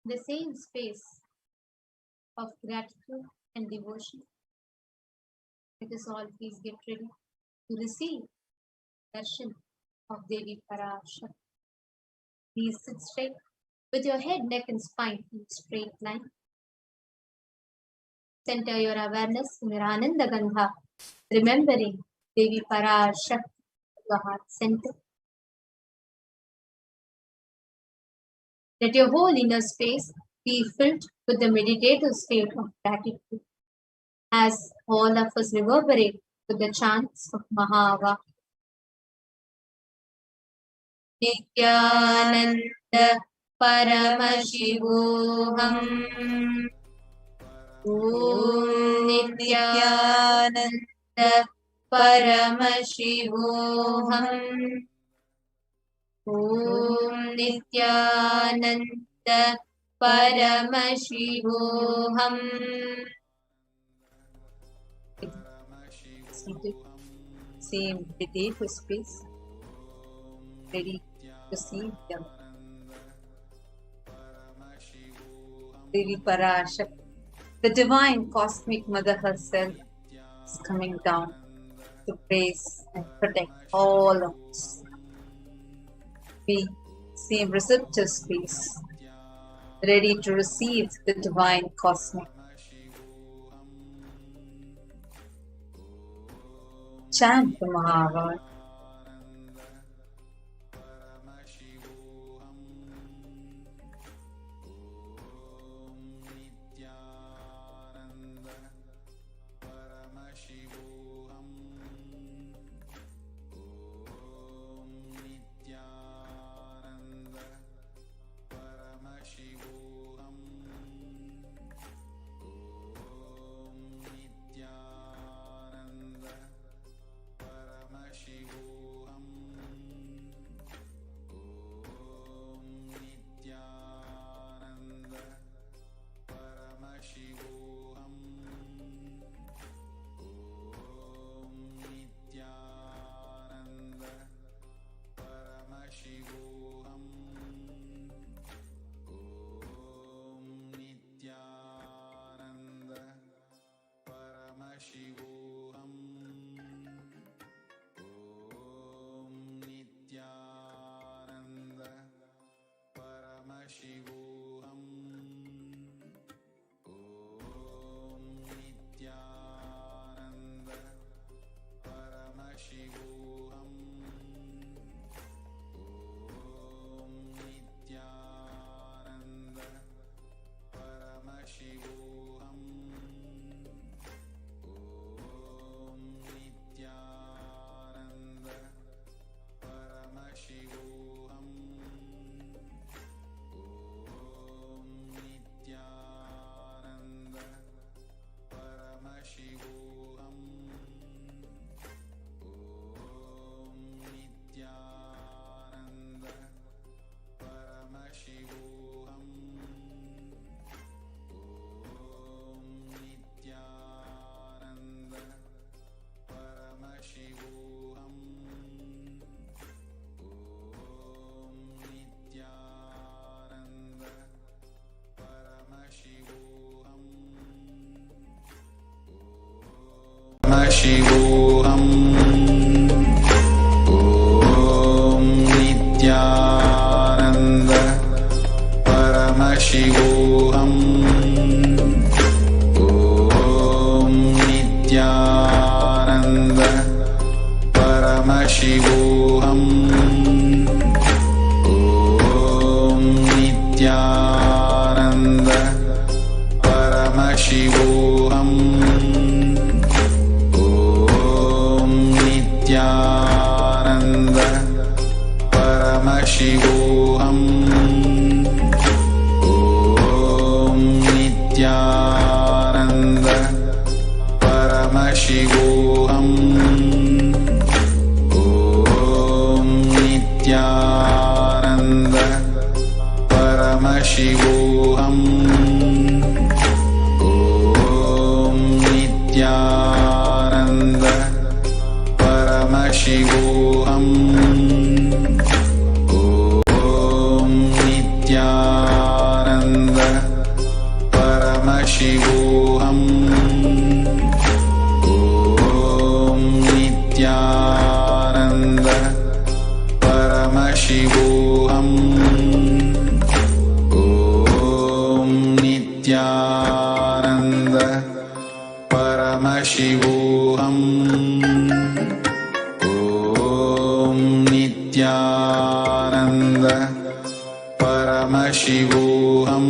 The same space of gratitude and devotion. Let us all please get ready to receive darshan of Devi Parashakti. Please sit straight with your head, neck and spine in a straight line. Center your awareness in your Ananda Gandha, remembering Devi Parashakti, your heart center. Let your whole inner space be filled with the meditative state of gratitude as all of us reverberate with the chants of BHAVA. Nithyananda Paramashivoham. Om Nithyananda Paramashivoham. Om Nithyananda Paramashivoham. Same meditative space, ready to see them. Devi Parashakti, the divine cosmic mother herself, is coming down to praise and protect all of us. Be same receptive space, ready to receive the divine cosmic. Chant the Mahavard. Paramashivoham. Om Nithyananda Paramashivoham. Om Nithyananda Paramashivoham. Om Nithyananda Paramashivoham. Om Nithyananda Paramashivoham. Om Nithyananda Paramashivoham. Om Nithyananda Paramashivoham. Om Nithyananda Paramashivoham. Om Nithyananda Paramashivoham. Om Nithyananda Paramashivoham. Om Nithyananda Paramashivoham. Om Nithyananda Paramashivoham.